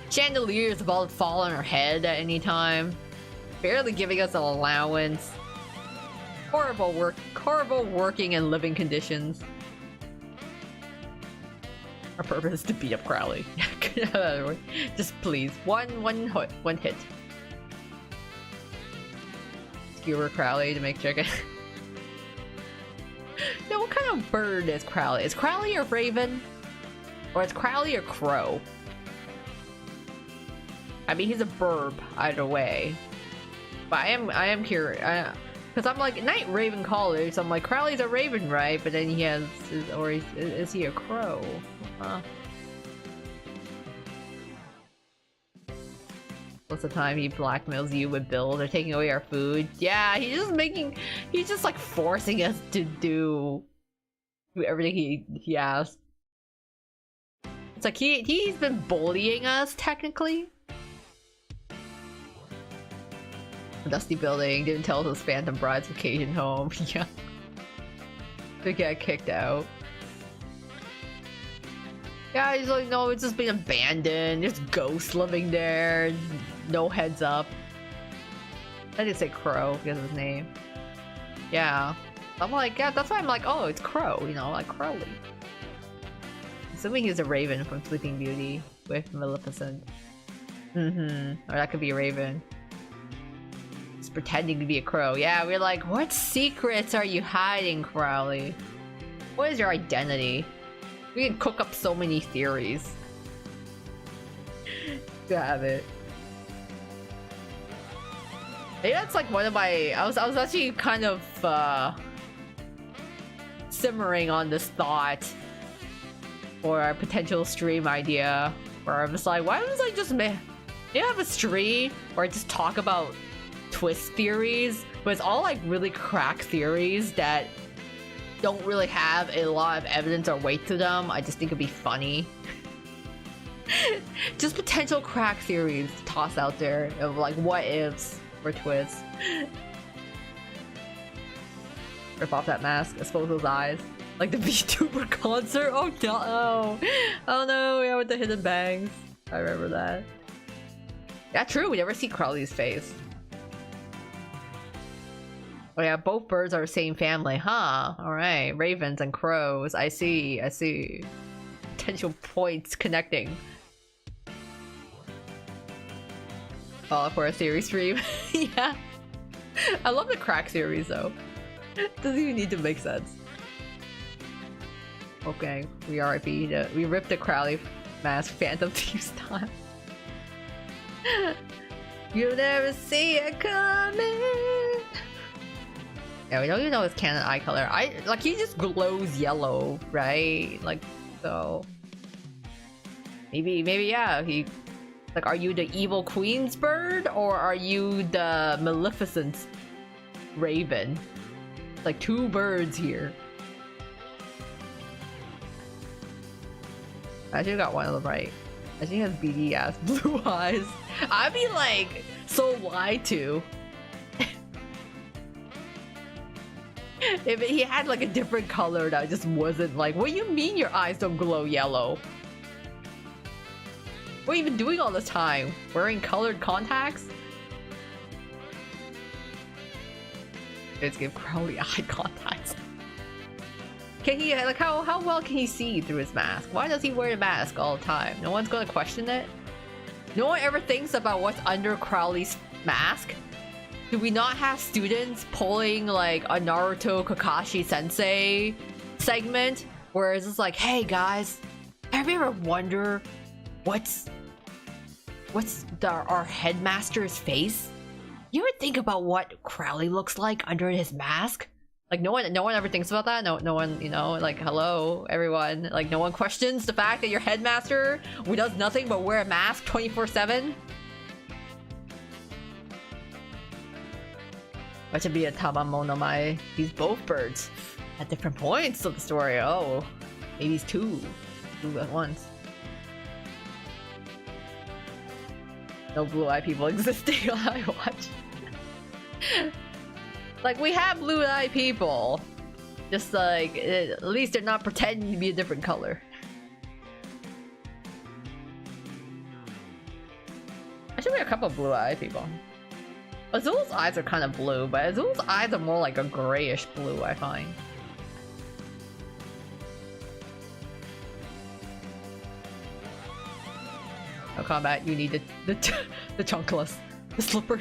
Chandeliers about to fall on our head at any time. Barely giving us an allowance. Horrible working and living conditions. Our purpose is to beat up Crowley. Just please, one hit. Skewer Crowley to make chicken. No, what kind of bird is Crowley? Is Crowley a raven? Or is Crowley a crow? I mean, he's a burb either way. But I am curious. Because I'm like, Night Raven College, so I'm like, Crowley's a raven, right? But then he has, is he a crow? What's the time he blackmails you with bills or taking away our food? Yeah, he's just like forcing us to do everything he asks. It's like he's been bullying us, technically. Dusty building, didn't tell us it was Phantom Bride's vacation home. Yeah. They get kicked out. Yeah, he's like, no, it's just been abandoned. There's ghosts living there. No heads up. I didn't say Crow because of his name. Yeah. I'm like, yeah, that's why I'm like, oh, it's Crow, you know, like Crowley. Assuming he's a raven from Sleeping Beauty with Maleficent. Or that could be a raven. He's pretending to be a crow. Yeah, we're like, what secrets are you hiding, Crowley? What is your identity? We can cook up so many theories. To have it. Maybe that's like one of my. I was actually kind of simmering on this thought for a potential stream idea, where I'm just like, why don't I just have a stream where I just talk about twist theories, but it's all like really crack theories that don't really have a lot of evidence or weight to them. I just think it'd be funny. Just potential crack theories to toss out there of like what ifs for twists. Rip off that mask, expose those eyes. Like the VTuber concert. Oh no! Oh no! Yeah, with the hidden bangs. I remember that. Yeah, true. We never see Crowley's face. Oh yeah, both birds are the same family, huh? All right, ravens and crows. I see. I see. Potential points connecting. Oh, for a series stream. Yeah. I love the crack series though. Doesn't even need to make sense. Okay, we ripped the Crowley mask Phantom Thieves time. You'll never see it coming. Yeah, we don't even know his canon eye color. Like he just glows yellow, right? Like so. Maybe yeah. He like, are you the evil queen's bird or are you the Maleficent's raven? Like two birds here. I should have got one of them right. I think he has beady ass blue eyes. I'd be like so lied to. If he had like a different color that just wasn't like, what do you mean your eyes don't glow yellow? What are you even doing all this time? Wearing colored contacts? Let's give Crowley eye contacts. Can he, like, how well can he see through his mask? Why does he wear a mask all the time? No one's gonna question it? No one ever thinks about what's under Crowley's mask? Do we not have students pulling like a Naruto Kakashi Sensei segment where it's just like, hey guys, have you ever wondered what's our headmaster's face? You ever think about what Crowley looks like under his mask? Like no one ever thinks about that. No one, you know, like hello everyone. Like no one questions the fact that your headmaster who does nothing but wear a mask 24/7. What should be a Tamamonomai? He's both birds at different points of the story. Oh, maybe he's two at once. No blue-eyed people existing on iWatch. Like we have blue-eyed people, just like at least they're not pretending to be a different color. I should be a couple of blue-eyed people. Azul's eyes are kind of blue, but Azul's eyes are more like a grayish blue, I find. No combat, you need the chunkless, the slipper.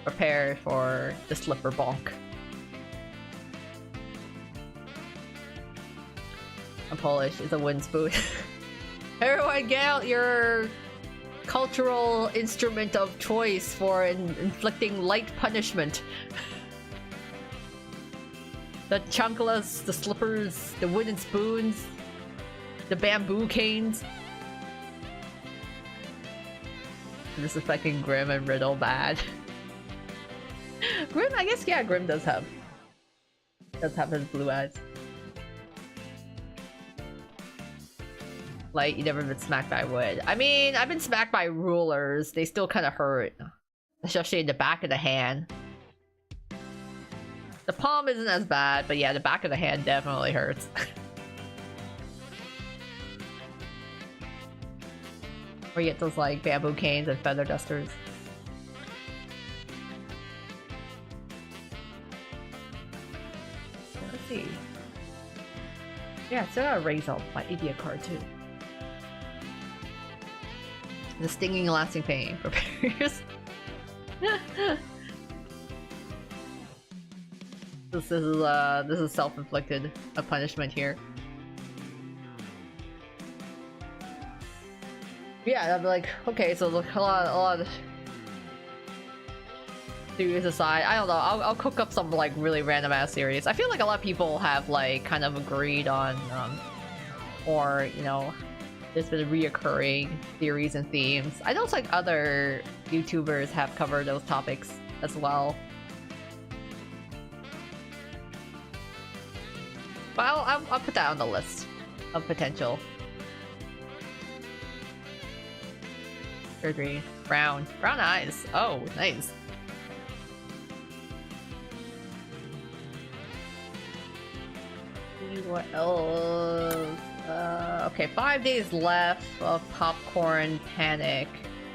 Prepare for the slipper bonk. I'm Polish, it's a wooden spoon. Everyone get out your cultural instrument of choice for inflicting light punishment. The chunkless, the slippers, the wooden spoons, the bamboo canes. This is fucking Grim and Riddle bad. Grim, I guess, yeah, Grim does have his blue eyes. Like, you never been smacked by wood. I mean, I've been smacked by rulers. They still kind of hurt. Especially in the back of the hand. The palm isn't as bad, but yeah, the back of the hand definitely hurts. Or you get those, like, bamboo canes and feather dusters. Let's see. Yeah, still gotta raise up my idiot card, too. The stinging and lasting pain prepares. This is self-inflicted, a punishment here. Yeah, I'd be like, okay, so look, a lot of series aside, I don't know. I'll cook up some like really random ass series. I feel like a lot of people have like kind of agreed on, or you know, there's been reoccurring theories and themes. I know it's like other YouTubers have covered those topics as well. But I'll put that on the list of potential. Green, brown eyes. Oh, nice. What else? Okay, 5 days left of Popcorn Panic.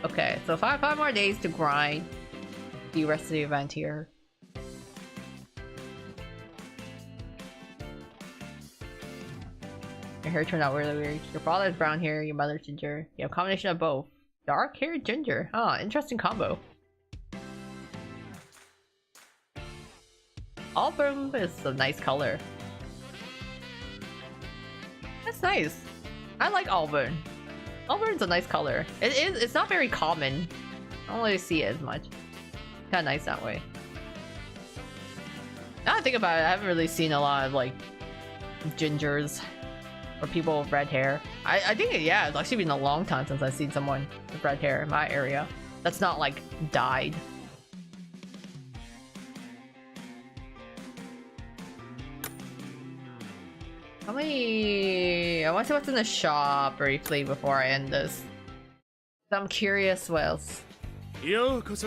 Okay, so five more days to grind the rest of the event here. Your hair turned out really weird. Your father's brown hair, your mother's ginger. You have a combination of both. Dark hair ginger. Oh, interesting combo. Auburn is a nice color. That's nice. I like Auburn. Auburn's a nice color. It's not very common. I don't really see it as much. Kinda nice that way. Now I think about it, I haven't really seen a lot of like gingers or people with red hair. I think, yeah, it's actually been a long time since I've seen someone with red hair in my area that's not like dyed. How many... I want to see what's in the shop briefly before I end this. I'm curious what else. Okay.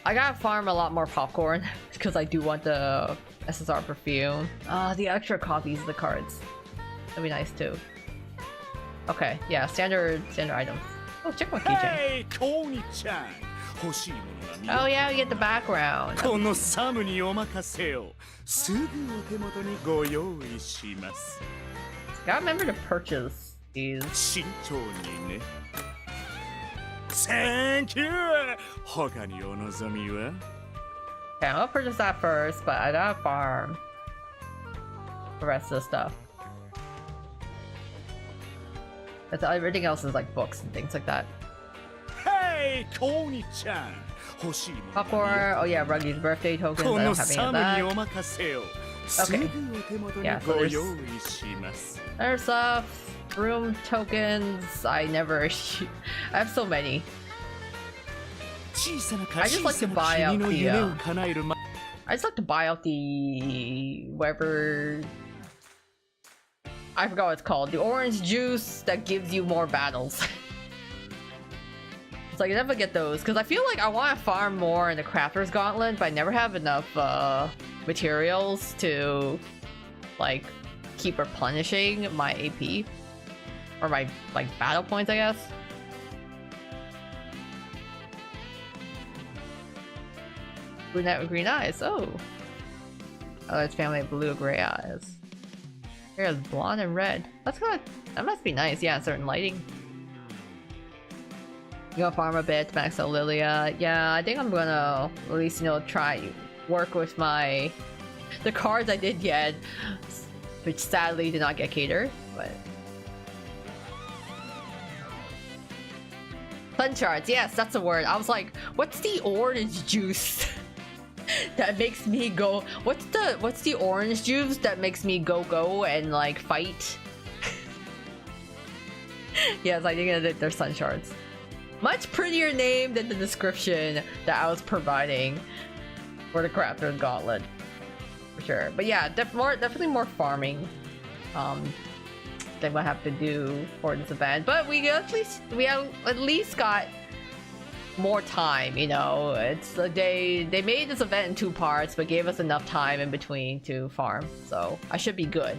I gotta farm a lot more popcorn because I do want the SSR perfume. The extra copies of the cards. That'd be nice too. Okay, yeah, standard items. Oh, check my keychain. Oh yeah, we get the background. I gotta remember to purchase these. Thank you. Okay, I'll purchase that first, but I gotta farm the rest of the stuff. Everything else is like books and things like that. Hey, Koni-chan. Popcorn. Oh yeah, Ruggy's birthday tokens. I don't have any of that. Okay. Yeah, so there's stuff. Room tokens. I never. I have so many. I just like to buy out the. I just like to buy out the whatever. I forgot what it's called. The orange juice that gives you more battles. It's like I never get those because I feel like I want to farm more in the Crafter's Gauntlet, but I never have enough materials to like keep replenishing my AP or my like battle points, I guess. Brunette with green eyes. Oh, it's family of blue gray eyes. Hair is blonde and red. That's good. That must be nice. Yeah, certain lighting. You gonna farm a bit to max out Lilia. Yeah, I think I'm gonna at least, you know, try work with the cards I did get, which sadly did not get catered, but sun shards, yes, that's the word. I was like, what's the orange juice that makes me go? What's the orange juice that makes me go and like fight? Yes, I think they're sun shards. Much prettier name than the description that I was providing for the Crafter's Gauntlet, for sure. But yeah, definitely more farming than we'll have to do for this event. But we have at least got more time, you know. It's they made this event in 2 parts, but gave us enough time in between to farm. So I should be good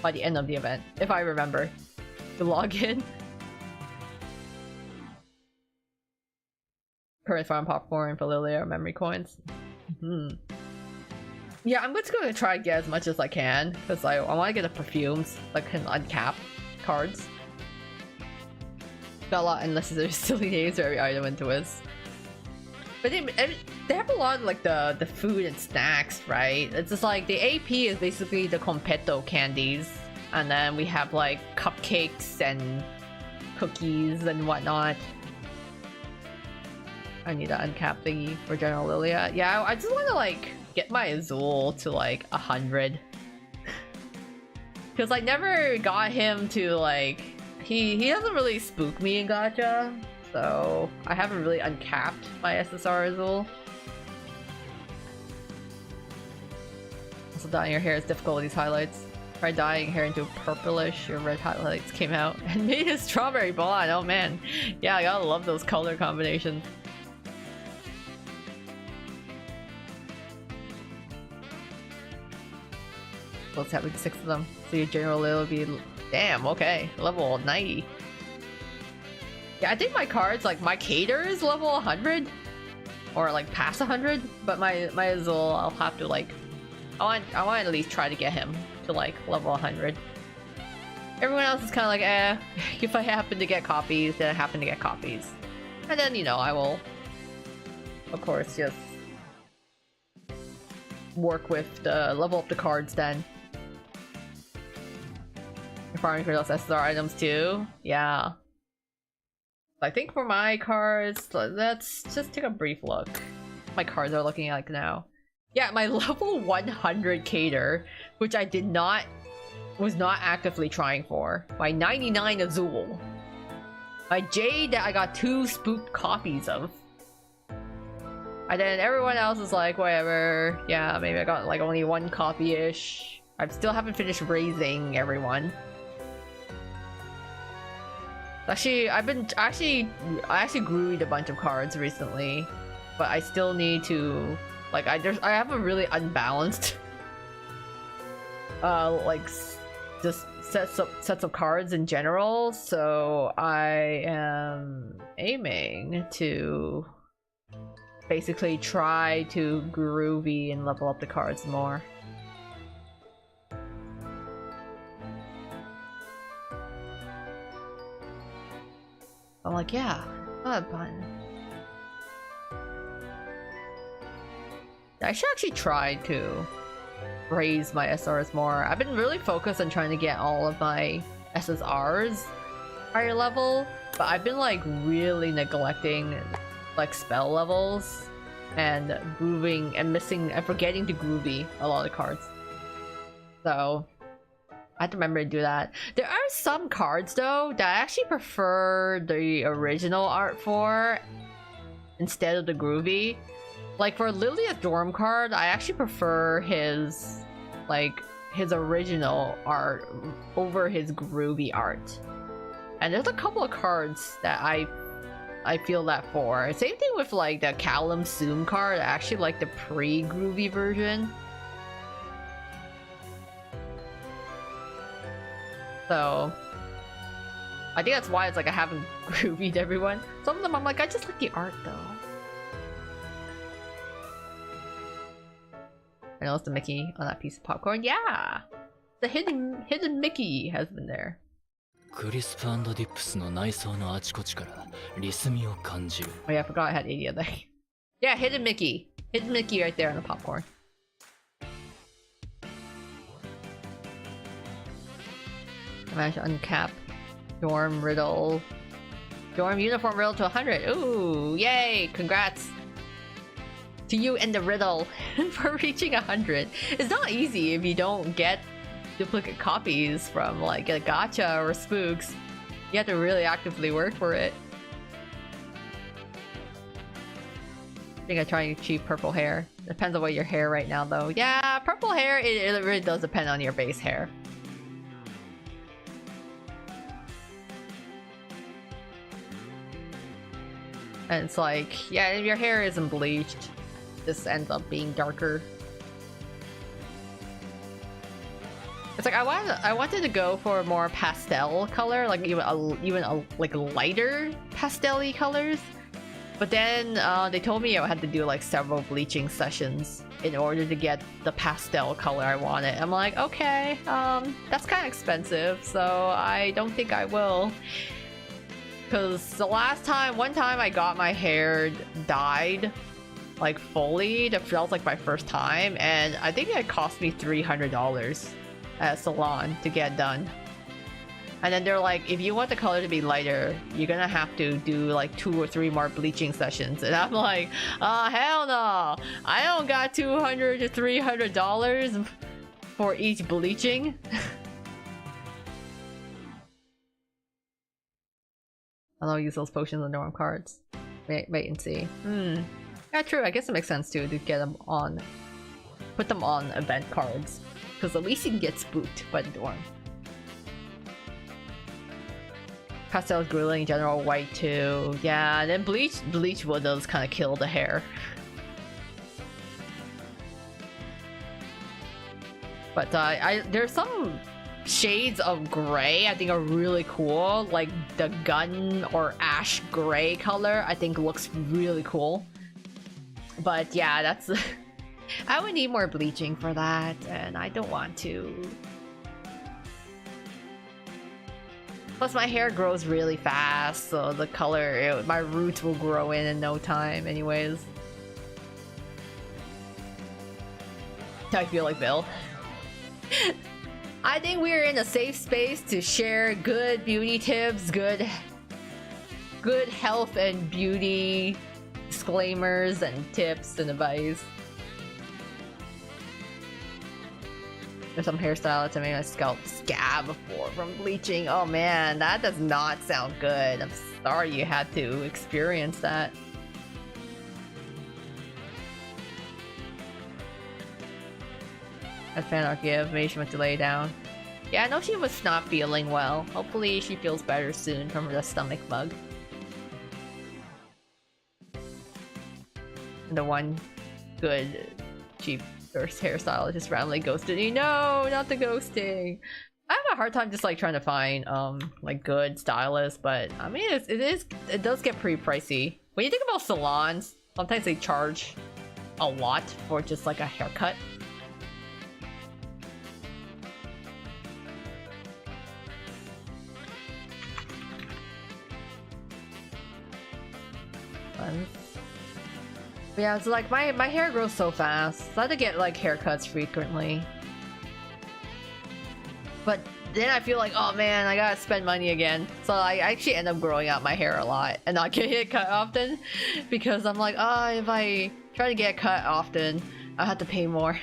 by the end of the event if I remember to log in. Current farm popcorn for Lilia or memory coins. Yeah, I'm just gonna try to get as much as I can because I want to get the perfumes that can uncap cards. Got a lot unless there's silly names for every item into this. But they have a lot of like the food and snacks, right? It's just like the AP is basically the competto candies, and then we have like cupcakes and cookies and whatnot. I need to uncap thingy for General Lilia. Yeah, I just want to like get my Azul to like 100. Because I never got him to like... He doesn't really spook me in gacha. So I haven't really uncapped my SSR Azul. Also dyeing your hair is difficult with these highlights. Try dyeing hair into purplish, your red highlights came out and made it strawberry blonde. Oh man. Yeah, I gotta love those color combinations. Let's have like 6 of them. So your general will be... Damn, okay. Level 90. Yeah, I think my cards, like my Cater is level 100. Or like past 100. But my Azul, I'll have to like... I want to at least try to get him to like level 100. Everyone else is kind of like, eh. If I happen to get copies, then I happen to get copies. And then, you know, I will... Of course, just... work with the... level up the cards then. Farming for those SSR items too. Yeah. I think for my cards, let's just take a brief look. My cards are looking like now. Yeah, my level 100 Cater, which I was not actively trying for. My 99 Azul. My Jade that I got 2 spooked copies of. And then everyone else is like, whatever. Yeah, maybe I got like only 1 copy-ish. I still haven't finished raising everyone. Actually, I actually grewied a bunch of cards recently, but I still need to like I have a really unbalanced like just sets of cards in general, so I am aiming to basically try to groovy and level up the cards more. I'm like, yeah, not fun. I should actually try to raise my SRs more. I've been really focused on trying to get all of my SSRs higher level, but I've been like really neglecting like spell levels and grooving and missing and forgetting to groovy a lot of cards. So I have to remember to do that. There are some cards though that I actually prefer the original art for instead of the groovy. Like for Lilia's Dorm card, I actually prefer his original art over his groovy art. And there's a couple of cards that I feel that for. Same thing with like the Callum Soom card. I actually like the pre-groovy version. So I think that's why it's like I haven't groovied everyone. Some of them I'm like, I just like the art though. I know it's the Mickey on that piece of popcorn. Yeah! The hidden Mickey has been there. Oh yeah, I forgot I had 80 of them. Yeah, hidden Mickey. Hidden Mickey right there on the popcorn. I managed to uncap Dorm Riddle. Dorm Uniform Riddle to 100. Ooh, yay! Congrats to you and the Riddle for reaching 100. It's not easy if you don't get duplicate copies from like a gacha or spooks. You have to really actively work for it. I think I try to achieve purple hair. Depends on what your hair right now though. Yeah, purple hair, it really does depend on your base hair. And it's like, yeah, if your hair isn't bleached, this ends up being darker. It's like I wanted to go for a more pastel color, like even like lighter pastel-y colors. But then they told me I had to do like several bleaching sessions in order to get the pastel color I wanted. I'm like, okay, that's kind of expensive, so I don't think I will. Because the one time I got my hair dyed like fully, that felt like my first time, and I think it cost me $300 at a salon to get done. And then they're like, if you want the color to be lighter, you're gonna have to do like 2 or 3 more bleaching sessions. And I'm like, oh hell no! I don't got $200 to $300 for each bleaching. I'll use those potions on norm cards. Wait and see. Yeah, true. I guess it makes sense too to get them on, put them on event cards, because at least you can get spooked by the dorm. Pastel's grueling in general, white too. Yeah, and then bleach would those kind of kill the hair. But there's some shades of gray I think are really cool, like the gun or ash gray color I think looks really cool. But yeah, that's I would need more bleaching for that, and I don't want to. Plus my hair grows really fast, so the color, my roots will grow in no time anyways. I feel like Bill. I think we're in a safe space to share good beauty tips, good health and beauty disclaimers and tips and advice. There's some hairstyle to make my scalp scab before from bleaching. Oh man, that does not sound good. I'm sorry you had to experience that. As fan give, maybe she went to lay down. Yeah, I know she was not feeling well. Hopefully she feels better soon from the stomach bug. And the one good cheap first hairstyle just randomly ghosted me. No, not the ghosting. I have a hard time just like trying to find like good stylists, but I mean it does get pretty pricey. When you think about salons, sometimes they charge a lot for just like a haircut. Yeah, it's like my hair grows so fast. So I have to get like haircuts frequently. But then I feel like, oh man, I gotta spend money again. So I actually end up growing out my hair a lot and not getting it cut often, because I'm like, oh, if I try to get cut often, I'll have to pay more.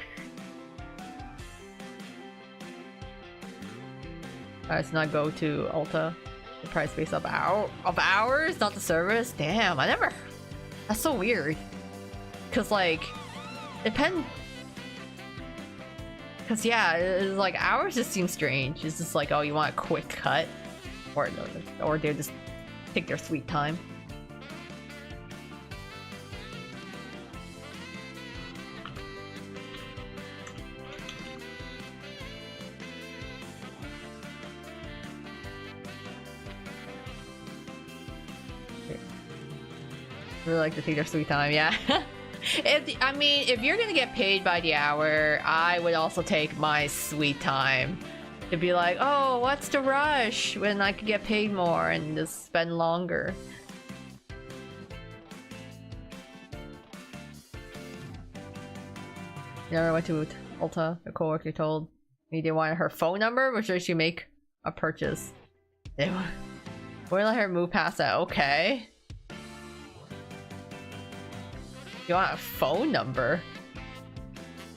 Alright, so now go to Ulta. The price based of hours, not the service. Damn, I never. That's so weird. Cause like, depend. Cause yeah, it's like hours just seem strange. It's just like, oh, you want a quick cut, or they just take their sweet time. Really like to take their sweet time, yeah. If you're gonna get paid by the hour, I would also take my sweet time to be like, oh, what's the rush when I could get paid more and just spend longer. Yeah, I went to Ulta. A coworker told me they wanted her phone number, which she make a purchase. They wouldn't let her move past that. Okay. You want a phone number?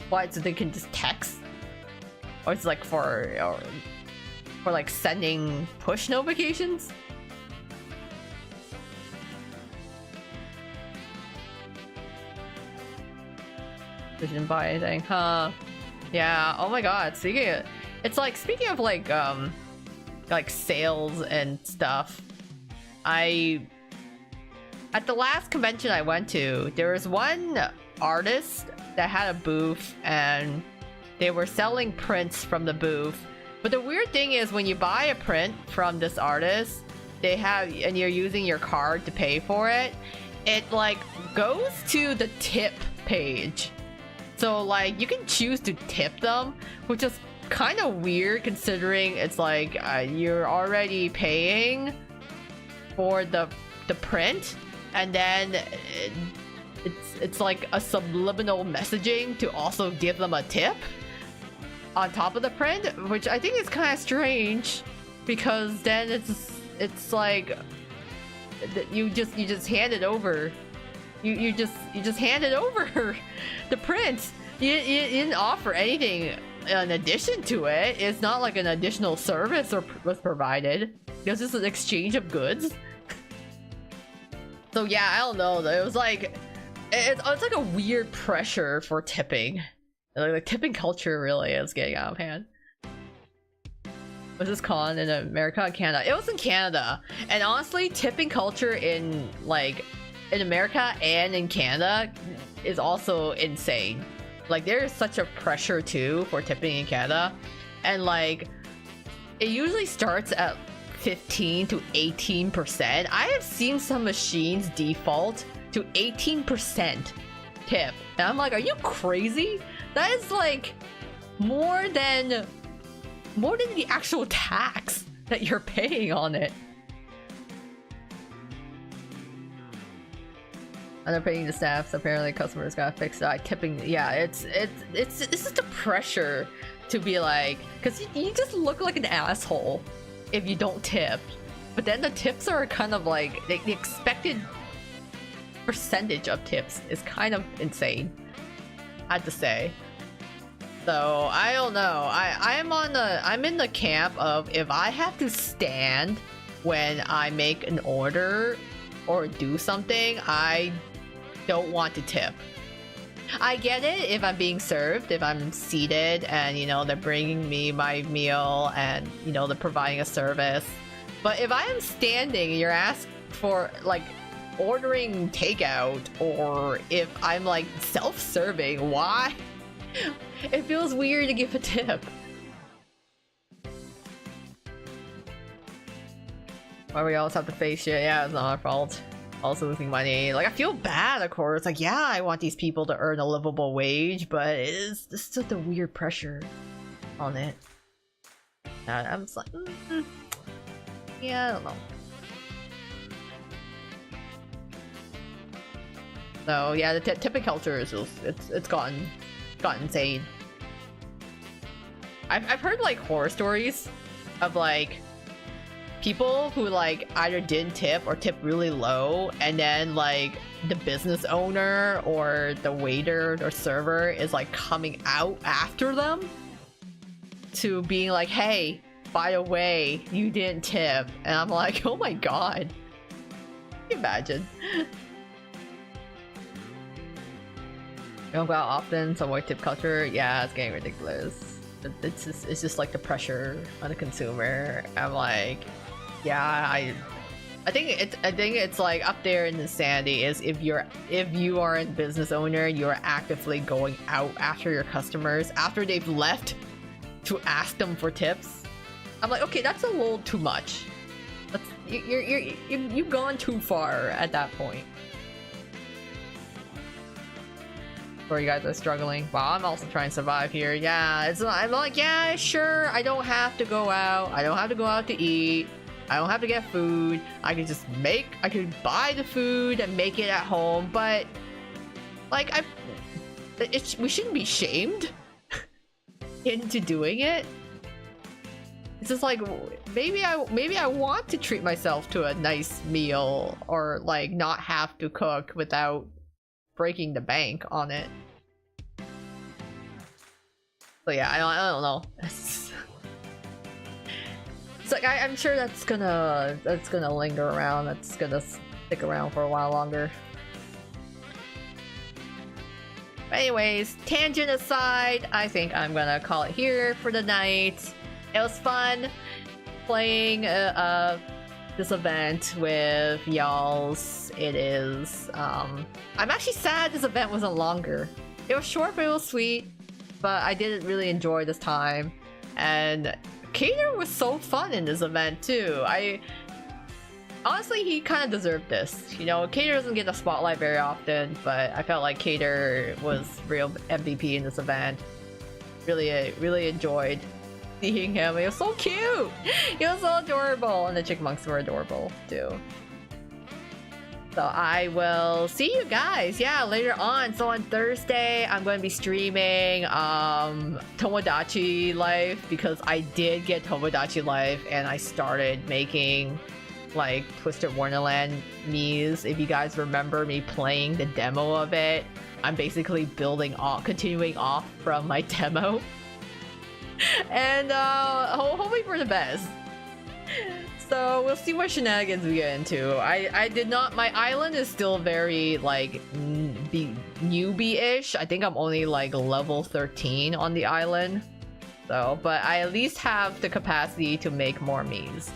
What, so they can just text? Or it's like for like sending push notifications? Didn't buy anything, huh? Yeah, oh my god, speaking of like sales and stuff, at the last convention I went to, there was one artist that had a booth and they were selling prints from the booth. But the weird thing is when you buy a print from this artist, and you're using your card to pay for it, it like goes to the tip page. So like you can choose to tip them, which is kind of weird considering it's like you're already paying for the print. And then it's like a subliminal messaging to also give them a tip on top of the print, which I think is kind of strange. because then it's like you just hand it over. You just hand it over the print. You didn't offer anything in addition to it. It's not like an additional service was provided. It was just an exchange of goods. So yeah, I don't know. It was like it's like a weird pressure for tipping. Like the tipping culture really is getting out of hand. Was this con in America or Canada? It was in Canada. And honestly, tipping culture in America and in Canada is also insane. Like there is such a pressure too for tipping in Canada. And like it usually starts at 15 to 18%. I have seen some machines default to 18% tip. And I'm like, are you crazy? That is like more than the actual tax that you're paying on it. Underpaying the staff, so apparently customers got fixed by tipping. Yeah, it's just a pressure to be like, because you just look like an asshole if you don't tip. But then the tips are kind of like the expected percentage of tips is kind of insane, I have to say. So I don't know. I'm in the camp of if I have to stand when I make an order or do something, I don't want to tip. I get it if I'm being served, if I'm seated and you know they're bringing me my meal and you know they're providing a service. But if I am standing and you're asked for like ordering takeout, or if I'm like self-serving, why? It feels weird to give a tip. Why we always have to face shit? Yeah, it's not our fault. Also losing money. Like I feel bad, of course. Like yeah, I want these people to earn a livable wage, but it's just such a weird pressure on it. And I'm just like, yeah, I don't know. So yeah, the tipping culture is just, it's gotten insane. I've heard like horror stories of like people who like either didn't tip or tip really low, and then like the business owner or the waiter or server is like coming out after them to being like, hey, by the way, you didn't tip. And I'm like, oh my god, can you imagine? You don't go out often, so more tip culture. Yeah, it's getting ridiculous. It's just like the pressure on the consumer. I'm like, yeah, I think it's like up there in insanity is if you are a business owner, you're actively going out after your customers after they've left to ask them for tips. I'm like, okay, that's a little too much. You've gone too far at that point. Or you guys are struggling. Wow, I'm also trying to survive here. Yeah, I'm like, yeah, sure, I don't have to go out. I don't have to go out to eat. I don't have to get food. I could buy the food and make it at home. But like, we shouldn't be shamed into doing it. It's just like maybe I want to treat myself to a nice meal, or like not have to cook without breaking the bank on it. So yeah, I don't know. It's like I'm sure that's gonna linger around. That's gonna stick around for a while longer. But anyways, tangent aside, I think I'm gonna call it here for the night. It was fun playing this event with y'alls. It is I'm actually sad this event wasn't longer. It was short, but it was sweet. But I did really enjoy this time, and Cater was so fun in this event too. Honestly, he kind of deserved this. You know, Cater doesn't get the spotlight very often, but I felt like Cater was real MVP in this event. Really enjoyed seeing him. He was so cute. He was so adorable, and the chipmunks were adorable too. So I will see you guys, yeah, later on. So on Thursday, I'm going to be streaming Tomodachi Life because I did get Tomodachi Life and I started making like Twisted Wonderland Miis. If you guys remember me playing the demo of it, I'm basically continuing off from my demo. And hoping for the best. So we'll see what shenanigans we get into. I did not. My island is still very like newbie-ish. I think I'm only like level 13 on the island. So, but I at least have the capacity to make more memes.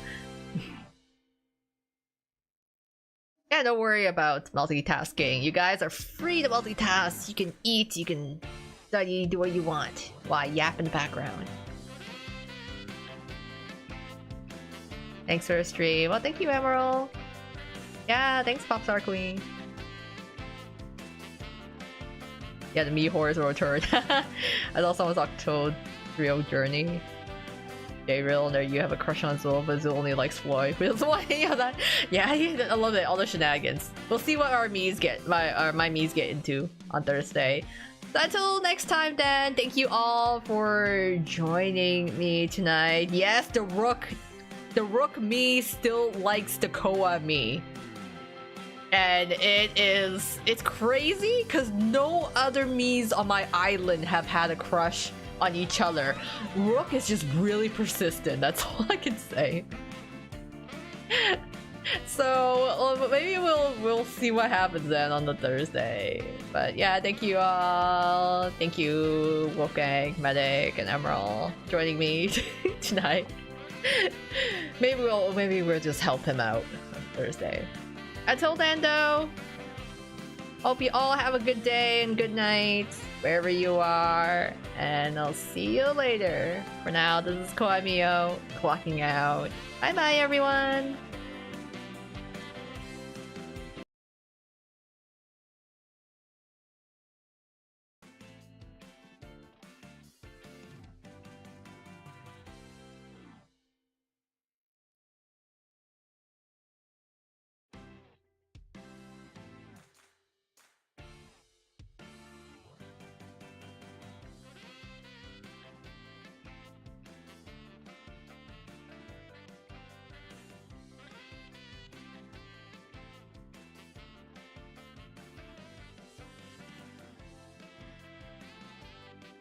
Yeah, don't worry about multitasking. You guys are free to multitask. You can eat, you can study, do what you want while I yap in the background. Thanks for the stream. Well, thank you, Emerald. Yeah, thanks, Popstar Queen. Yeah, the Mii horrors will return. I thought someone was Octo Real Journey. J-Real, there you have a crush on Zul, but Zul only likes Floyd. Yeah, I love it. All the shenanigans. We'll see what our Miis get, my Miis get into on Thursday. So until next time, then, thank you all for joining me tonight. Yes, the Rook Mii still likes the Koa Mii. And it's crazy because no other Miis on my island have had a crush on each other. Rook is just really persistent, that's all I can say. So maybe we'll see what happens then on the Thursday. But yeah, thank you all. Thank you Wolfgang, Medic, and Emerald joining me tonight. Maybe we'll just help him out on Thursday. Until then though, hope you all have a good day and good night wherever you are, and I'll see you later. For now, this is Koamio clocking out. Bye bye everyone.